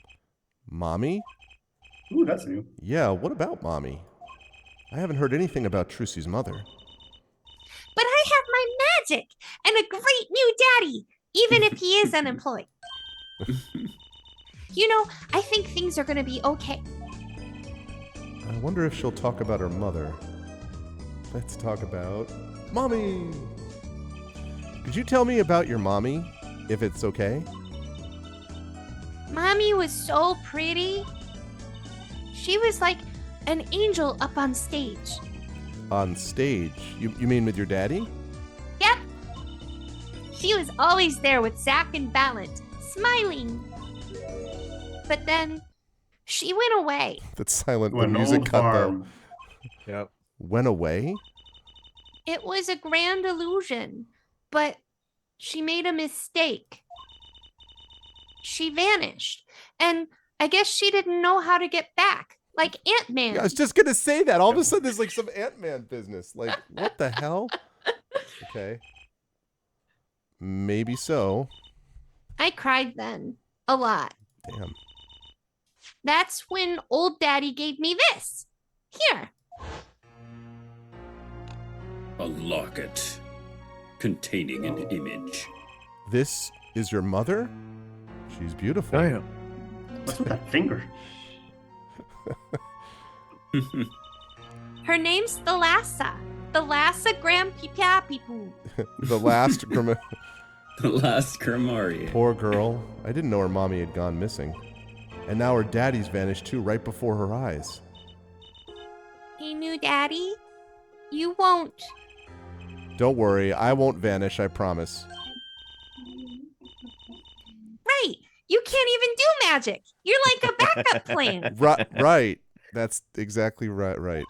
Mommy? Ooh, that's new. Yeah, what about Mommy? I haven't heard anything about Trucy's mother. But I have my magic and a great new daddy, even if he is unemployed. I think things are going to be okay. I wonder if she'll talk about her mother. Let's talk about Mommy. Could you tell me about your mommy, if it's okay? Mommy was so pretty. She was like an angel up on stage. On stage? You mean with your daddy? Yep. She was always there with Zach and Ballant, smiling. But then she went away. That's silent. To The an music old cut farm. though. Yep. Went away? It was a grand illusion, but she made a mistake. She vanished, and I guess she didn't know how to get back, like Ant-Man. Yeah, I was just gonna say that. All of a sudden, there's like some Ant-Man business. Like, what the hell? Okay. Maybe so. I cried then, a lot. Damn. That's when old daddy gave me this. Here. A locket containing an image. This is your mother? She's beautiful. Damn. What's with that finger? Her name's Thalassa. Thalassa Grandpipapipu. The last The last Grimari. Poor girl. I didn't know her mommy had gone missing. And now her daddy's vanished too, right before her eyes. Hey, new daddy, you won't. Don't worry, I won't vanish, I promise. Right. You can't even do magic. You're like a backup plan. Right. That's exactly right.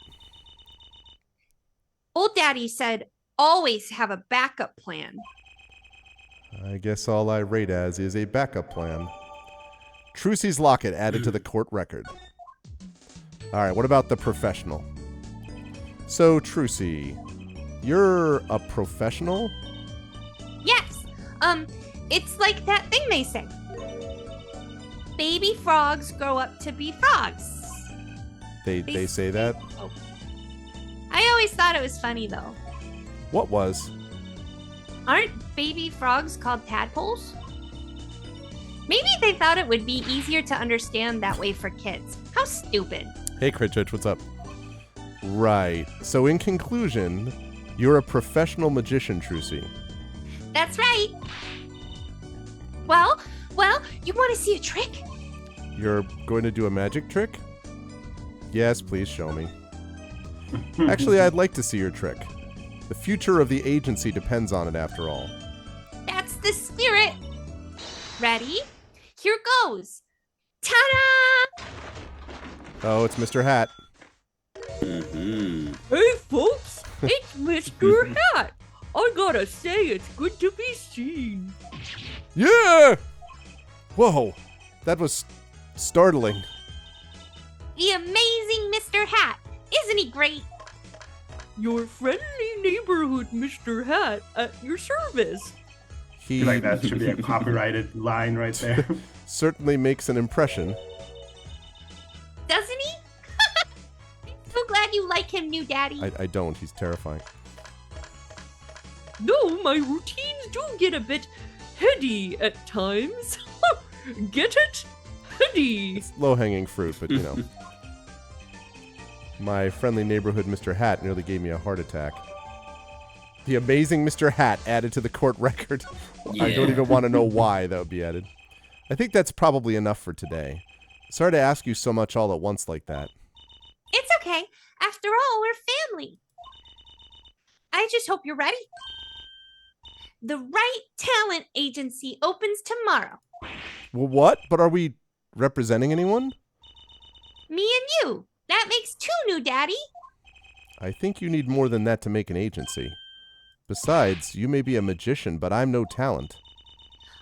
Old daddy said, always have a backup plan. I guess all I rate as is a backup plan. Trucy's locket added to the court record. All right, what about the professional? So, Trucy, you're a professional? Yes. It's like that thing they say. Baby frogs grow up to be frogs. They say that? Oh. I always thought it was funny, though. What was? Aren't baby frogs called tadpoles? Maybe they thought it would be easier to understand that way for kids. How stupid. Hey, Critchwitch, what's up? Right. So, in conclusion, you're a professional magician, Trucy. That's right. Well, you want to see a trick? You're going to do a magic trick? Yes, please show me. Actually, I'd like to see your trick. The future of the agency depends on it, after all. That's the spirit. Ready? Here goes. Ta-da! Oh, it's Mr. Hat. Mm-hmm. Hey, folks, it's Mr. Hat. I gotta say, it's good to be seen. Yeah! Whoa, that was startling. The amazing Mr. Hat. Isn't he great? Your friendly neighborhood Mr. Hat at your service. I feel like that should be a copyrighted line right there. Certainly makes an impression. Doesn't he? I'm so glad you like him, new daddy. I don't. He's terrifying. No, my routines do get a bit heady at times. Get it? Heady. It's low-hanging fruit, but you know. My friendly neighborhood Mr. Hat nearly gave me a heart attack. The amazing Mr. Hat added to the court record. Yeah. I don't even want to know why that would be added. I think that's probably enough for today. Sorry to ask you so much all at once like that. It's okay. After all, we're family. I just hope you're ready. The Right Talent Agency opens tomorrow. Well, what? But are we representing anyone? Me and you. That makes two, new daddy. I think you need more than that to make an agency. Besides, you may be a magician, but I'm no talent.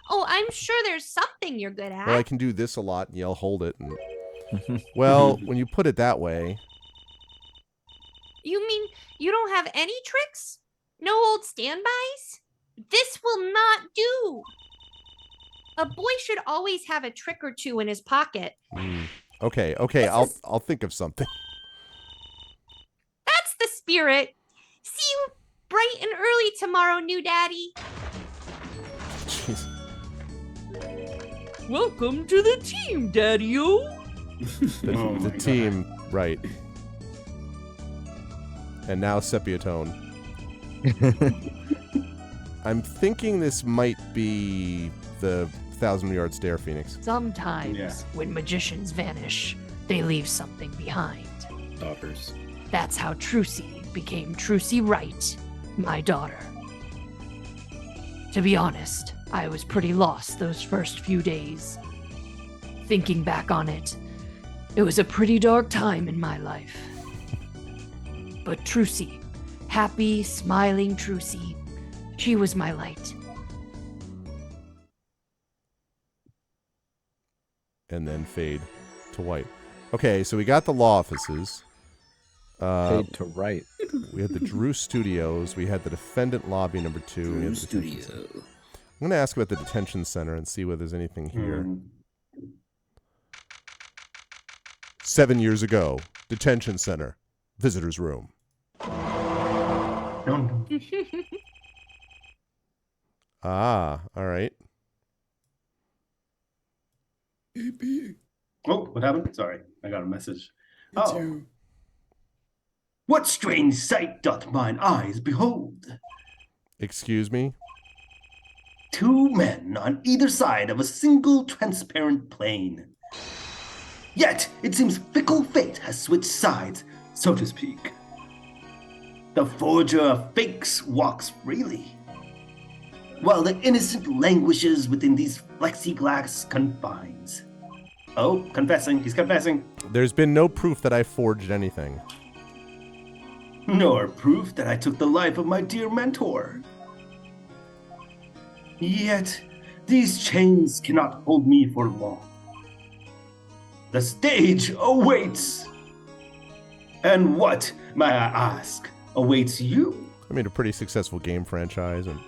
Oh, I'm sure there's something you're good at. Well, I can do this a lot, and you'll hold it. And... well, when you put it that way... You mean you don't have any tricks? No old standbys? This will not do. A boy should always have a trick or two in his pocket. Okay. I'll think of something. That's the spirit. See you bright and early tomorrow, new daddy. Jeez. Welcome to the team, Daddy-o. The team, right. And now sepia tone. I'm thinking this might be the 1,000-yard stare, Phoenix. Sometimes, when magicians vanish, they leave something behind. Daughters. That's how Trucy became Trucy Wright, my daughter. To be honest, I was pretty lost those first few days. Thinking back on it, it was a pretty dark time in my life. But Trucy, happy, smiling Trucy, she was my light. And then fade to white. Okay, so we got the law offices. Fade to right. We had the Drew Studios. We had the defendant lobby number 2. Drew Studio. I'm going to ask about the detention center and see whether there's anything here. 7 years ago, detention center, visitor's room. Ah, all right. Oh, what happened? Sorry, I got a message. What strange sight doth mine eyes behold? Excuse me? 2 men on either side of a single transparent plane. Yet, it seems fickle fate has switched sides, so to speak. The forger of fakes walks freely, while the innocent languishes within these plexiglass confines. Oh, confessing. He's confessing. There's been no proof that I forged anything. Nor proof that I took the life of my dear mentor. Yet, these chains cannot hold me for long. The stage awaits. And what, may I ask, awaits you? I mean, a pretty successful game franchise, and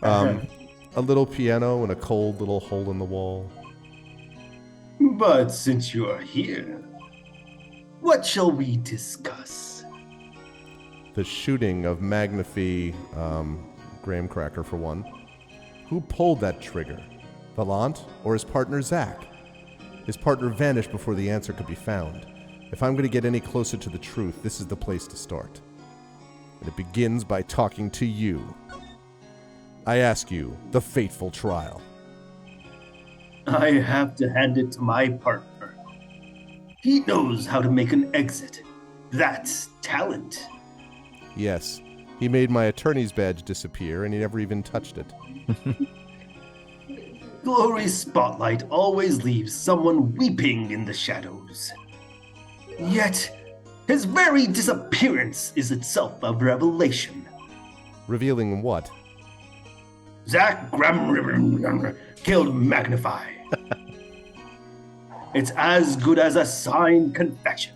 a little piano and a cold little hole in the wall. But since you are here, what shall we discuss? The shooting of Magnafee Graham Cracker, for one. Who pulled that trigger? Valant or his partner Zach? His partner vanished before the answer could be found. If I'm going to get any closer to the truth, this is the place to start. And it begins by talking to you. I ask you, the fateful trial. I have to hand it to my partner. He knows how to make an exit. That's talent. Yes, he made my attorney's badge disappear, and he never even touched it. Glory's spotlight always leaves someone weeping in the shadows. Yet, his very disappearance is itself a revelation. Revealing what? Zach Graham killed Magnify. It's as good as a signed confession.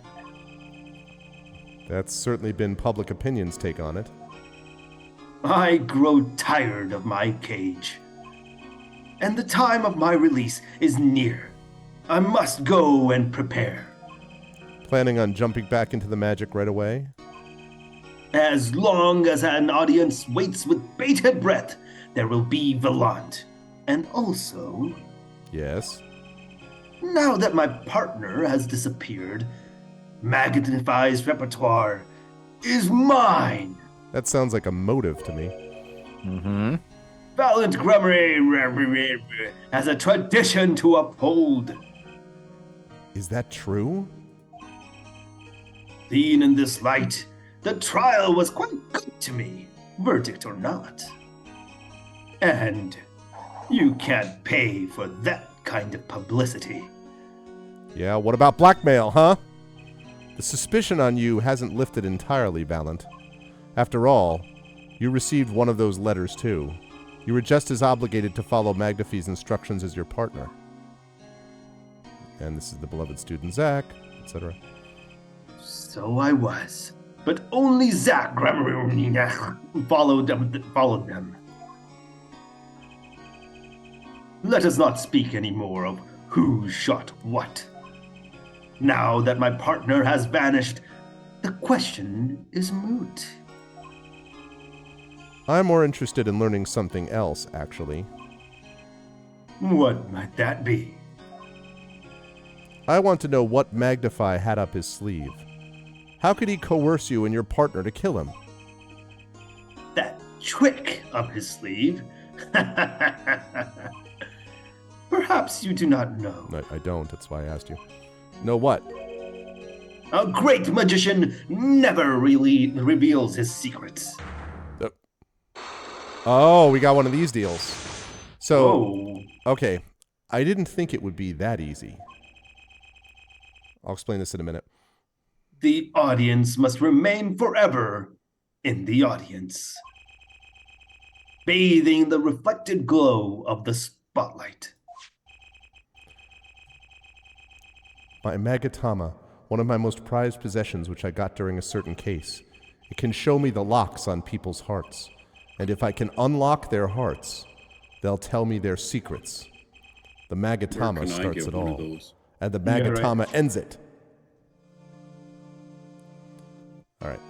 That's certainly been public opinion's take on it. I grow tired of my cage. And the time of my release is near. I must go and prepare. Planning on jumping back into the magic right away? As long as an audience waits with bated breath, there will be Valant. And also... Yes? Now that my partner has disappeared, Magnify's repertoire is mine. That sounds like a motive to me. Mm-hmm. Valiant Grummery has a tradition to uphold. Is that true? Seen in this light, the trial was quite good to me, verdict or not. And you can't pay for that kind of publicity. Yeah, what about blackmail, huh? The suspicion on you hasn't lifted entirely, Valant. After all, you received one of those letters too. You were just as obligated to follow Magnafee's instructions as your partner. And this is the beloved student Zach, etc. So I was, but only Zach followed them. Let us not speak any more of who shot what. Now that my partner has vanished, the question is moot. I'm more interested in learning something else, actually. What might that be? I want to know what Magnify had up his sleeve. How could he coerce you and your partner to kill him? That trick up his sleeve? Perhaps you do not know. No, I don't. That's why I asked you. Know what? A great magician never really reveals his secrets. Oh, we got one of these deals. So, Oh. okay. I didn't think it would be that easy. I'll explain this in a minute. The audience must remain forever in the audience, bathing the reflected glow of the spotlight. My Magatama, one of my most prized possessions which I got during a certain case. It can show me the locks on people's hearts. And if I can unlock their hearts, they'll tell me their secrets. The Magatama starts it all. And the Magatama ends it. All right.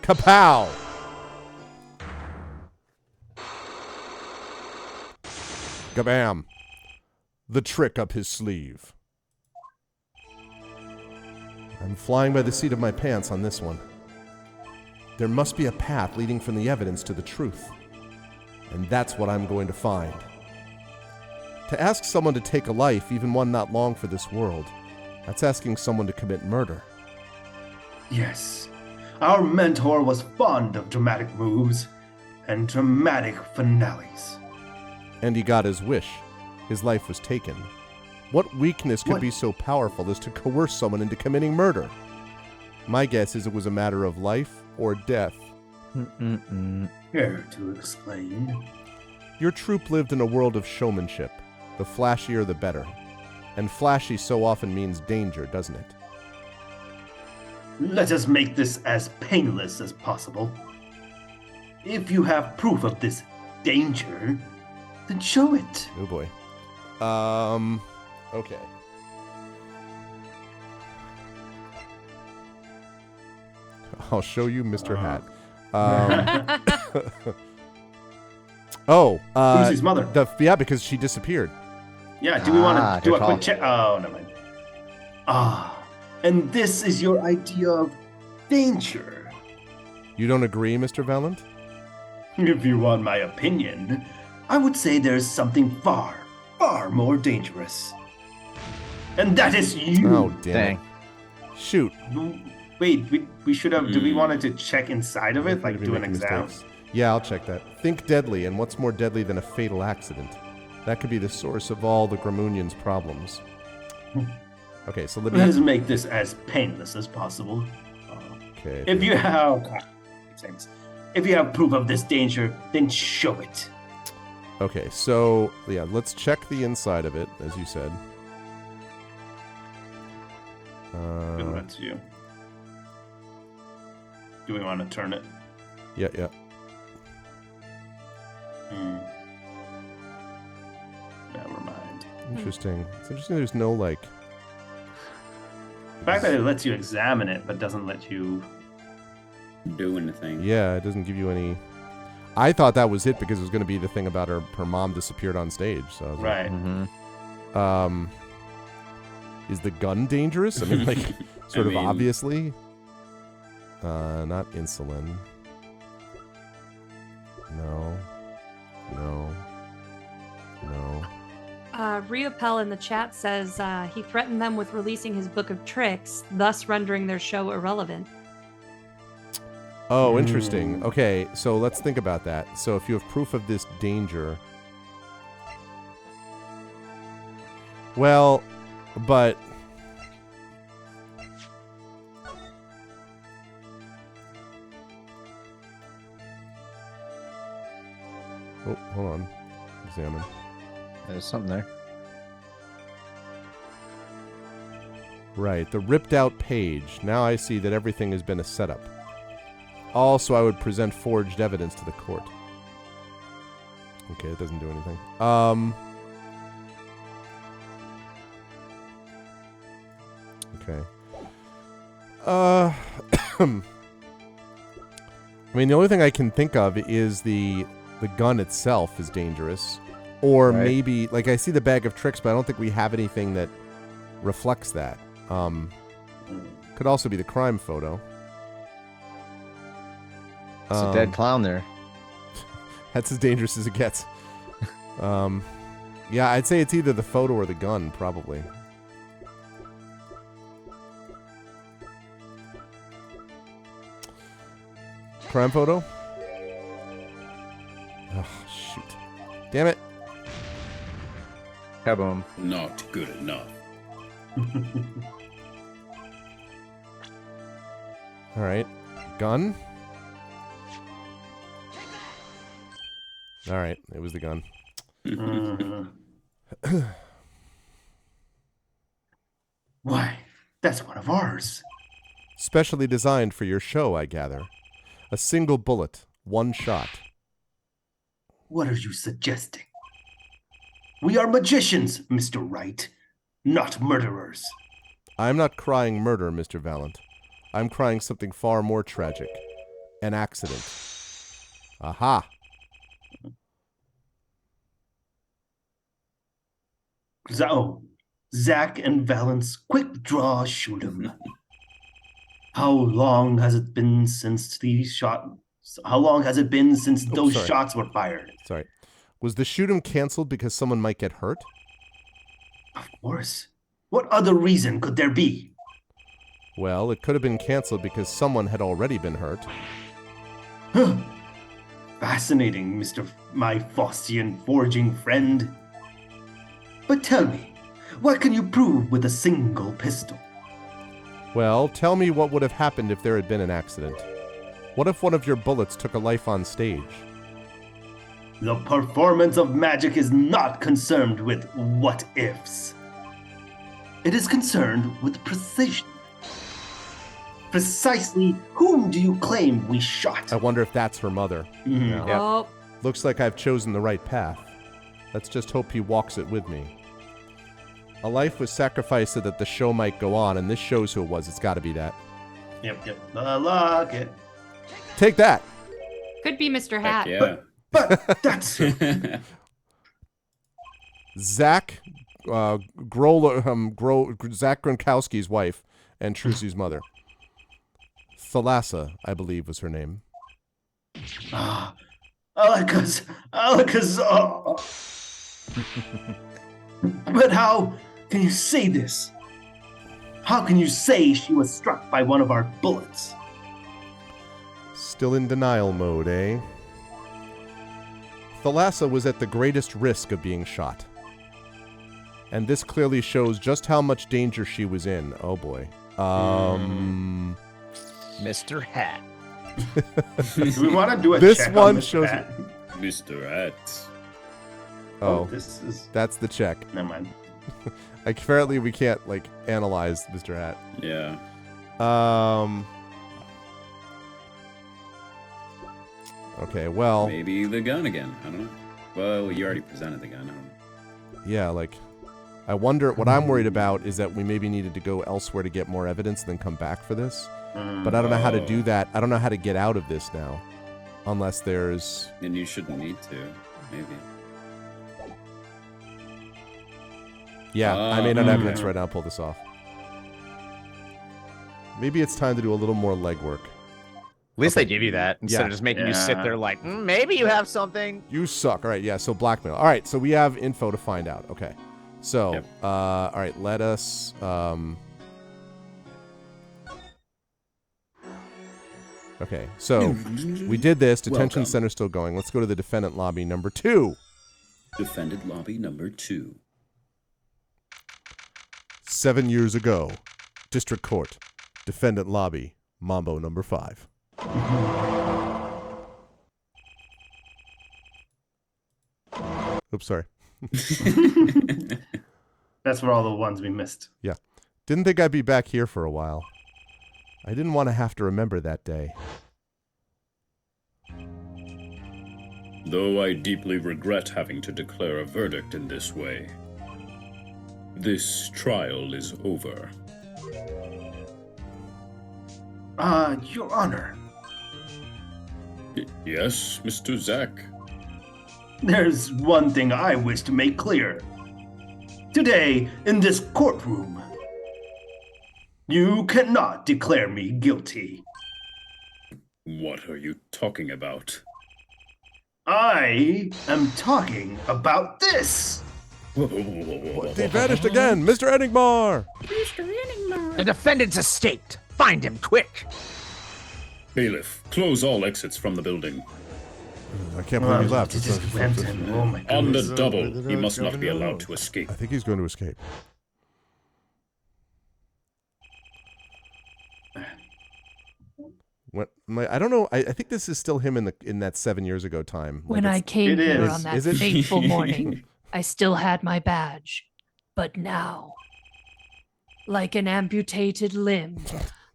Kapow! Kabam! The trick up his sleeve. I'm flying by the seat of my pants on this one. There must be a path leading from the evidence to the truth. And that's what I'm going to find. To ask someone to take a life, even one not long for this world, that's asking someone to commit murder. Yes, our mentor was fond of dramatic moves and dramatic finales. And he got his wish. His life was taken. What weakness could be so powerful as to coerce someone into committing murder? My guess is it was a matter of life or death. Care to explain? Your troupe lived in a world of showmanship. The flashier, the better. And flashy so often means danger, doesn't it? Let us make this as painless as possible. If you have proof of this danger, then show it. Oh boy. Okay. I'll show you Mr. Hat. Lucy's mother. Yeah, because she disappeared. Yeah, do we want to do a good quick check? Oh, never mind. And this is your idea of danger. You don't agree, Mr. Valant? If you want my opinion, I would say there's something far, far more dangerous. And that is you. Oh, dang. Shoot. Wait, we should have, do we wanted to check inside of it, like do an Making exam? mistakes. Yeah, I'll check that. Think deadly, and what's more deadly than a fatal accident? That could be the source of all the Gramunian's problems. Okay, so let us make this as painless as possible. Okay. If you have proof of this danger, then show it. Okay, so yeah, let's check the inside of it, as you said. That's you. Do we want to turn it? Yeah. Never mind. Interesting. It's interesting there's no, like... The fact that it lets you examine it, but doesn't let you... do anything. Yeah, it doesn't give you any... I thought that was it because it was going to be the thing about her mom disappeared on stage. So I was right. Like, is the gun dangerous? I mean, like, sort of obviously. Not insulin. No. Riopel in the chat says he threatened them with releasing his book of tricks, thus rendering their show irrelevant. Oh, interesting. Okay, so let's think about that. So if you have proof of this danger... Well, but... Oh, hold on. Examine. There's something there. Right, the ripped out page. Now I see that everything has been a setup. Also, I would present forged evidence to the court. Okay, it doesn't do anything. Okay. I mean, the only thing I can think of is the gun itself is dangerous. Or Right. maybe, like, I see the bag of tricks, but I don't think we have anything that reflects that. Could also be the crime photo. It's a dead clown there. That's as dangerous as it gets. Yeah, I'd say it's either the photo or the gun, probably. Crime photo? Oh, shoot. Damn it. Kaboom. Not good enough. All right. Gun? All right. It was the gun. Why, that's one of ours. Specially designed for your show, I gather. A single bullet, one shot. What are you suggesting? We are magicians, Mr. Wright, not murderers. I'm not crying murder, Mr. Valent. I'm crying something far more tragic. An accident. Aha. So, Zack and Valence quick draw shoot 'em. How long has it been since those sorry. shots were fired? Sorry. Was the shoot 'em canceled because someone might get hurt? Of course. What other reason could there be? Well, it could have been canceled because someone had already been hurt. Huh. Fascinating, my Faustian forging friend. But tell me, what can you prove with a single pistol? Well, tell me what would have happened if there had been an accident. What if one of your bullets took a life on stage? The performance of magic is not concerned with what-ifs. It is concerned with precision. Precisely whom do you claim we shot? I wonder if that's her mother. Mhm. Yeah. Oh, Looks like I've chosen the right path. Let's just hope he walks it with me. A life was sacrificed so that the show might go on, and this shows who it was. It's got to be that. Yep. The locket. Take that! Could be Mr. Heck Hat. yeah. But that's... Zach Zach Gronkowski's wife and Trucy's mother. Thalassa, I believe, was her name. Alakazar. But how can you say this? How can you say she was struck by one of our bullets? Still in denial mode, eh? Thalassa was at the greatest risk of being shot. And this clearly shows just how much danger she was in. Oh boy. Mr. Hat. Do we want to do a This check one on shows- Hat? Mr. Hat. Oh, This is... that's the check. Never mind. Apparently we can't, like, analyze Mr. Hat. Yeah. Okay, well, Maybe the gun again. I don't know. Well, you already presented the gun. I don't know. yeah, like, I wonder, what I'm worried about is that we maybe needed to go elsewhere to get more evidence and then come back for this. But I don't know how to do that. I don't know how to get out of this now. Unless there's... And you shouldn't need to. Maybe. Yeah, I may not have evidence right now. I'll pull this off. Maybe it's time to do a little more legwork. At least they give you that instead Yeah. of just making you sit there like, maybe you have something. You suck. All right, yeah, so blackmail. All right, so we have info to find out. Okay. So, Yep. all right, let us... Okay, so we did this. Detention Welcome. center still going. Let's go to the defendant lobby number 2. Defendant lobby number 2. 7 years ago, district court, defendant lobby, Mambo number 5. Oops, sorry. That's for all the ones we missed. Yeah. Didn't think I'd be back here for a while. I didn't want to have to remember that day. Though I deeply regret having to declare a verdict in this way, this trial is over. Your Honor, Yes, Mr. Zack. there's one thing I wish to make clear. Today, in this courtroom, you cannot declare me guilty. What are you talking about? I am talking about this. They vanished again, Mr. Enigmar. The defendant's escaped. Find him quick. Bailiff, close all exits from the building. I can't believe he left. It just went in. Oh my On goodness. the double, he must not be allowed to escape. I think he's going to escape. I don't know. I think this is still him in that 7 years ago time. When I it's- came It here is. on that Is it? fateful morning, I still had my badge. But now, like an amputated limb,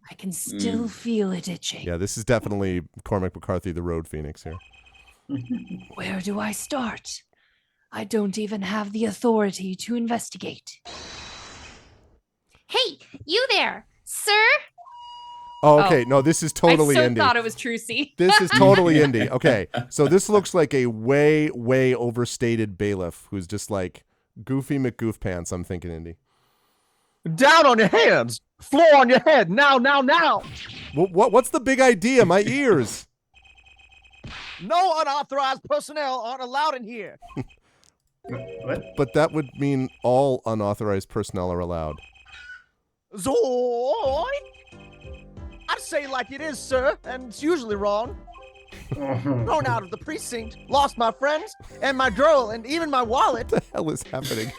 I can still feel it itching. Yeah, this is definitely Cormac McCarthy, the Road Phoenix here. Where do I start? I don't even have the authority to investigate. Hey, you there, sir? Oh, okay. No, this is totally I so indie. thought it was Trucy. This is totally indie. Okay, so this looks like a way, way overstated bailiff who's just like Goofy McGoofpants. I'm thinking indie. Down on your hands, floor on your head, now, now, now. What's the big idea? My ears. No unauthorized personnel aren't allowed in here. What? But that would mean all unauthorized personnel are allowed. Zoy! I'd say like it is, sir, and it's usually wrong. Thrown out of the precinct, lost my friends, and my girl, and even my wallet. What the hell is happening?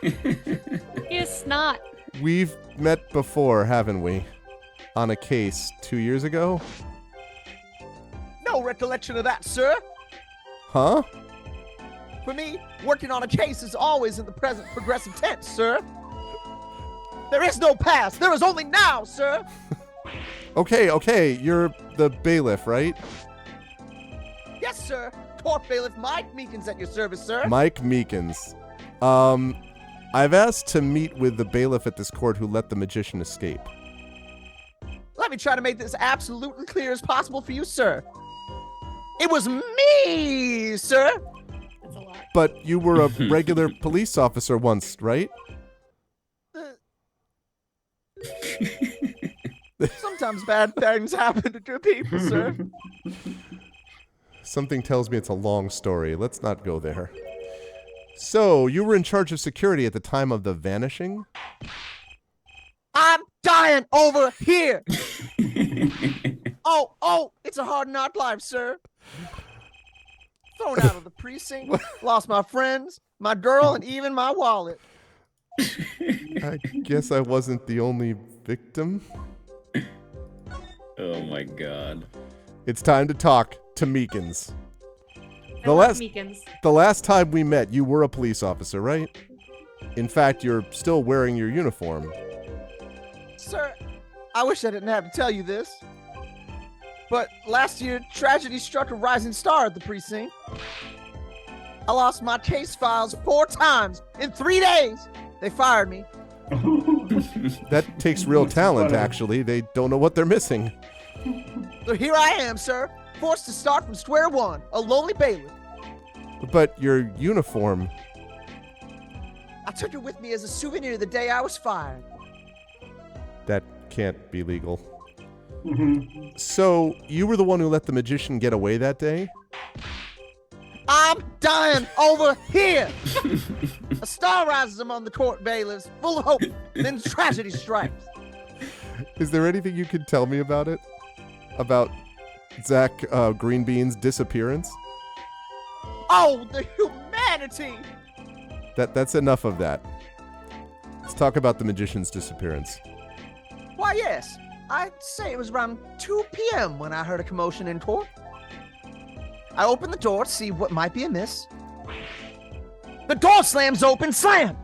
It's not. We've met before, haven't we? On a case 2 years ago? No recollection of that, sir. Huh? For me, working on a case is always in the present progressive tense, sir. There is no past. There is only now, sir. Okay, you're the bailiff, right? Yes, sir. Court bailiff Mike Meekins at your service, sir. Mike Meekins. I've asked to meet with the bailiff at this court who let the magician escape. Let me try to make this absolutely clear as possible for you, sir. It was me, sir. That's a lot. But you were a regular police officer once, right? Sometimes bad things happen to good people, sir. Something tells me it's a long story. Let's not go there. So, you were in charge of security at the time of the vanishing? I'm dying over here. Oh, it's a hard knock life, sir. Thrown out of the precinct, lost my friends, my girl, and even my wallet. I guess I wasn't the only victim. Oh my god. It's time to talk to Meekins. I love Meekins. The last time we met, you were a police officer, right? In fact, you're still wearing your uniform. Sir, I wish I didn't have to tell you this. But last year, tragedy struck a rising star at the precinct. I lost my case files 4 times in 3 days. They fired me. That takes real talent, actually. They don't know what they're missing. So here I am, sir, forced to start from square one, a lonely bailiff. But your uniform... I took it with me as a souvenir the day I was fired. That can't be legal. So, you were the one who let the magician get away that day? I'm dying over here. A star rises among the court bailiffs, full of hope. Then tragedy strikes. Is there anything you could tell me about it? About Zach Greenbean's disappearance? Oh, the humanity! That's enough of that. Let's talk about the magician's disappearance. Why, yes. I'd say it was around 2 p.m. when I heard a commotion in court. I opened the door to see what might be amiss. The door slams open, slam!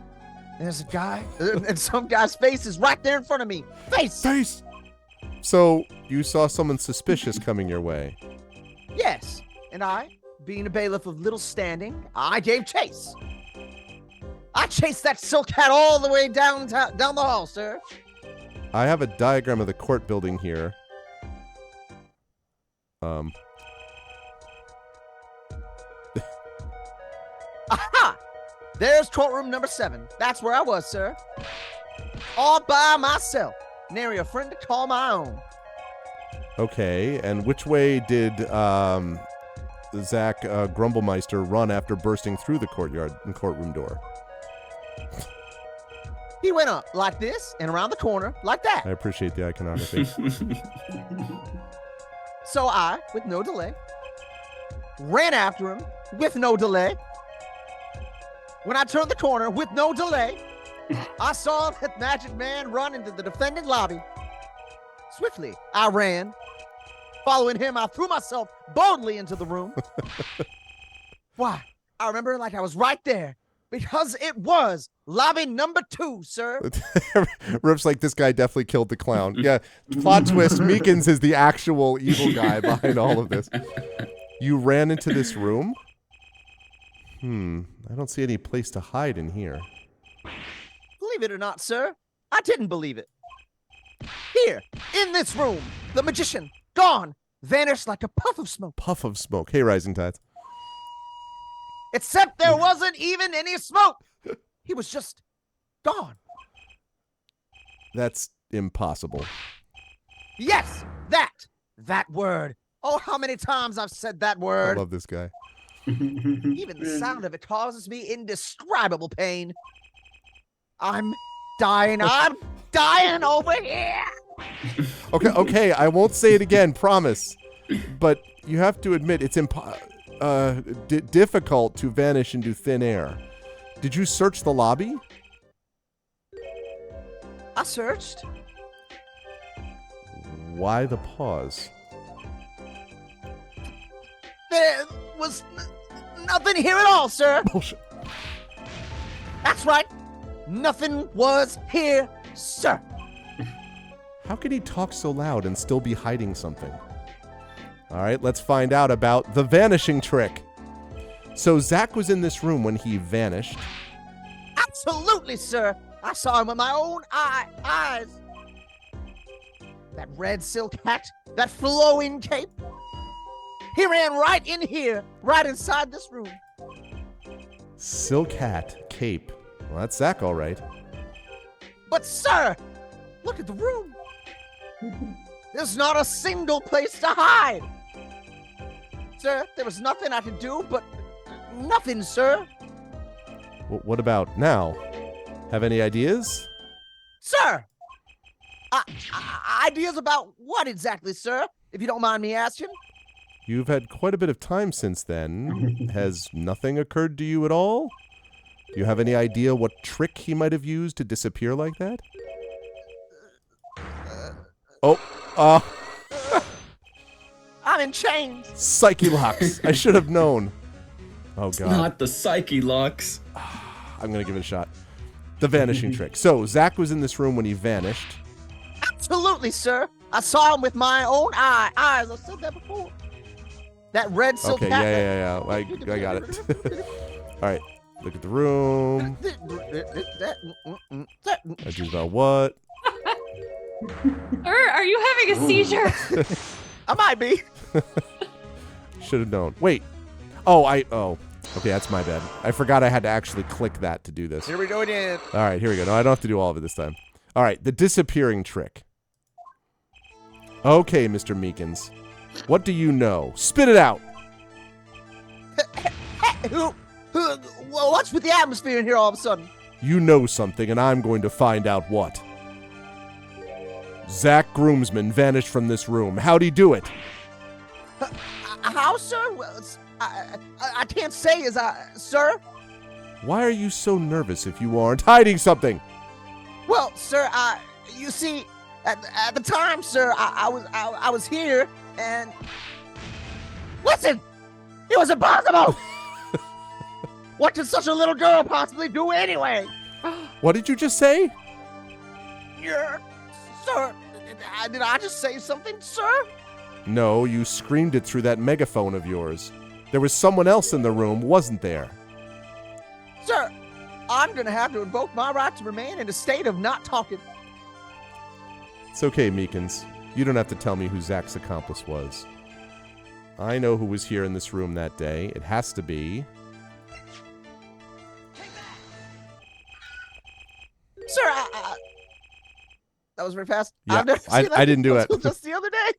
There's a guy, and some guy's face is right there in front of me. Face! So, you saw someone suspicious coming your way. Yes, and I, being a bailiff of little standing, I gave chase. I chased that silk hat all the way down the hall, sir. I have a diagram of the court building here. Aha! There's courtroom number 7. That's where I was, sir. All by myself. Nary a friend to call my own. Okay, and which way did Zach Grumblemeister run after bursting through the courtyard and courtroom door? He went up like this and around the corner like that. I appreciate the iconography. So I, with no delay, ran after him with no delay. When I turned the corner with no delay, I saw that magic man run into the defendant lobby. Swiftly, I ran. Following him, I threw myself boldly into the room. Why? I remember like I was right there. Because it was lobby number 2, sir. Rip's like, this guy definitely killed the clown. Yeah, plot twist, Meekins is the actual evil guy behind all of this. You ran into this room? I don't see any place to hide in here. Believe it or not, sir, I didn't believe it. Here, in this room, the magician, gone, vanished like a puff of smoke. Puff of smoke. Hey, Rising Tides. Except there wasn't even any smoke. He was just gone. That's impossible. Yes, that word. Oh, how many times I've said that I word. love this guy. Even the sound of it causes me indescribable pain. I'm dying over here. Okay, I won't say it again, promise. But you have to admit it's difficult to vanish into thin air. Did you search the lobby? I searched. Why the pause? There was nothing here at all, sir. Bullshit. That's right. Nothing was here, sir. How can he talk so loud and still be hiding something? All right, let's find out about the vanishing trick. So Zach was in this room when he vanished. Absolutely, sir. I saw him with my own eyes. That red silk hat, that flowing cape. He ran right in here, right inside this room. Silk hat, cape. Well, that's Zach, all right. But, sir, look at the room. There's not a single place to hide. Sir, there was nothing I could do, but nothing, sir. What about now? Have any ideas? Sir! Ideas about what exactly, sir? If you don't mind me asking. You've had quite a bit of time since then. Has nothing occurred to you at all? Do you have any idea what trick he might have used to disappear like that? I'm in chains. Psyche locks. I should have known. Oh, God. Not the psyche locks. I'm going to give it a shot. The vanishing trick. So, Zach was in this room when he vanished. Absolutely, sir. I saw him with my own eyes. I said that before. That red silk Okay, hat. yeah. I got it. All right. Look at the room. That's about what? Are you having a seizure? I might be. Should have known. Wait. Okay, that's my bad. I forgot I had to actually click that to do this. Here we go again. All right, here we go. No, I don't have to do all of it this time. All right, the disappearing trick. Okay, Mr. Meekins. What do you know? Spit it out. What's with the atmosphere in here all of a sudden? You know something, and I'm going to find out what. Zach Groomsman vanished from this room. How'd he do it? How, sir? Well, I can't say sir. Why are you so nervous if you aren't hiding something? Well, sir, you see, at the time, sir, I was here, and listen, it was impossible. What could such a little girl possibly do anyway? What did you just say? Sir, did I just say something, sir? No, you screamed it through that megaphone of yours. There was someone else in the room, wasn't there? Sir, I'm gonna have to invoke my right to remain in a state of not talking. It's okay, Meekins. You don't have to tell me who Zach's accomplice was. I know who was here in this room that day. It has to be... Sir, that was very fast. Yeah, I've never seen that I didn't do it. until just the other day.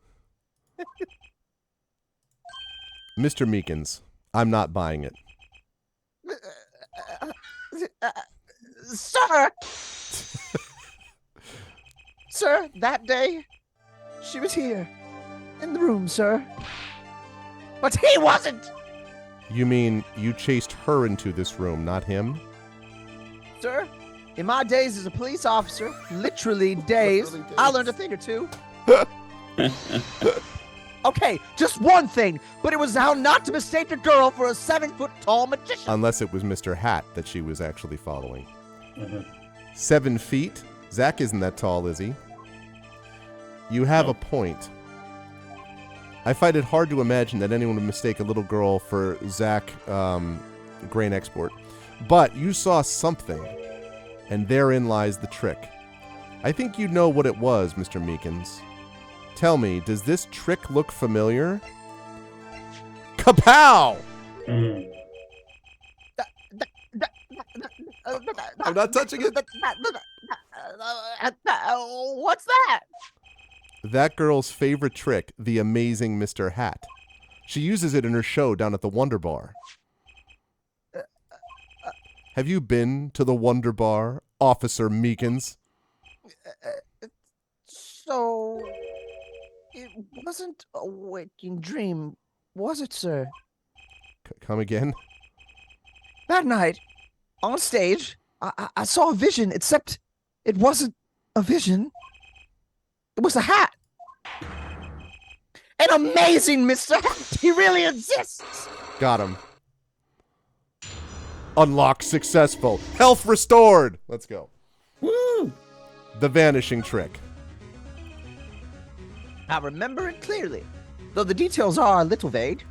Mr. Meekins, I'm not buying it. Sir! Sir, that day, she was here. In the room, sir. But he wasn't! You mean you chased her into this room, not him? Sir, in my days as a police officer, literally days, I learned a thing or two. Okay, just one thing, but it was how not to mistake a girl for a 7-foot-tall magician. Unless it was Mr. Hat that she was actually following. 7 feet? Zach isn't that tall, is he? You have a point. I find it hard to imagine that anyone would mistake a little girl for Zach Grain Export. But you saw something, and therein lies the trick. I think you know what it was, Mr. Meekins. Tell me, does this trick look familiar? Kapow! I'm not touching it. What's that? That girl's favorite trick, the amazing Mr. Hat. She uses it in her show down at the Wonder Bar. Have you been to the Wonder Bar, Officer Meekins? So, it wasn't a waking dream, was it, sir? Come again? That night, on stage, I saw a vision, except it wasn't a vision. It was a hat. An amazing Mr. Hat. He really exists. Got him. Unlock successful. Health restored. Let's go. Woo! The vanishing trick. I remember it clearly, though the details are a little vague.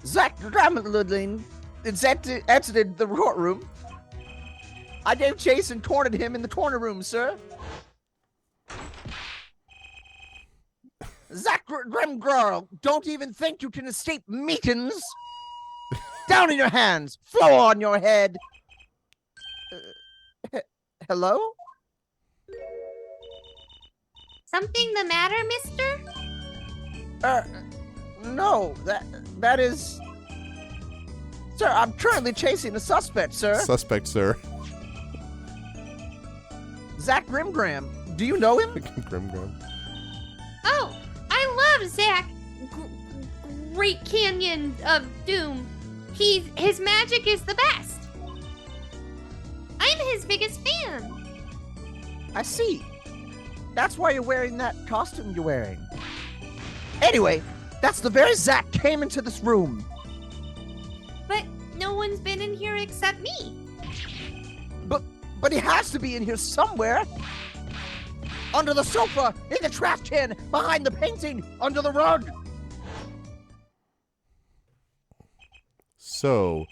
Zach Gramludlin exited the courtroom. I gave chase and cornered him in the corner room, sir. Zach Grimgirl, don't even think you can escape Meekins. Down in your hands, floor on your head. Hello? Something the matter, mister? No, that is... Sir, I'm currently chasing a suspect, sir. Suspect, sir. Zach Grimgram. Do you know him? Grimgram. Oh, I love Zach. Great Canyon of Doom. His magic is the best. I'm his biggest fan. I see. That's why you're wearing that costume you're wearing. Anyway, that's the very Zach came into this room. But no one's been in here except me. But he has to be in here somewhere. Under the sofa, in the trash can, behind the painting, under the rug. So,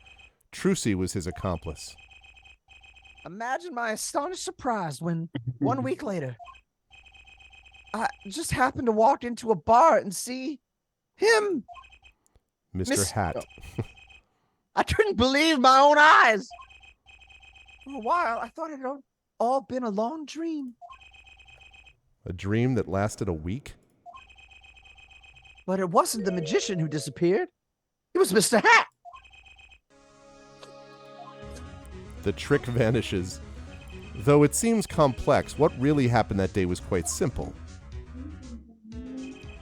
Trucy was his accomplice. Imagine my astonished surprise when, 1 week later, I just happened to walk into a bar and see him. Mr. Hat. I couldn't believe my own eyes. For a while, I thought it had all been a long dream. A dream that lasted a week? But it wasn't the magician who disappeared. It was Mr. Hat. The trick vanishes. Though it seems complex, what really happened that day was quite simple.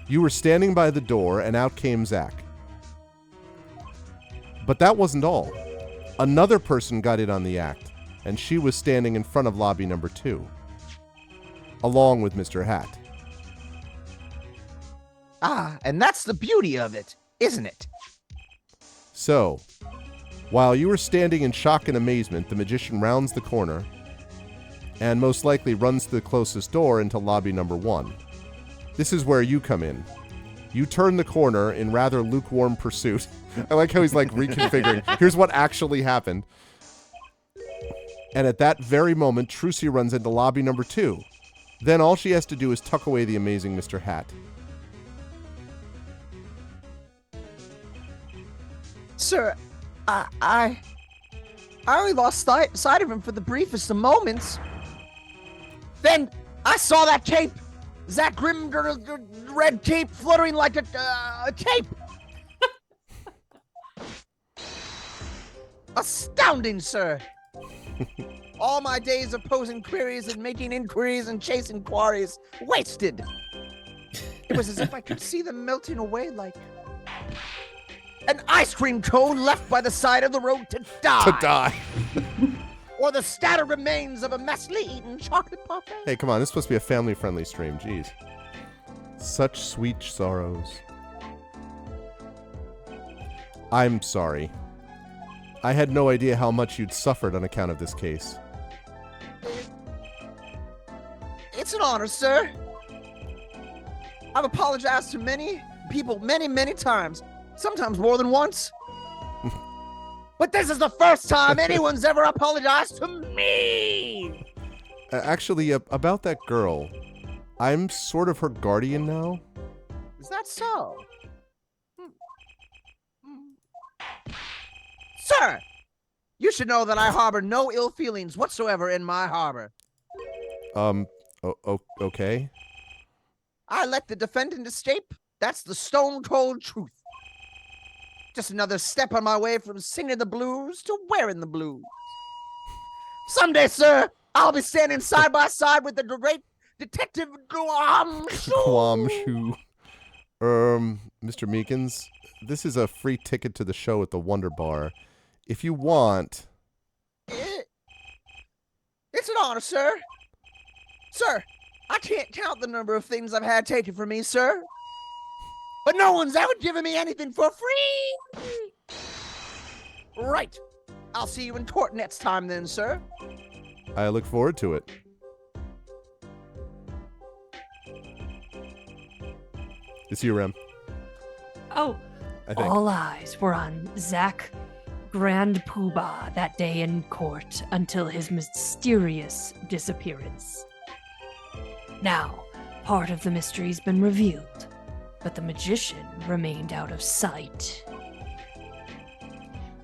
You were standing by the door, and out came Zach. But that wasn't all. Another person got in on the act, and she was standing in front of lobby number 2, along with Mr. Hat. Ah, and that's the beauty of it, isn't it? So, while you were standing in shock and amazement, the magician rounds the corner and most likely runs to the closest door into lobby number 1. This is where you come in. You turn the corner in rather lukewarm pursuit. I like how he's like reconfiguring. Here's what actually happened. And at that very moment, Trucy runs into lobby number 2. Then all she has to do is tuck away the amazing Mr. Hat. Sir, I only lost sight of him for the briefest of moments. Then I saw that cape, that grim red cape fluttering like a cape. Astounding, sir. All my days of posing queries and making inquiries and chasing quarries wasted. It was as if I could see them melting away like an ice cream cone left by the side of the road to die. To die. Or the scattered remains of a messily eaten chocolate parfait. Hey, come on. This is supposed to be a family-friendly stream. Jeez. Such sweet sorrows. I'm sorry. I had no idea how much you'd suffered on account of this case. It's an honor, sir. I've apologized to many people many times. Sometimes more than once. But this is the first time anyone's ever apologized to me! Actually, about that girl, I'm sort of her guardian now. Is that so? Sir! You should know that I harbor no ill feelings whatsoever in my harbor. Okay. I let the defendant escape. That's the stone cold truth. Just another step on my way from singing the blues to wearing the blues. Someday, sir, I'll be standing side by side with the great detective Guamshu. Mr. Meekins, this is a free ticket to the show at the Wonder Bar. If you want... It's an honor, sir. Sir, I can't count the number of things I've had taken from me, sir. But no one's ever given me anything for free. Right. I'll see you in court next time then, sir. I look forward to it. It's you, Rem. Oh, I think. all eyes were on Zach Grand Poobah that day in court until his mysterious disappearance. Now, part of the mystery's been revealed, but the magician remained out of sight.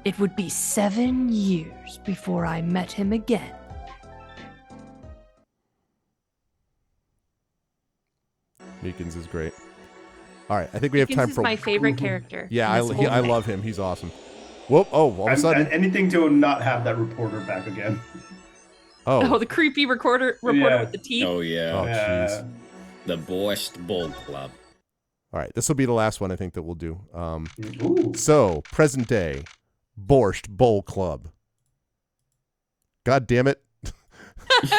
It would be 7 years before I met him again. Meekins is great. All right, I think we have time Is for... my favorite character. Yeah, in this whole I thing. love him. He's awesome. Whoop, oh, all of a sudden... Anything to not have that reporter back again. Oh, the creepy reporter Yeah. with the teeth. Oh yeah. Oh, jeez. The Borscht Bull Club. All right, this will be the last one I think that we'll do. Ooh. So, present day, Borscht Bowl Club. God damn it.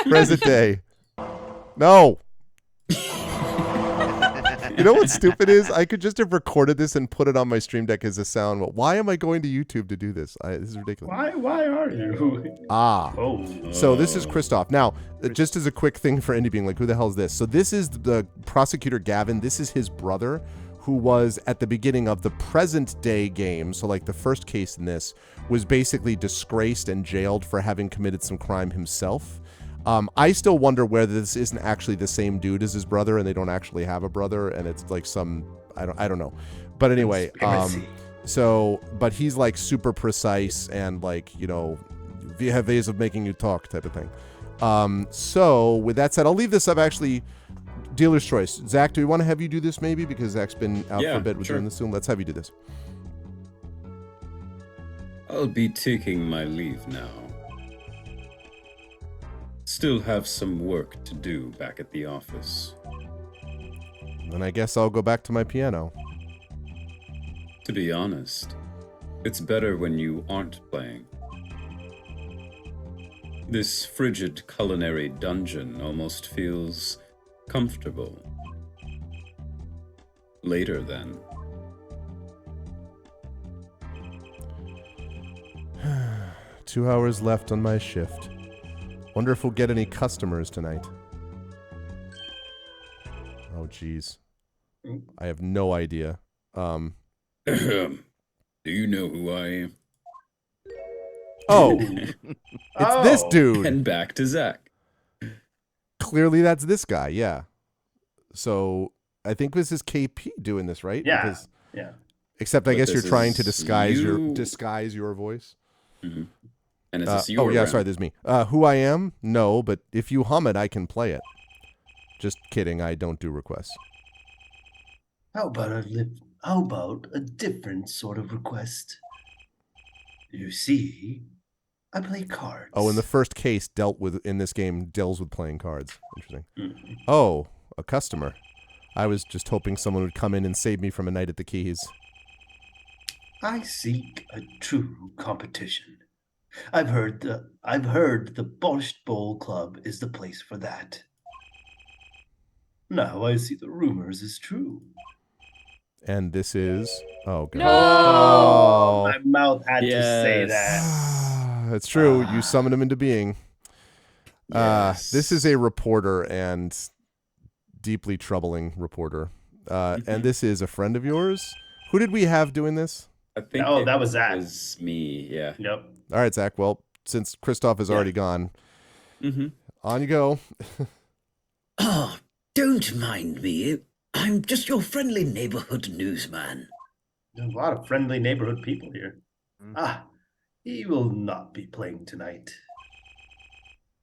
Present day. No. You know what stupid is? I could just have recorded this and put it on my stream deck as a sound. But why am I going to YouTube to do this? This is ridiculous. Why are you? So this is Christoph. Now, just as a quick thing for Indy being like, who the hell is this? So this is the prosecutor Gavin. This is his brother who was at the beginning of the present day game. So like the first case in this was basically disgraced and jailed for having committed some crime himself. I still wonder whether this isn't actually the same dude as his brother and they don't actually have a brother and it's like some, I don't know. But anyway, but he's like super precise and like, you know, we have ways of making you talk type of thing. So with that said, I'll leave this up actually. Dealer's choice. Zach, do we want to have you do this maybe? Because Zach's been out for a bit with doing this soon. Let's have you do this. I'll be taking my leave now. Still have some work to do back at the office. Then I guess I'll go back to my piano. To be honest, it's better when you aren't playing. This frigid culinary dungeon almost feels comfortable. Later, then. 2 hours left on my shift. Wonder if we'll get any customers tonight. Oh, jeez. I have no idea. Do you know who I am? Oh, it's this dude. And back to Zach. clearly that's this guy. Yeah. So I think this is KP doing this, right? Yeah. Because, yeah. Except I But guess you're this trying to is disguise you. your voice. Mm-hmm. And is this you? Oh or yeah, Ren? sorry, there's me. Who I am? No, but if you hum it, I can play it. Just kidding. I don't do requests. How about a different sort of request? You see, I play cards. Oh, and the first case in this game deals with playing cards. Interesting. Mm-hmm. Oh, a customer. I was just hoping someone would come in and save me from a night at the Keys. I seek a true competition. I've heard the Borscht Bowl Club is the place for that. Now I see the rumors is true. And this is oh god. No! My mouth had to say that. That's true. You summoned him into being. Yes. This is a reporter and deeply troubling reporter. And this is a friend of yours. Who did we have doing this? I think that was Zach. Was me, yeah. Yep. All right, Zach. Well, since Christoph is already gone, on you go. Oh, don't mind me. I'm just your friendly neighborhood newsman. There's a lot of friendly neighborhood people here. He will not be playing tonight.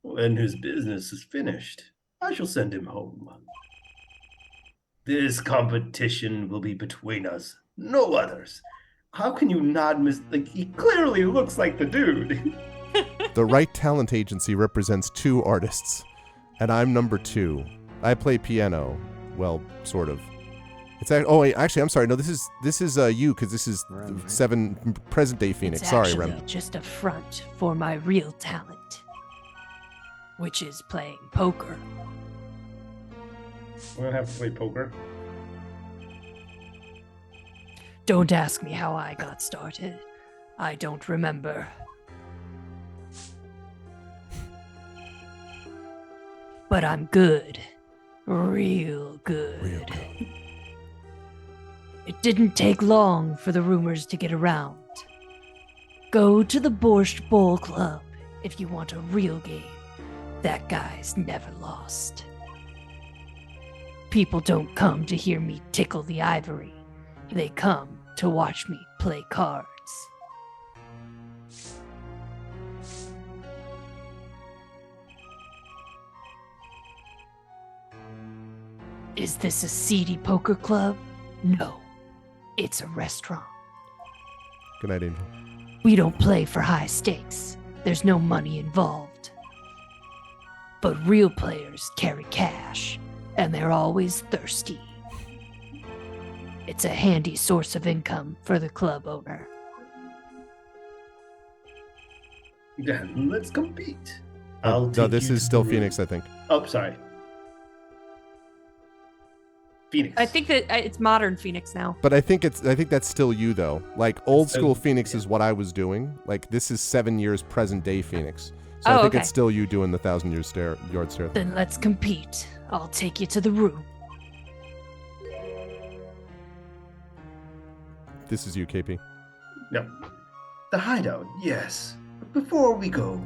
When his business is finished, I shall send him home. This competition will be between us, no others. How can you not he clearly looks like the dude. The Right Talent Agency represents 2 artists, and I'm number 2. I play piano. Well, sort of. It's actually, I'm sorry. No, this is you, because this is Rem, right? 7 present day Phoenix. It's Sorry, actually Rem. just a front for my real talent, which is playing poker. We're gonna have to play poker. Don't ask me how I got started. I don't remember. But I'm good. Real good. It didn't take long for the rumors to get around. Go to the Borscht Bowl Club if you want a real game. That guy's never lost. People don't come to hear me tickle the ivory. They come to watch me play cards. Is this a seedy poker club? No. It's a restaurant. Good night, Angel. We don't play for high stakes. There's no money involved. But real players carry cash, and they're always thirsty. It's a handy source of income for the club owner. Then let's compete. No, this is still Phoenix, I think. Oh, sorry. Phoenix. I think that it's modern Phoenix now. But I think that's still you though. Like old school Phoenix is what I was doing. Like this is 7 years present day Phoenix. So I think it's still you doing the 1,000-yard stare. Then let's compete. I'll take you to the room. This is you, KP. Yep. The hideout, yes. Before we go,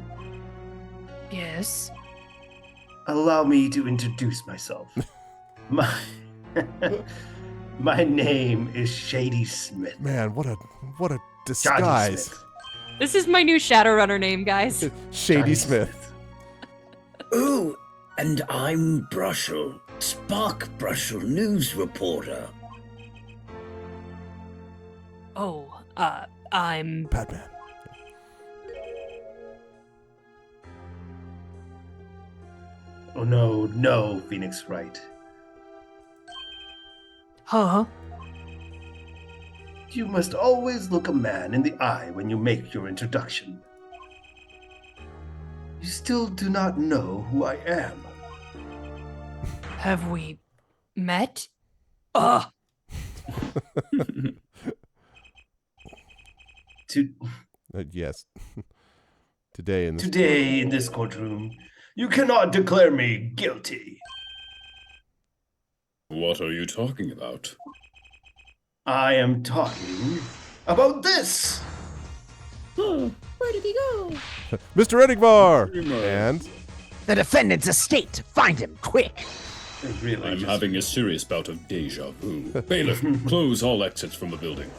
Yes? allow me to introduce myself. My name is Shady Smith. Man, what a Johnny disguise. Smith. This is my new Shadowrunner name, guys. Shady Johnny Smith. Oh, and I'm Brushel, Spark Brushel news reporter. Oh, I'm... Batman. Oh no, Phoenix Wright. Huh? You must always look a man in the eye when you make your introduction. You still do not know who I am. Have we met? Ugh! Yes. Today in this courtroom, you cannot declare me guilty. What are you talking about? I am talking about this. Where did he go? Mr. Enigmar! And The defendant's estate. Find him, quick. Really, I'm having a serious bout of deja vu. Bailiff, close all exits from the building.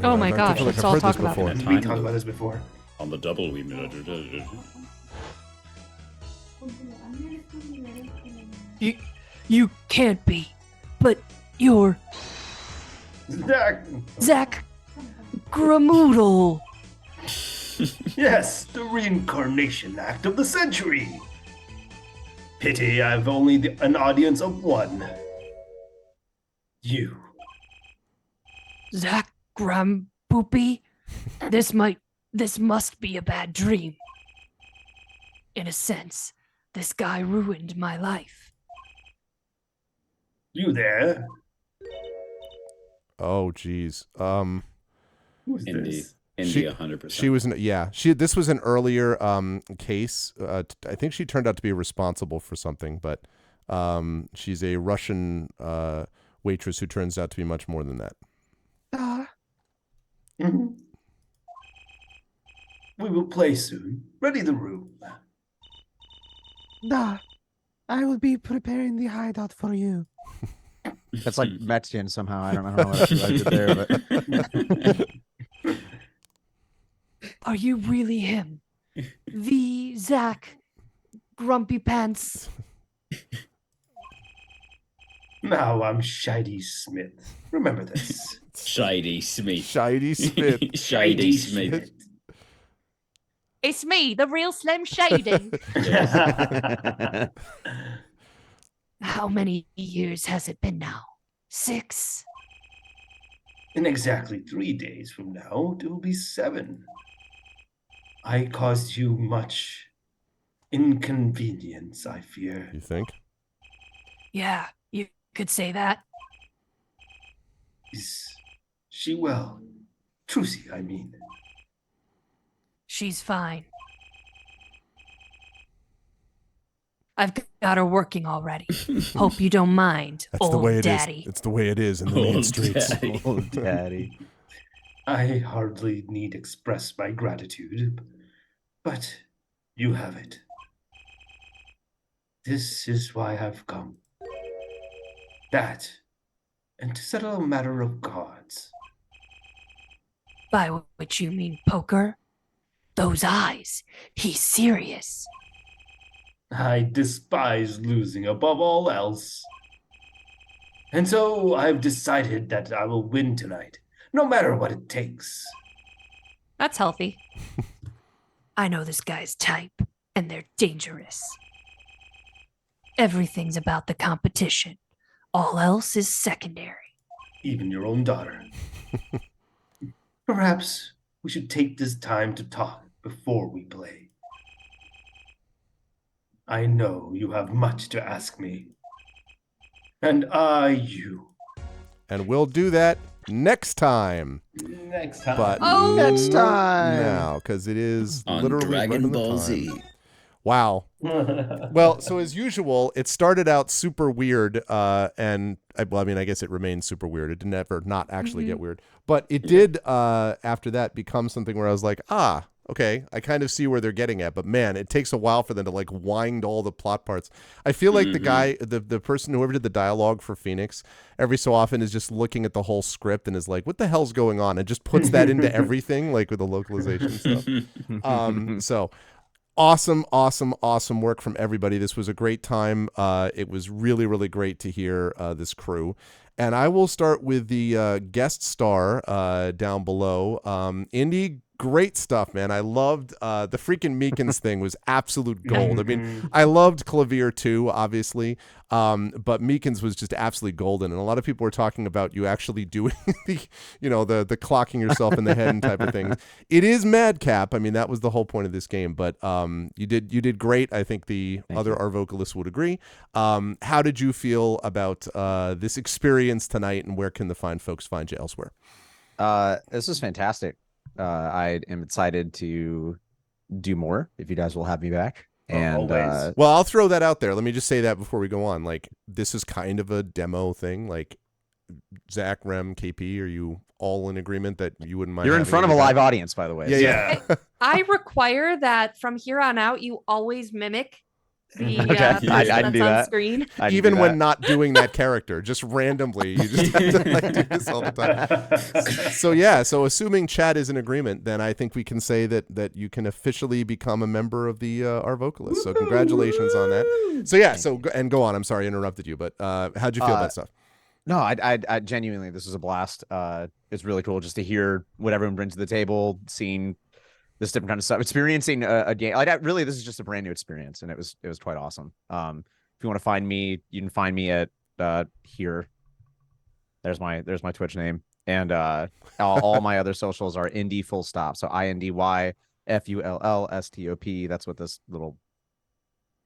Oh my gosh, let's all talk about Did we talk about this before? On the double, we You can't be, but you're Zach Gramoodle. Yes, the reincarnation act of the century. Pity I've only an audience of one. You. Zach Grampoopy. This must be a bad dream. In a sense, this guy ruined my life. You there? Oh, geez. Who's Indy. this? Indy, 100%. She was, this was an earlier case. I think she turned out to be responsible for something, but she's a Russian waitress who turns out to be much more than that. Mm-hmm. We will play soon. Ready the room. Nah, I will be preparing the hideout for you. That's like Mexican somehow. I don't know what I did there, but Are you really him? The Zach Grumpy Pants? Now I'm Shady Smith. Remember this. Shady Smith. Shady Smith. Shady Smith. It's me, the real Slim Shady. How many years has it been now? 6? In exactly 3 days from now, it will be 7. I caused you much inconvenience, I fear. You think? Yeah, you could say that. Is she well? Trucy, I mean. She's fine. I've got her working already. Hope you don't mind, That's old the way it daddy. is. It's the way it is in the main Old streets. daddy. old daddy. I hardly need express my gratitude, but you have it. This is why I've come. That, and to settle a matter of gods. By which you mean poker? Those eyes. He's serious. I despise losing above all else. And so I've decided that I will win tonight, no matter what it takes. That's healthy. I know this guy's type, and they're dangerous. Everything's about the competition. All else is secondary. Even your own daughter. Perhaps we should take this time to talk before we play. I know you have much to ask me. And I you. And we'll do that next time. Next time. But Next time. now, because it is On literally Dragon right on the Ball time. Z. Wow. Well, so as usual, it started out super weird, and I guess it remains super weird. It didn't ever not actually get weird, but it did after that become something where I was like, okay, I kind of see where they're getting at, but man, it takes a while for them to like wind all the plot parts. I feel like the guy, the person, whoever did the dialogue for Phoenix, every so often is just looking at the whole script and is like, what the hell's going on? And just puts that into everything, like with the localization stuff. So awesome work from everybody. This was a great time. It was really, really great to hear this crew. And I will start with the guest star down below. Indy, great stuff, man. I loved the freaking Meekins thing was absolute gold. I mean, I loved Clavier too, obviously, but Meekins was just absolutely golden. And a lot of people were talking about you actually doing the clocking yourself in the head and type of thing. It is madcap. I mean, that was the whole point of this game. But you did great. I think the other Arvocalists would agree. How did you feel about this experience tonight, and where can the fine folks find you elsewhere? This was fantastic. I am excited to do more if you guys will have me back. And well, I'll throw that out there. Let me just say that before we go on. Like, this is kind of a demo thing. Like, Zach, Rem, KP, are you all in agreement that you wouldn't mind? You're in front of a live audience, by the way. Yeah. I require that from here on out, you always mimic the Okay. I person didn't that's do on that. screen. I didn't Even do when that. not doing that character, just randomly, you just have to like do this all the time. So yeah, so assuming chat is in agreement, then I think we can say that you can officially become a member of the Arvocalists. So congratulations on that. So yeah, go on. I'm sorry I interrupted you, but how'd you feel about stuff? No, I genuinely, this was a blast. It's really cool just to hear what everyone brings to the table, seeing this different kind of stuff, experiencing a game. Really, this is just a brand new experience, and it was quite awesome. If you want to find me, you can find me at here. There's my Twitch name, and all my other socials are Indy full stop. So INDYFULLSTOP. That's what this little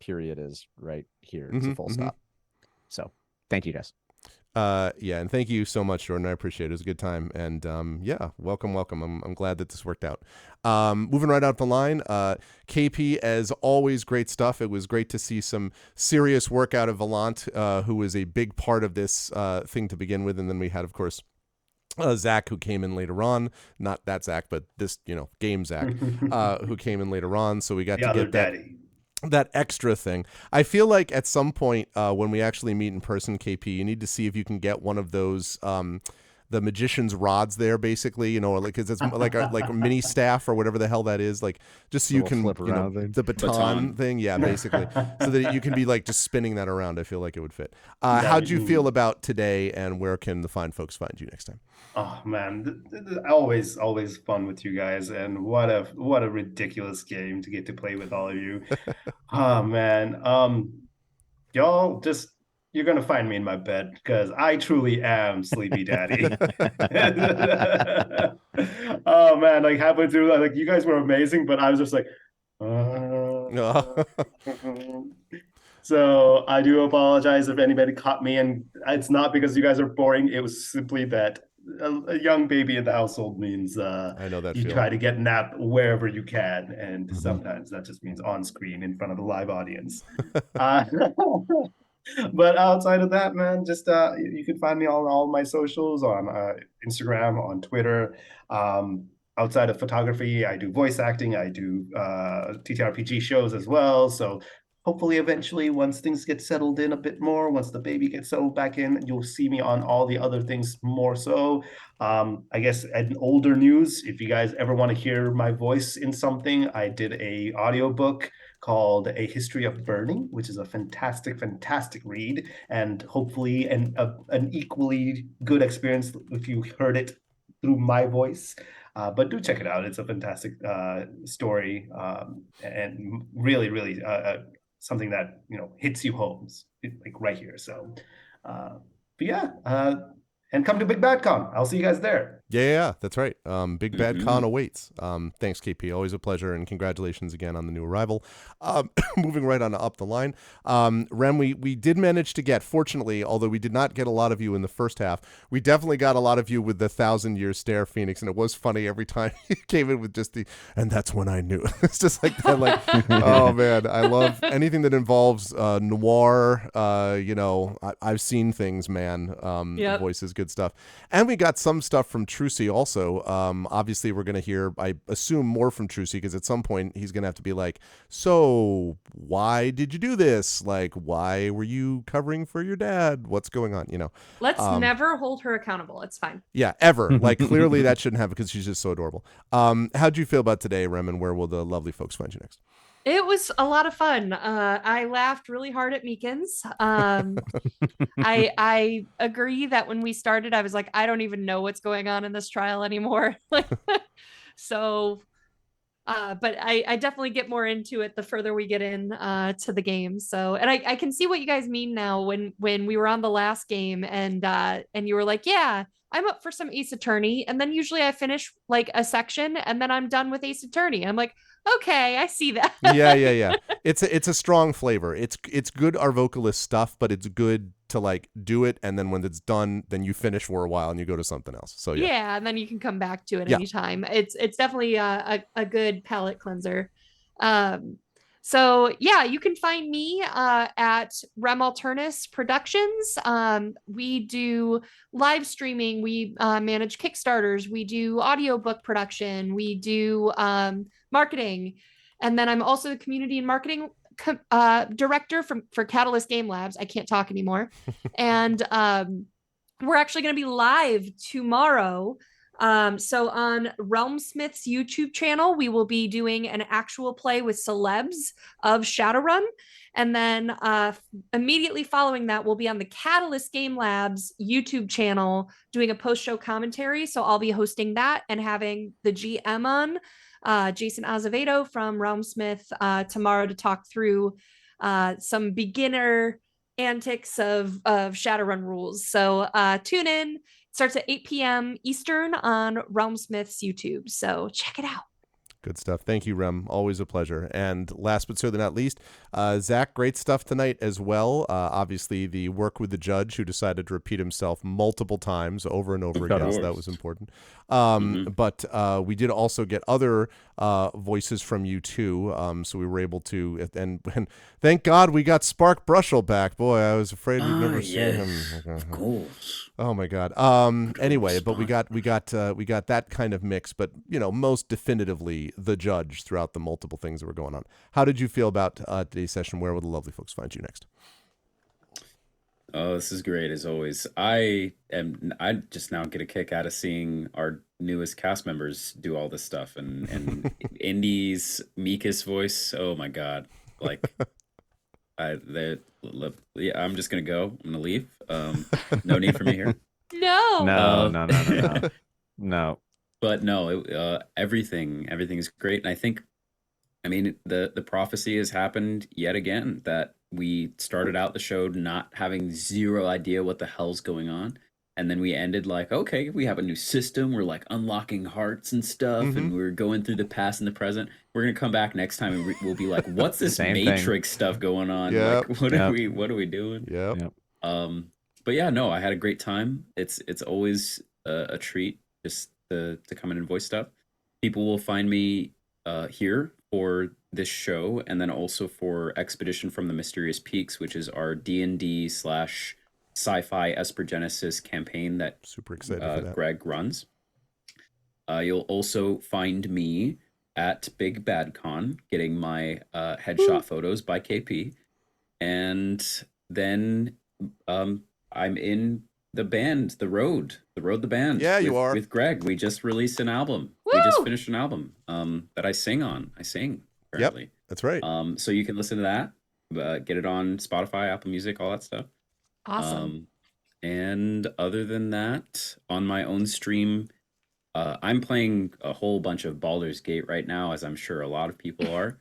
period is right here. It's a full stop. So thank you guys. Yeah, and thank you so much, Jordan. I appreciate it. It was a good time, and yeah, welcome. I'm glad that this worked out. Moving right out the line, KP, as always, great stuff. It was great to see some serious work out of Volant, who was a big part of this thing to begin with, and then we had, of course, Zach, who came in later on. Not that Zach, but this, game Zach, who came in later on. So we got to get that extra thing. I feel like at some point when we actually meet in person, KP, you need to see if you can get one of those the magician's rods there, basically, like, cause it's like a mini staff or whatever the hell that is, like, just so you can flip around thing. The baton thing, yeah, basically, so that you can be like just spinning that around. I feel like it would fit. How'd you feel about today, and where can the fine folks find you next time? Oh man, always fun with you guys, and what a ridiculous game to get to play with all of you. Oh man, y'all you're gonna find me in my bed because I truly am Sleepy Daddy. Oh man, like halfway through, like you guys were amazing, but I was just like, So I do apologize if anybody caught me, and it's not because you guys are boring. It was simply that a young baby in the household means I know that you feeling. try to get nap wherever you can, and sometimes that just means on screen in front of a live audience. But outside of that, man, just you can find me on all my socials, on Instagram, on Twitter. Outside of photography, I do voice acting. I do TTRPG shows as well. So hopefully eventually, once things get settled in a bit more, once the baby gets settled back in, you'll see me on all the other things more so. I guess in older news, if you guys ever want to hear my voice in something, I did a audiobook called A History of Burning, which is a fantastic read, and hopefully an equally good experience if you heard it through my voice. But do check it out. It's a fantastic story, and really something that hits you home, like right here. So, but yeah, and come to Big Bad Con. I'll see you guys there. Yeah, that's right. Big Bad Con awaits. Thanks, KP. Always a pleasure, and congratulations again on the new arrival. Moving right on up the line, Rem, we did manage to get, fortunately, although we did not get a lot of you in the first half, we definitely got a lot of you with the 1,000-year stare, Phoenix, and it was funny every time you came in with just and that's when I knew. It's just like that, like, oh man, I love anything that involves noir. I've seen things, man. Yep. Voice is good stuff, and we got some stuff from Trucy also. Obviously we're going to hear, I assume, more from Trucy, because at some point he's going to have to be like, so why did you do this? Like, why were you covering for your dad? What's going on? Let's never hold her accountable. It's fine. Yeah, ever. Like, clearly that shouldn't happen because she's just so adorable. How'd you feel about today, Rem, and where will the lovely folks find you next? It was a lot of fun. I laughed really hard at Meekins. I agree that when we started, I was like, I don't even know what's going on in this trial anymore. So, but I definitely get more into it the further we get in to the game. So, and I can see what you guys mean now when we were on the last game and you were like, yeah, I'm up for some Ace Attorney. And then usually I finish like a section and then I'm done with Ace Attorney. I'm like, okay, I see that. Yeah. It's a strong flavor. It's good Arvocalist stuff, but it's good to like do it, and then when it's done, then you finish for a while and you go to something else. So yeah, and then you can come back to it anytime. It's definitely a good palate cleanser. So yeah, you can find me at Rem Alternus Productions. We do live streaming. We manage Kickstarters. We do audiobook production. We do marketing. And then I'm also the community and marketing director for Catalyst Game Labs. I can't talk anymore. And we're actually going to be live tomorrow. So on Realmsmith's YouTube channel, we will be doing an actual play with celebs of Shadowrun. And then immediately following that, we'll be on the Catalyst Game Labs YouTube channel doing a post-show commentary. So I'll be hosting that and having the GM on, Jason Azevedo from Realmsmith, tomorrow to talk through some beginner antics of Shadowrun rules. So tune in. It starts at 8 p.m. Eastern on Realmsmith's YouTube. So check it out. Good stuff. Thank you, Rem. Always a pleasure. And last but certainly not least, Zach, great stuff tonight as well. Obviously, the work with the judge who decided to repeat himself multiple times over and over again. So that was important. But we did also get other voices from you too. So we were able to, and thank God we got Spark Brushel back. Boy, I was afraid we'd never see him. Of course. Oh my God. Anyway, but we got that kind of mix, but most definitively the judge throughout the multiple things that were going on. How did you feel about today's session? Where will the lovely folks find you next? Oh, this is great as always. I just now get a kick out of seeing our newest cast members do all this stuff and Indy's Mika's voice. Oh my God. Like I'm just gonna go. I'm gonna leave. No need for me here. No. No. But no, everything is great. And I think, the prophecy has happened yet again, that we started out the show not having zero idea what the hell's going on. And then we ended like, okay, we have a new system. We're like unlocking hearts and stuff. And we're going through the past and the present. We're going to come back next time and we'll be like, what's this Matrix stuff going on? Yep. Like, what are we doing? Yep. But yeah, no, I had a great time. It's always a treat just to come in and voice stuff. People will find me here for this show, and then also for Expedition from the Mysterious Peaks, which is our D&D / sci-fi Espergenesis campaign that super excited for that. Greg runs. You'll also find me at Big Bad Con getting my headshot photos by KP, and then I'm in the band, the Road the band. Yeah, you are with Greg. We just released an album. Woo! We just finished an album that I sing on. I sing currently. Yep, that's right. So you can listen to that. Get it on Spotify, Apple Music, all that stuff. Awesome. And other than that, on my own stream, I'm playing a whole bunch of Baldur's Gate right now, as I'm sure a lot of people are.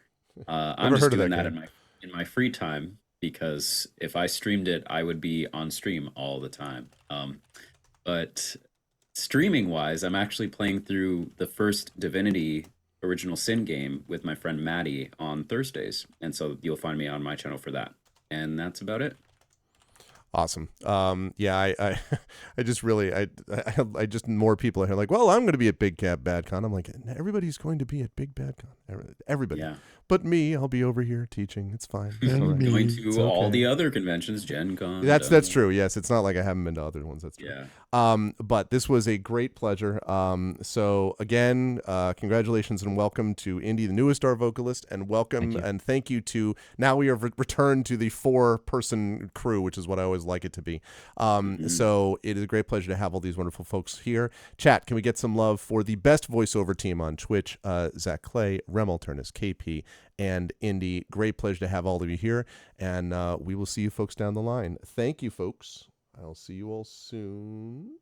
I'm just doing that in my free time, because if I streamed it, I would be on stream all the time. But streaming wise, I'm actually playing through the first Divinity Original Sin game with my friend Maddie on Thursdays. And so you'll find me on my channel for that. And that's about it. Awesome. I just really, I just more people are here like, well, I'm going to be at Big Bad Con. I'm like, everybody's going to be at Big Bad Con. Everybody. Yeah. But me, I'll be over here teaching. It's fine. Going to It's all okay. the other conventions, Gen Con. That's true. Yes, it's not like I haven't been to other ones. That's true. Yeah. But this was a great pleasure. So again, congratulations and welcome to Indy, the newest Arvocalist, and welcome and thank you to. Now we have returned to the 4-person crew, which is what I always like it to be. So it is a great pleasure to have all these wonderful folks here. Chat, can we get some love for the best voiceover team on Twitch? Zach Clay, Rem Alternus, KP, and Indy. Great pleasure to have all of you here, and we will see you folks down the line. Thank you, folks. I'll see you all soon.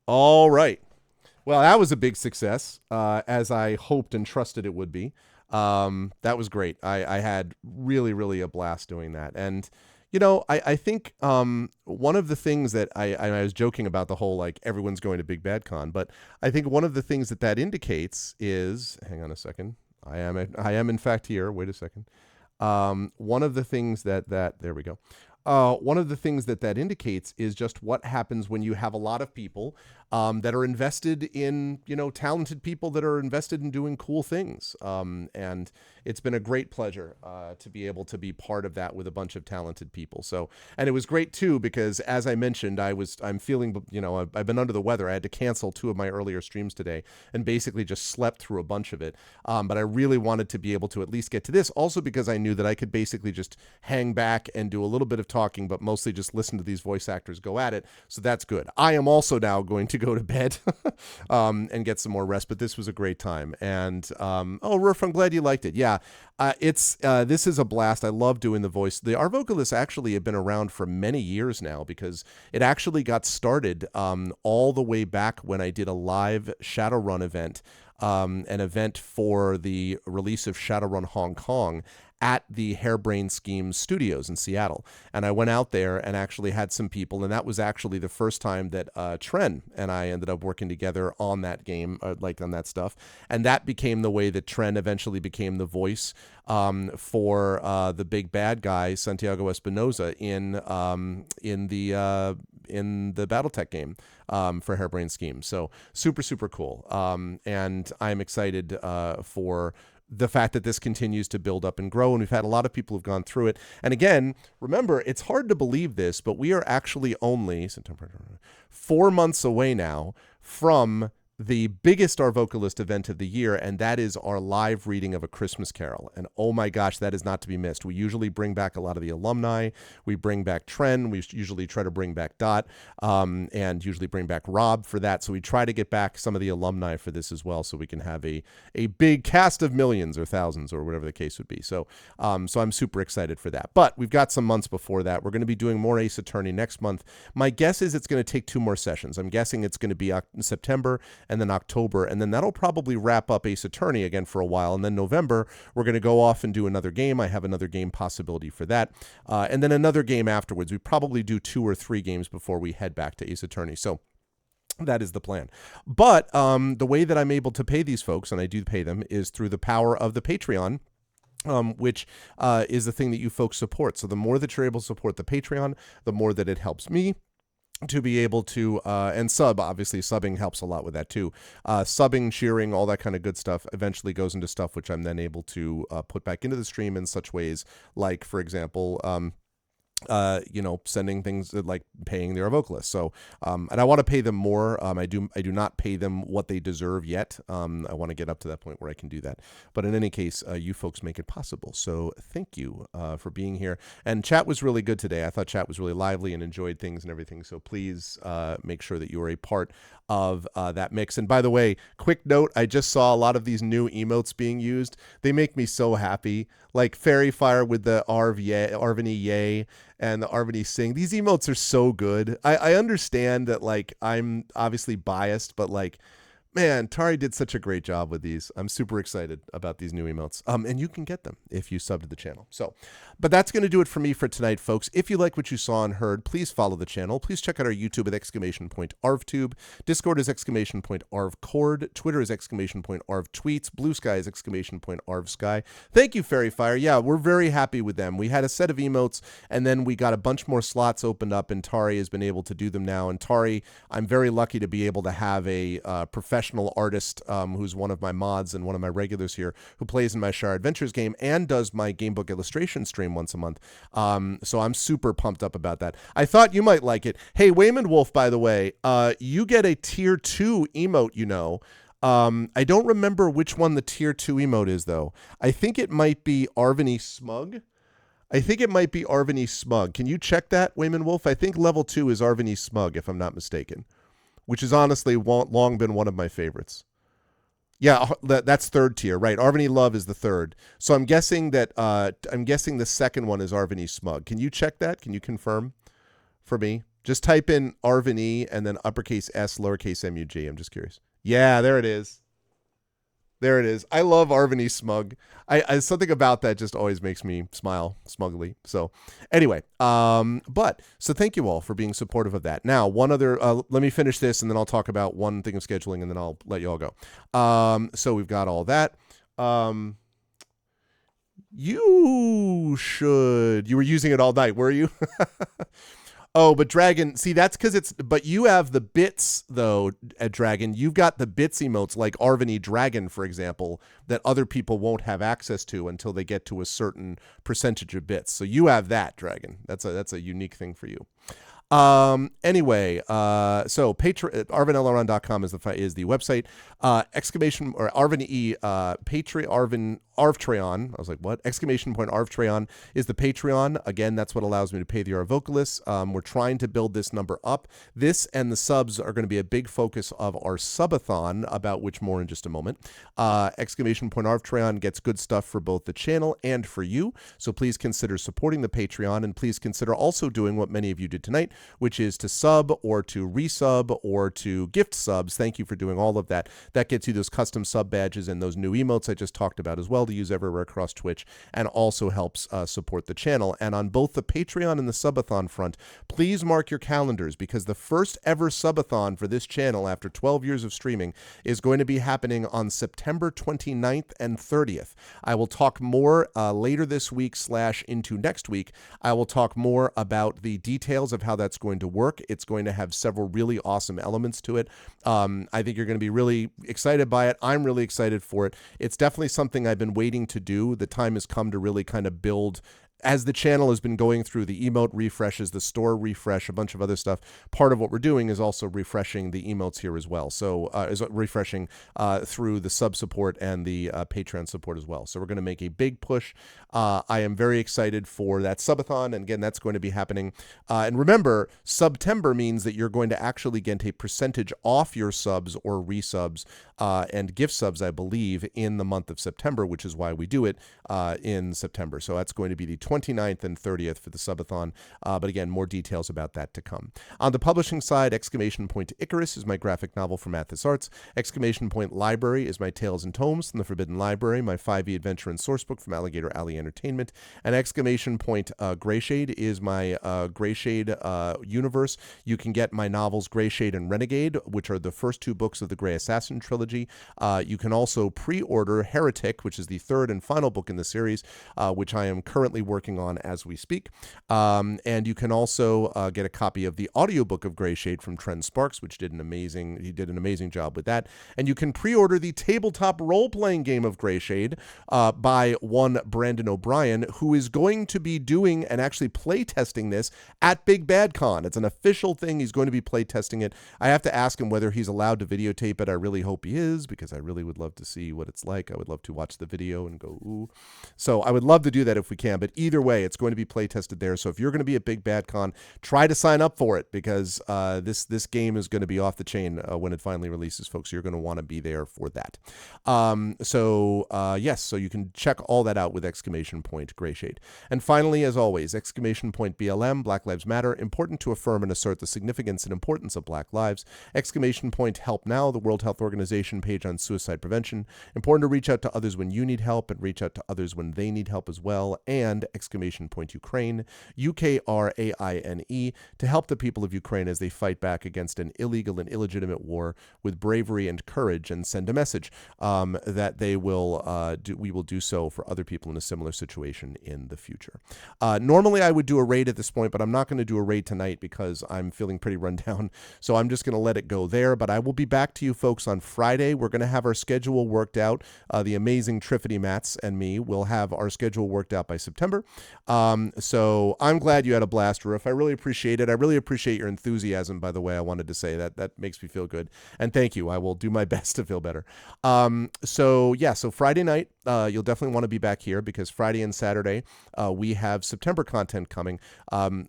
All right. Well, that was a big success, as I hoped and trusted it would be. That was great. I had really a blast doing that. And, I think one of the things that I was joking about the whole, like, everyone's going to Big Bad Con, but I think one of the things that indicates is, hang on a second. I am in fact here. Wait a second. One of the things that there we go. One of the things that indicates is just what happens when you have a lot of people that are invested in, talented people that are invested in doing cool things. And it's been a great pleasure to be able to be part of that with a bunch of talented people. So, and it was great too, because as I mentioned, I'm feeling, I've been under the weather. I had to cancel 2 of my earlier streams today and basically just slept through a bunch of it. But I really wanted to be able to at least get to this, also because I knew that I could basically just hang back and do a little bit of talking, but mostly just listen to these voice actors go at it. So that's good. I am also now going to go to bed and get some more rest, but this was a great time. And Rurf, I'm glad you liked it. Yeah, this is a blast. I love doing the voice. The Arvocalists actually have been around for many years now, because it actually got started all the way back when I did a live Shadowrun event, an event for the release of Shadowrun Hong Kong at the Harebrained Schemes studios in Seattle. And I went out there and actually had some people, and that was actually the first time that Tren and I ended up working together on that game, on that stuff. And that became the way that Tren eventually became the voice for the big bad guy, Santiago Espinosa, in the BattleTech game for Harebrained Schemes. So super cool. And I'm excited for the fact that this continues to build up and grow, and we've had a lot of people who've gone through it. And again, remember, it's hard to believe this, but we are actually only 4 months away now from the biggest Arvocalist event of the year, and that is our live reading of A Christmas Carol. And oh my gosh, that is not to be missed. We usually bring back a lot of the alumni. We bring back Tren. We usually try to bring back Dot, and usually bring back Rob for that. So we try to get back some of the alumni for this as well, so we can have a big cast of millions or thousands or whatever the case would be. So I'm super excited for that. But we've got some months before that. We're going to be doing more Ace Attorney next month. My guess is it's going to take 2 more sessions. I'm guessing it's going to be September and then October, and then that'll probably wrap up Ace Attorney again for a while. And then November, we're going to go off and do another game. I have another game possibility for that. And then another game afterwards. We probably do 2 or 3 games before we head back to Ace Attorney. So that is the plan. But the way that I'm able to pay these folks, and I do pay them, is through the power of the Patreon, which is the thing that you folks support. So the more that you're able to support the Patreon, the more that it helps me to be able to, and obviously subbing helps a lot with that too. Subbing, cheering, all that kind of good stuff eventually goes into stuff which I'm then able to put back into the stream in such ways, like, for example, sending things like paying the Arvocalists. So, and I want to pay them more. I do not pay them what they deserve yet. I want to get up to that point where I can do that. But in any case, you folks make it possible. So thank you for being here. And chat was really good today. I thought chat was really lively and enjoyed things and everything. So please make sure that you are a part of that mix. And by the way, quick note, I just saw a lot of these new emotes being used. They make me so happy. Like Fairy Fire with the Arvany Yay and the Arvany Sing. These emotes are so good. I understand that, like, I'm obviously biased, but like, man, Tari did such a great job with these. I'm super excited about these new emotes. And you can get them if you sub to the channel. So, but that's going to do it for me for tonight, folks. If you like what you saw and heard, please follow the channel. Please check out our YouTube at !ArvTube. Discord is !ArvCord. Twitter is !ArvTweets. Blue Sky is !ArvSky. Thank you, Fairy Fire. Yeah, we're very happy with them. We had a set of emotes, and then we got a bunch more slots opened up, and Tari has been able to do them now. And Tari, I'm very lucky to be able to have a professional artist who's one of my mods and one of my regulars here, who plays in my Shire Adventures game and does my gamebook illustration stream once a month. So I'm super pumped up about that. I thought you might like it. Hey, Wayman Wolf, by the way, you get a tier 2 emote, I don't remember which one the tier 2 emote is, though. I think it might be Arvany Smug. Can you check that, Wayman Wolf? I think level 2 is Arvany Smug, if I'm not mistaken, which has honestly long been one of my favorites. Yeah, that's 3rd tier, right? Arvany Love is the 3rd. So I'm guessing that the second one is Arvany Smug. Can you check that? Can you confirm for me? Just type in Arvany and then uppercase S, lowercase MUG. I'm just curious. Yeah, there it is. There it is. I love Arvany Smug. I something about that just always makes me smile smugly. So anyway, so thank you all for being supportive of that. Now, one other, let me finish this and then I'll talk about one thing of scheduling and then I'll let you all go. So we've got all that. You were using it all night, were you? Oh, but Dragon, see, that's because but you have the bits, though, at Dragon. You've got the bits emotes, like Arvany Dragon, for example, that other people won't have access to until they get to a certain percentage of bits. So you have that, Dragon. That's a unique thing for you. Anyway, so ArvinElrond.com is the website. Exclamation or Arvin E, Arvtreon. I was like, what? Exclamation point Arvtreon is the Patreon. Again, that's what allows me to pay the Arvocalists. We're trying to build this number up. This and the subs are going to be a big focus of our subathon, about which more in just a moment. Exclamation point Arvtreon gets good stuff for both the channel and for you. So please consider supporting the Patreon, and please consider also doing what many of you did tonight, which is to sub or to resub or to gift subs. Thank you for doing all of that. That gets you those custom sub badges and those new emotes I just talked about as well to use everywhere across Twitch, and also helps support the channel. And on both the Patreon and the subathon front, please mark your calendars, because the first ever subathon for this channel after 12 years of streaming is going to be happening on September 29th and 30th. I will talk more later this week / into next week. I will talk more about the details of how that's going to work. It's going to have several really awesome elements to it. I think you're going to be really excited by it. I'm really excited for it. It's definitely something I've been waiting to do. The time has come to really kind of build. As the channel has been going through the emote refreshes, the store refresh, a bunch of other stuff, part of what we're doing is also refreshing the emotes here as well. So is refreshing through the sub support and the Patreon support as well. So we're going to make a big push. I am very excited for that subathon. And again, that's going to be happening. And remember, September means that you're going to actually get a percentage off your subs or resubs and gift subs, I believe, in the month of September, which is why we do it in September. So that's going to be the 29th and 30th for the subathon. But again, more details about that to come. On the publishing side, Exclamation Point Icarus is my graphic novel from Athos Arts. Exclamation Point Library is my Tales and Tomes from the Forbidden Library, my 5e adventure and sourcebook from Alligator Alley Entertainment. And Exclamation Point Greyshade is my Greyshade universe. You can get my novels Greyshade and Renegade, which are the first 2 books of the Grey Assassin trilogy. You can also pre-order Heretic, which is the 3rd and final book in the series, which I am currently working on as we speak. And you can also get a copy of the audiobook of Greyshade from Trent Sparks, which did an amazing job with that. And you can pre-order the tabletop role-playing game of Greyshade by one Brandon O'Brien, who is going to be doing and actually play testing this at Big Bad Con. It's an official thing. He's going to be play testing it. I have to ask him whether he's allowed to videotape it. I really hope he is, because I really would love to see what it's like. I would love to watch the video and go, ooh. So I would love to do that if we can, but either way, it's going to be play tested there. So if you're going to be at Big Bad Con, try to sign up for it, because this game is going to be off the chain when it finally releases, folks. You're going to want to be there for that. Yes, so you can check all that out with Exclamation Point Greyshade. And finally, as always, Exclamation Point BLM, Black Lives Matter, important to affirm and assert the significance and importance of Black lives. Exclamation Point Help Now, the World Health Organization page on suicide prevention. Important to reach out to others when you need help, and reach out to others when they need help as well. And Exclamation Point Ukraine, UKRAINE, to help the people of Ukraine as they fight back against an illegal and illegitimate war with bravery and courage, and send a message that they will we will do so for other people in a similar situation in the future. Normally I would do a raid at this point, but I'm not going to do a raid tonight because I'm feeling pretty run down. So I'm just going to let it go there. But I will be back to you folks on Friday. We're going to have our schedule worked out. The amazing Triffity Mats and me will have our schedule worked out by September. So I'm glad you had a blast, Roof. I really appreciate it. I really appreciate your enthusiasm, by the way. I wanted to say that. That makes me feel good. And thank you. I will do my best to feel better. So Friday night, you'll definitely want to be back here, because Friday and Saturday, we have September content coming.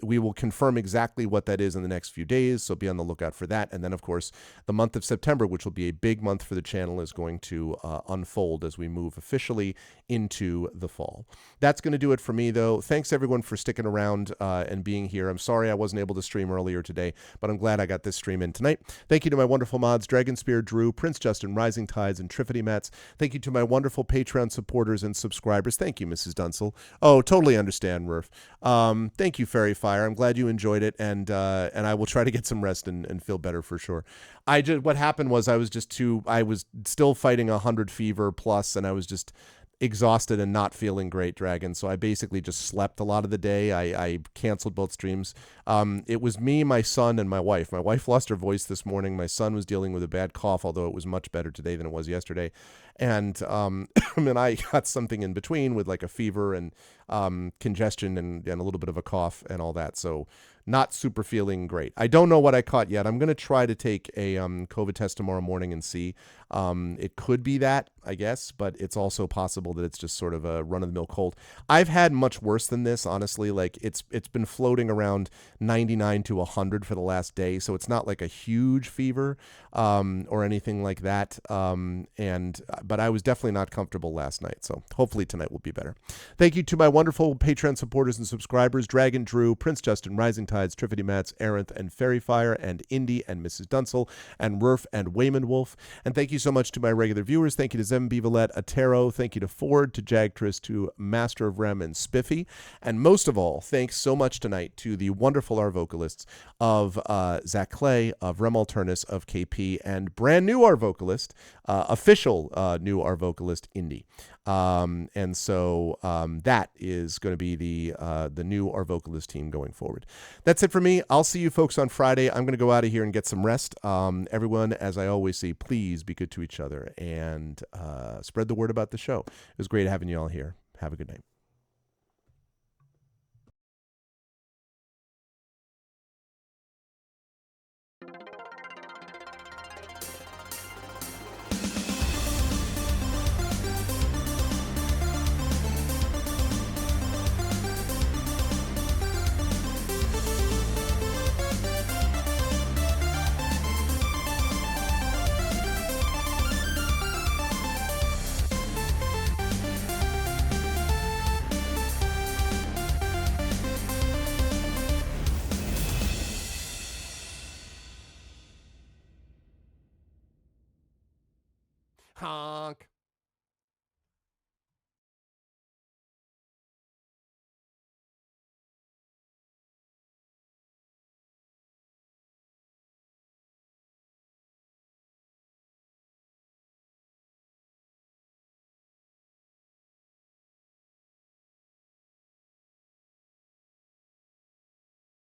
We will confirm exactly what that is in the next few days, so be on the lookout for that. And then, of course, the month of September, which will be a big month for the channel, is going to unfold as we move officially into the fall. That's going to do it for me, though. Thanks, everyone, for sticking around and being here. I'm sorry I wasn't able to stream earlier today, but I'm glad I got this stream in tonight. Thank you to my wonderful mods, Dragonspear, Drew, Prince Justin, Rising Tides, and Triffity Mats. Thank you to my wonderful Patreon supporters and subscribers. Thank you, Mrs. Dunsel. Oh, totally understand, Rurf. Thank you, Fairy Fire. I'm glad you enjoyed it, and I will try to get some rest and feel better for sure. What happened was I was still fighting 100 fever plus, and exhausted and not feeling great, Dragon. So I basically just slept a lot of the day. I canceled both streams. It was me, my son, and my wife. My wife lost her voice this morning. My son was dealing with a bad cough, although it was much better today than it was yesterday. And and I got something in between with like a fever and congestion and a little bit of a cough and all that. So not super feeling great. I don't know what I caught yet. I'm going to try to take a COVID test tomorrow morning and see. It could be that, I guess, but it's also possible that it's just sort of a run-of-the-mill cold. I've had much worse than this, honestly. Like it's been floating around 99 to 100 for the last day, so it's not like a huge fever or anything like that. But I was definitely not comfortable last night, so hopefully tonight will be better. Thank you to my wonderful Patreon supporters and subscribers: Dragon Drew, Prince Justin, Rising Tides, Triffity Mats, Aranth, and Fairyfire, and Indy, and Mrs. Dunsel, and Rurf, and Wayman Wolf. And thank you so much to my regular viewers. Thank you to Zem Bivalette, Atero. Thank you to Ford, to Jagtris, to Master of Rem, and Spiffy. And most of all, thanks so much tonight to the wonderful Arvocalists of Zach Clay, of Rem Alternus, of KP, and brand new Arvocalist, official new Arvocalist, Indy. And so that is going to be the new Arvocalist team going forward. That's it for me. I'll see you folks on Friday. I'm going to go out of here and get some rest. Everyone, as I always say, please be good to each other and spread the word about the show. It was great having you all here. Have a good night.